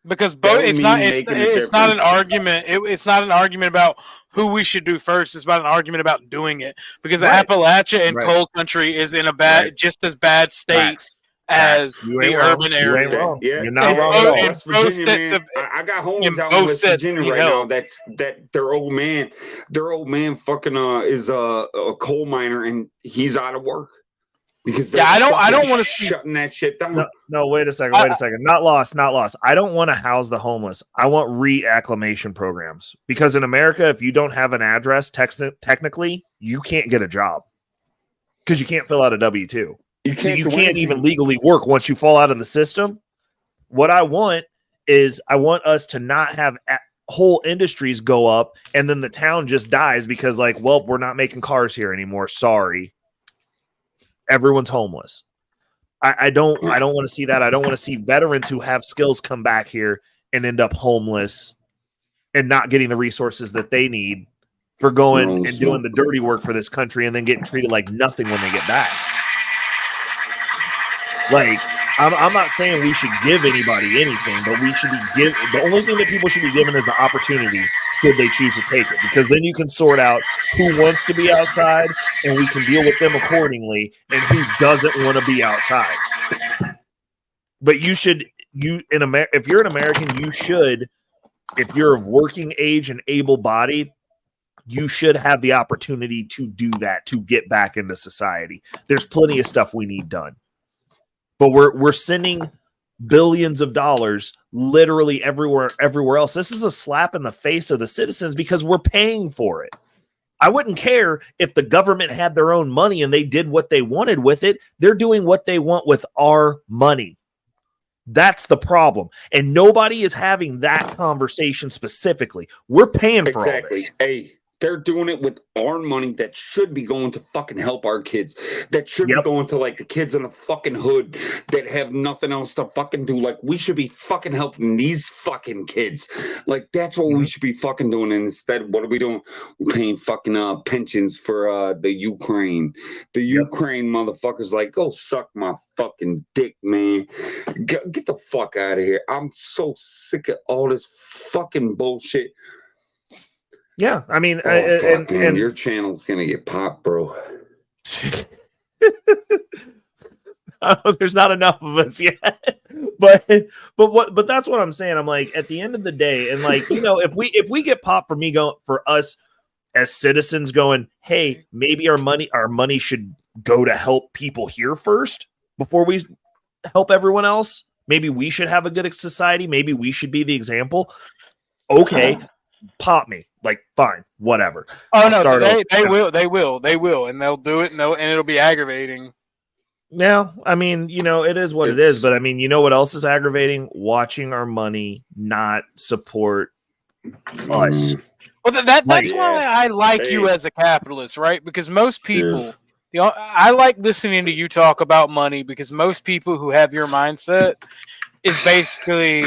Because both, it's not an argument. It's not an argument about who we should do first. It's about an argument about doing it. Because Appalachia and coal country is in a just as bad state as You the ain't wrong. urban You ain't areas. wrong. Yeah, You're not wrong at both, all. West Virginia, man. I got homies out in both West sets Virginia need right now. help. That their old man fucking is a coal miner, and he's out of work because they're I don't fucking want to see. shutting that shit down. No, wait a second. Not lost. I don't want to house the homeless. I want reacclimation programs because in America, if you don't have an address, technically, you can't get a job because you can't fill out a W-2. So you can't even legally work once you fall out of the system. What I want is I want us to not have whole industries go up and then the town just dies because like, well, we're not making cars here anymore. Sorry. Everyone's homeless. I don't want to see that. I don't want to see veterans who have skills come back here and end up homeless and not getting the resources that they need for going and doing the dirty work for this country and then getting treated like nothing when they get back. Like, I'm not saying we should give anybody anything, but we should be the only thing that people should be given is the opportunity should they choose to take it, because then you can sort out who wants to be outside and we can deal with them accordingly and who doesn't want to be outside. But if you're an American, you should, if you're of working age and able-bodied, you should have the opportunity to do that, to get back into society. There's plenty of stuff we need done. But we're sending billions of dollars literally everywhere else. This is a slap in the face of the citizens because we're paying for it. I wouldn't care if the government had their own money and they did what they wanted with it. They're doing what they want with our money. That's the problem. And nobody is having that conversation specifically. We're paying for all this. Hey, they're doing it with our money that should be going to fucking help our kids. That should be going to like the kids in the fucking hood that have nothing else to fucking do. Like we should be fucking helping these fucking kids. Like that's what we should be fucking doing. And instead, what are we doing? We're paying fucking pensions for the Ukraine. The Ukraine motherfuckers like, go suck my fucking dick, man. Get the fuck out of here. I'm so sick of all this fucking bullshit. Yeah, I mean, and your channel's gonna get popped, bro. There's not enough of us yet, but that's what I'm saying. I'm like, at the end of the day, and like, you know, if we get popped for us as citizens going, hey, maybe our money should go to help people here first before we help everyone else. Maybe we should have a good society. Maybe we should be the example. Okay. Pop me, like, fine, whatever. Oh no, they will, and they'll do it, and it'll be aggravating. Yeah, I mean, you know, it is what it is, but I mean, you know what else is aggravating? Watching our money not support us. Well, that's why I like you as a capitalist, right? Because most people, I like listening to you talk about money because most people who have your mindset is basically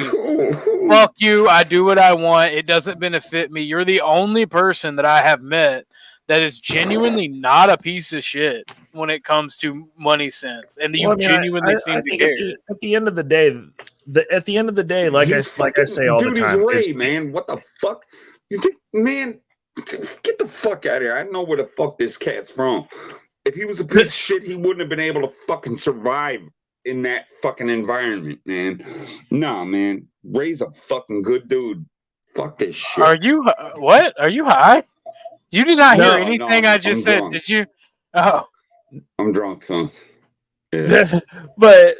fuck you, I do what I want, it doesn't benefit me. You're the only person that I have met that is genuinely not a piece of shit when it comes to money sense, and you genuinely seem to care. At the end of the day, like I say all the time, Ray, man, what the fuck? You think, man, get the fuck out of here. I know where the fuck this cat's from. If he was a piece of shit, he wouldn't have been able to fucking survive in that fucking environment, man. Nah, man. Ray's a fucking good dude. Fuck this shit. Are you what? Are you high? You did not hear anything I just said, drunk. did you? Oh, I'm drunk, son. Yeah. but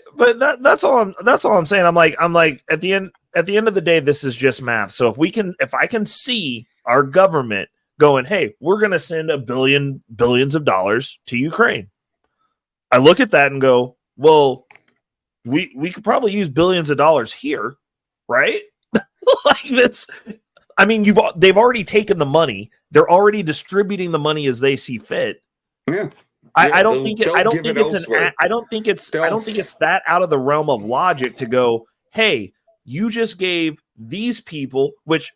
that's all I'm saying. I'm like at the end of the day, this is just math. So if I can see our government going, hey, we're gonna send billions of dollars to Ukraine, I look at that and go, well, we could probably use billions of dollars here, right? Like this. I mean, they've already taken the money. They're already distributing the money as they see fit. Yeah. I don't think it's that out of the realm of logic to go, hey, you just gave these people, which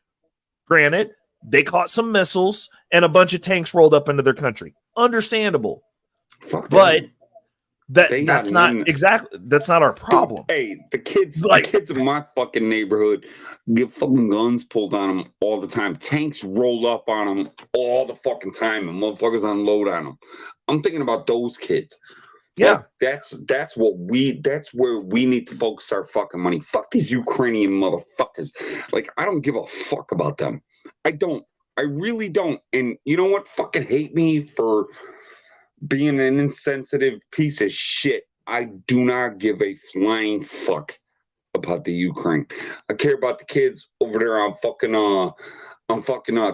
granted, they caught some missiles and a bunch of tanks rolled up into their country. Understandable. But that's not our problem. Hey, the kids in my fucking neighborhood get fucking guns pulled on them all the time. Tanks roll up on them all the fucking time, and motherfuckers unload on them. I'm thinking about those kids. Yeah. Like, that's where we need to focus our fucking money. Fuck these Ukrainian motherfuckers. Like, I don't give a fuck about them. I don't. I really don't. And you know what? Fucking hate me for being an insensitive piece of shit. I do not give a flying fuck about the Ukraine. I care about the kids over there on fucking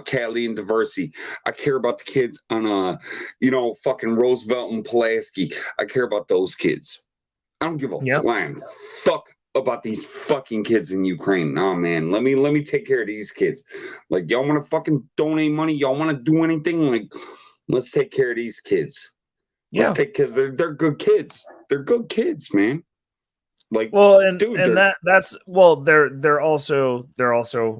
Cali and Diversity. I care about the kids on fucking Roosevelt and Pulaski. I care about those kids. I don't give a flying fuck about these fucking kids in Ukraine. Nah, man. Let me take care of these kids. Like, y'all want to fucking donate money? Y'all want to do anything? Like, let's take care of these kids. Let's take, because they're good kids. They're good kids, man. Like, well, and dude, and they're also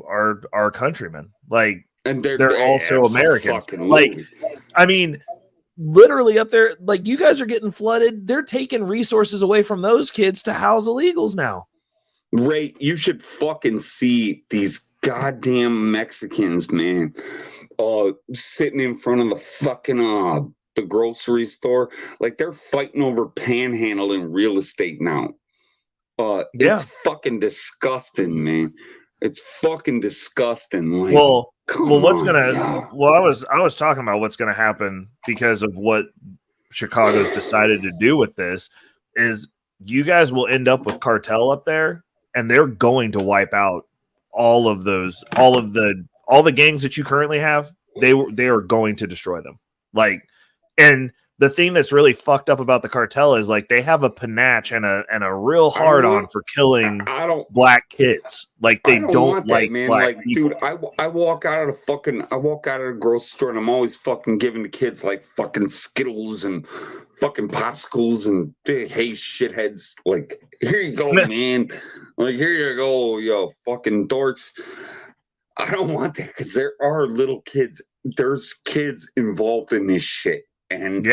our countrymen. Like, and they're also Americans. Like, I mean, literally up there, like, you guys are getting flooded. They're taking resources away from those kids to house illegals now. Ray, you should fucking see these goddamn Mexicans, man, sitting in front of the fucking the grocery store. Like, they're fighting over panhandling real estate now. It's fucking disgusting, man. It's fucking disgusting. Like, what's gonna? Well, I was talking about what's gonna happen because of what Chicago's decided to do with this. Is you guys will end up with cartel up there, and they're going to wipe out all the gangs that you currently have. They are going to destroy them. Like, and the thing that's really fucked up about the cartel is, like, they have a panache and a real hard on for killing black kids. Like, they don't like man. black Like, people. dude, I walk out of the grocery store and I'm always fucking giving the kids like fucking Skittles and fucking popsicles and hey shitheads. Like, here you go, man. Like, here you go, yo, fucking dorks. I don't want that, because there are little kids. There's kids involved in this shit. And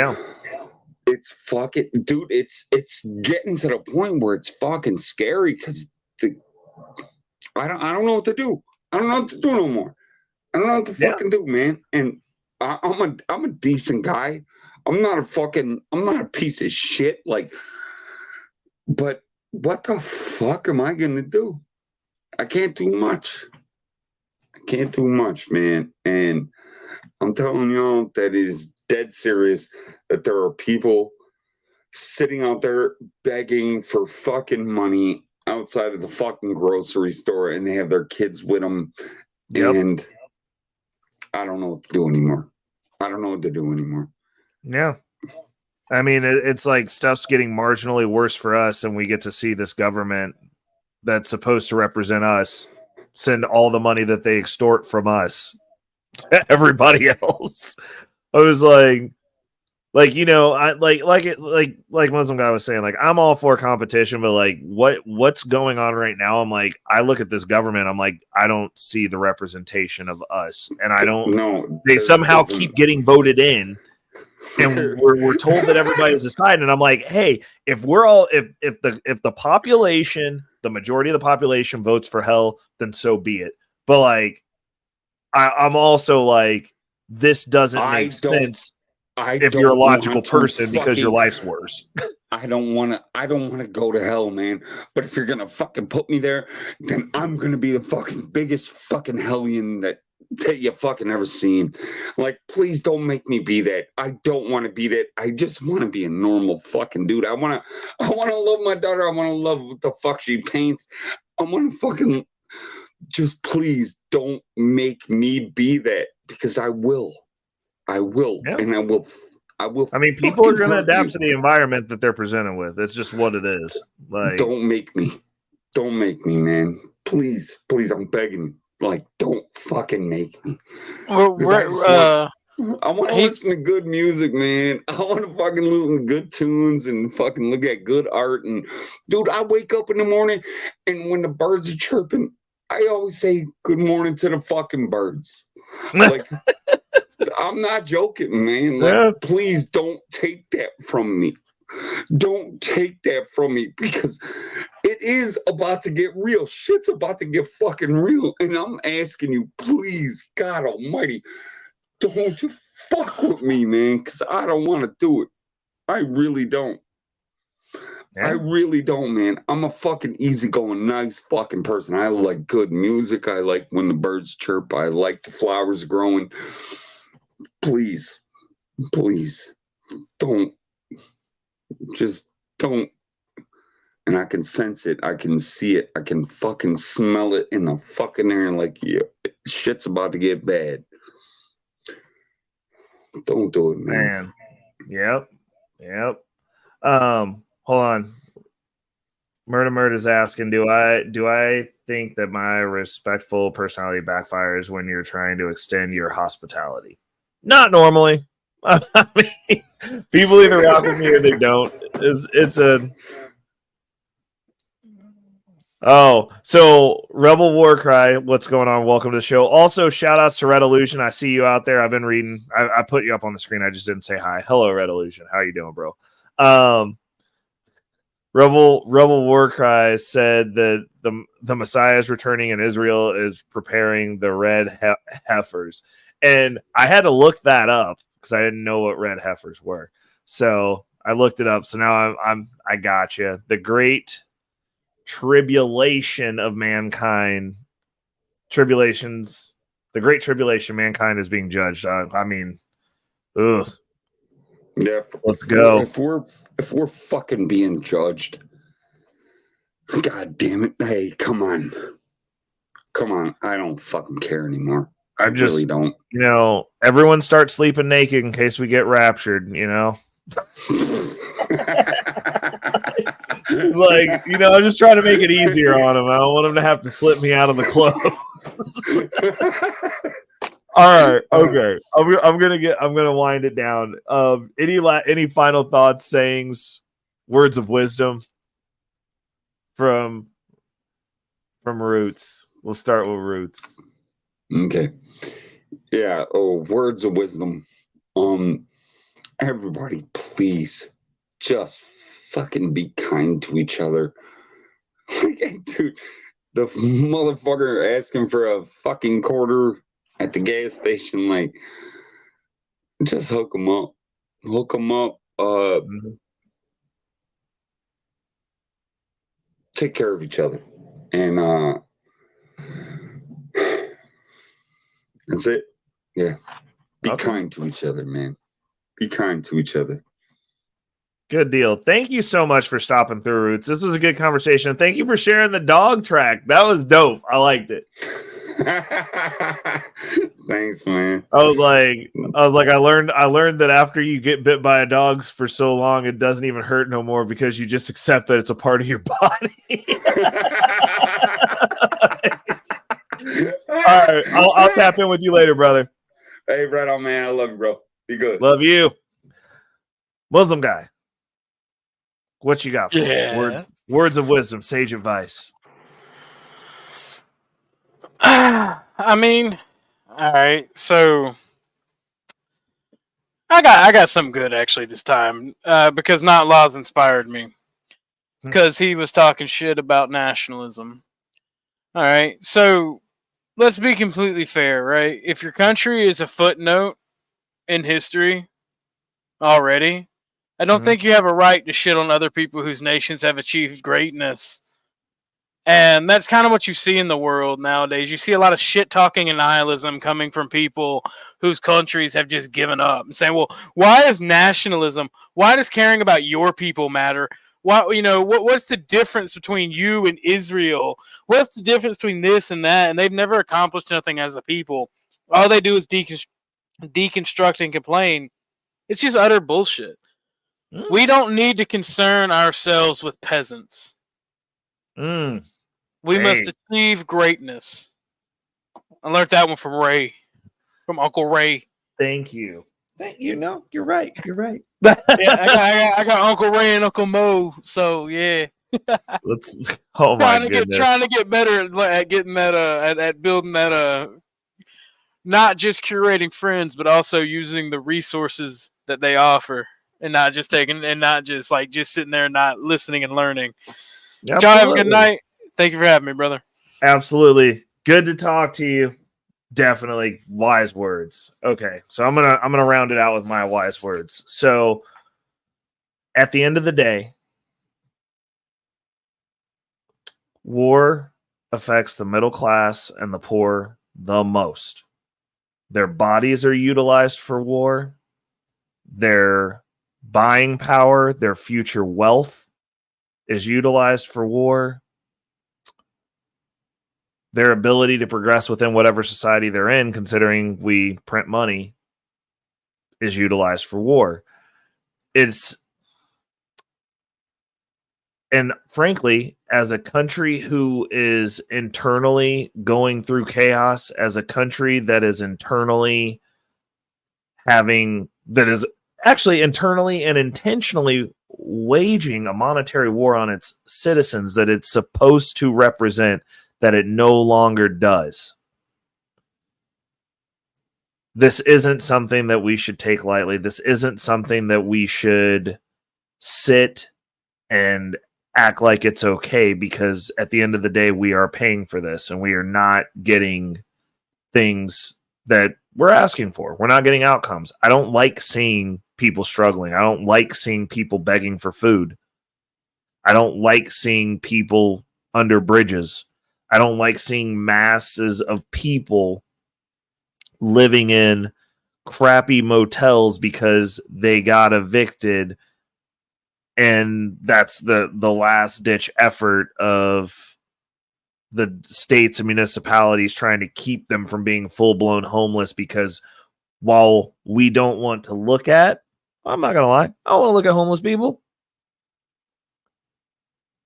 it's fucking, dude, it's getting to the point where it's fucking scary, because I don't know what to do. I don't know what to do no more. I don't know what to fucking do, man. And I'm a decent guy. I'm not a piece of shit. Like, but what the fuck am I gonna do? I can't do much. I can't do much, man. And I'm telling y'all that is dead serious, that there are people sitting out there begging for fucking money outside of the fucking grocery store, and they have their kids with them. And I don't know what to do anymore. Yeah. I mean, it's like stuff's getting marginally worse for us, and we get to see this government that's supposed to represent us send all the money that they extort from us to everybody else. I was like, you know, I like Muslim guy was saying, like, I'm all for competition, but like what's going on right now? I'm like, I look at this government, I'm like, I don't see the representation of us, and I don't know. They somehow keep getting voted in, and we're told that everybody's deciding, and I'm like, hey, if we're all if the population, the majority of the population votes for hell, then so be it. But like, I'm also like, this doesn't make sense if you're a logical person, because your life's worse. I don't want to go to hell, man. But if you're gonna fucking put me there, then I'm gonna be the fucking biggest fucking hellion that you fucking ever seen. Like, please don't make me be that. I don't want to be that. I just want to be a normal fucking dude. I want to love my daughter. I want to love what the fuck she paints. I want to fucking, just please don't make me be that, because I will. And I will. I mean, people are going to adapt to the environment that they're presented with. It's just what it is. Like, don't make me, man. Please, I'm begging you. Like, don't fucking make me. I want to listen to good music, man. I want to fucking listen to good tunes and fucking look at good art. And dude, I wake up in the morning, and when the birds are chirping, I always say good morning to the fucking birds. Like, I'm not joking, man. Like, please don't take that from me. Don't take that from me, because it is about to get real. Shit's about to get fucking real. And I'm asking you, please, God almighty, don't you fuck with me, man, because I don't want to do it. I really don't. I really don't, man. I'm a fucking easygoing, nice fucking person. I like good music. I like when the birds chirp. I like the flowers growing. Please, don't. Just don't. And I can sense it. I can see it. I can fucking smell it in the fucking air. Like, yeah, shit's about to get bad. Don't do it, man. Yep. Hold on. Murder's asking, do I think that my respectful personality backfires when you're trying to extend your hospitality? Not normally. I mean, people either rock with me or they don't. It's a so Rebel Warcry, what's going on? Welcome to the show. Also, shout outs to Red Illusion. I see you out there. I've been reading. I put you up on the screen. I just didn't say hi. Hello, Red Illusion. How you doing, bro? Rebel Warcry said that the Messiah is returning and Israel is preparing the red heifers. And I had to look that up because I didn't know what red heifers were. So I looked it up. So now I got you. The great tribulation of mankind, the great tribulation, mankind is being judged. I mean, ugh. Yeah, let's go. If we're fucking being judged, God damn it! Hey, come on! I don't fucking care anymore. I really don't. You know, everyone start sleeping naked in case we get raptured. You know. Like, you know, I'm just trying to make it easier on him. I don't want him to have to slip me out of the clothes. All right, okay. I'm gonna wind it down. Any final thoughts, sayings, words of wisdom from Roots? We'll start with Roots. Okay. Yeah. Oh, words of wisdom. Everybody, please, just fucking be kind to each other. Like, hey, dude, the motherfucker asking for a fucking quarter at the gas station, like, just hook them up. Take care of each other, and that's it. Yeah, be kind to each other, man. Be kind to each other. Good deal. Thank you so much for stopping through, Roots. This was a good conversation. Thank you for sharing the dog track. That was dope. I liked it. Thanks, man. I was like, I learned that after you get bit by a dog for so long, it doesn't even hurt no more because you just accept that it's a part of your body. All right, I'll tap in with you later, brother. Hey, right on, man. I love you, bro. Be good. Love you. Muslim guy. What you got for us? Words of wisdom, sage advice. I mean, all right. So I got some good actually this time because Not Laws inspired me because he was talking shit about nationalism. All right. So let's be completely fair, right? If your country is a footnote in history already, I don't think you have a right to shit on other people whose nations have achieved greatness. And that's kind of what you see in the world nowadays. You see a lot of shit talking and nihilism coming from people whose countries have just given up and saying, well, why is nationalism, why does caring about your people matter? Why, you know, what's the difference between you and Israel? What's the difference between this and that? And they've never accomplished nothing as a people. All they do is deconstruct and complain. It's just utter bullshit. We don't need to concern ourselves with peasants. We must achieve greatness. I learned that one from Uncle Ray. Thank you. No, you're right. You're right. Yeah, I got Uncle Ray and Uncle Mo. So yeah. My goodness. Trying to get better at getting that at building that not just curating friends, but also using the resources that they offer, and not just sitting there and not listening and learning. Y'all have a good night. Thank you for having me, brother. Absolutely. Good to talk to you. Definitely wise words. Okay. So I'm gonna round it out with my wise words. So at the end of the day, War affects the middle class and the poor the most. Their bodies are utilized for war. Their buying power, their future wealth is utilized for war. Their ability to progress within whatever society they're in, considering we print money, is utilized for war. And frankly, as a country who is internally going through chaos, as a country that is internally actually internally and intentionally waging a monetary war on its citizens that it's supposed to represent, that it no longer does. This isn't something that we should take lightly. This isn't something that we should sit and act like it's okay, because at the end of the day, we are paying for this and we are not getting things that we're asking for. We're not getting outcomes. I don't like seeing people struggling. I don't like seeing people begging for food. I don't like seeing people under bridges. I don't like seeing masses of people living in crappy motels because they got evicted, and that's the last ditch effort of the states and municipalities trying to keep them from being full-blown homeless, because while we don't want to look at, I'm not going to lie, I don't want to look at homeless people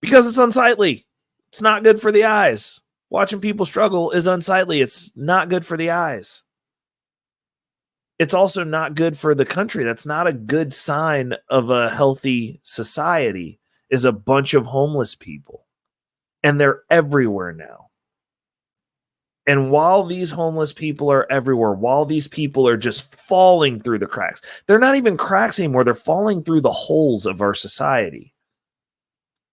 because it's unsightly. It's not good for the eyes. Watching people struggle is unsightly. It's not good for the eyes. It's also not good for the country. That's not a good sign of a healthy society, is a bunch of homeless people. And they're everywhere now. And while these homeless people are everywhere, while these people are just falling through the cracks, they're not even cracks anymore. They're falling through the holes of our society.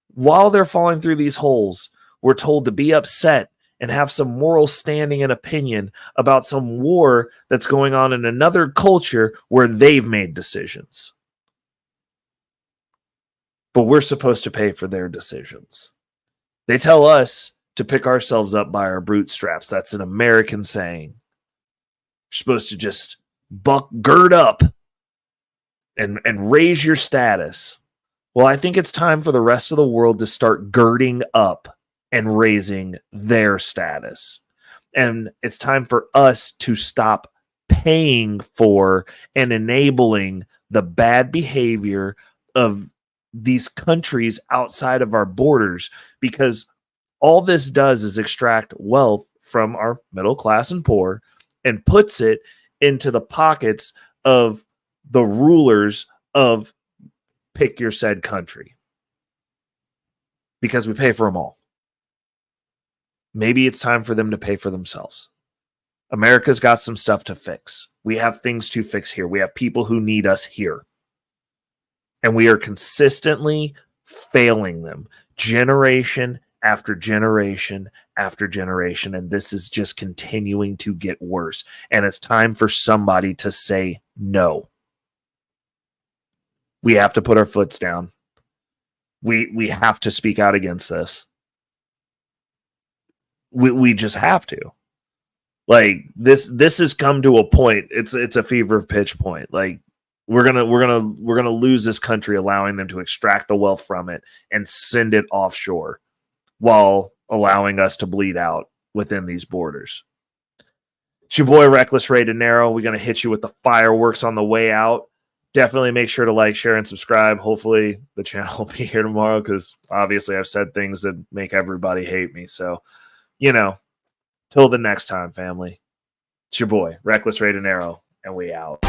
While they're falling through these holes, we're told to be upset and have some moral standing and opinion about some war that's going on in another culture where they've made decisions. But we're supposed to pay for their decisions. They tell us to pick ourselves up by our bootstraps. That's an American saying. You're supposed to just gird up and raise your status. Well, I think it's time for the rest of the world to start girding up and raising their status. And it's time for us to stop paying for and enabling the bad behavior of these countries outside of our borders, because all this does is extract wealth from our middle class and poor and puts it into the pockets of the rulers of pick your said country, because we pay for them all. Maybe it's time for them to pay for themselves. America's got some stuff to fix. We have things to fix here. We have people who need us here. And we are consistently failing them generation after generation after generation. And this is just continuing to get worse. And it's time for somebody to say no. We have to put our foots down. We have to speak out against this. We just have to. Like this has come to a point. It's a fever pitch point. Like we're gonna lose this country, allowing them to extract the wealth from it and send it offshore, while allowing us to bleed out within these borders. It's your boy Reckless Ray De Niro. We're gonna hit you with the fireworks on the way out. Definitely make sure to like, share, and subscribe. Hopefully the channel will be here tomorrow, because obviously I've said things that make everybody hate me. So, till the next time, family. It's your boy Reckless Ray De Niro, and we out.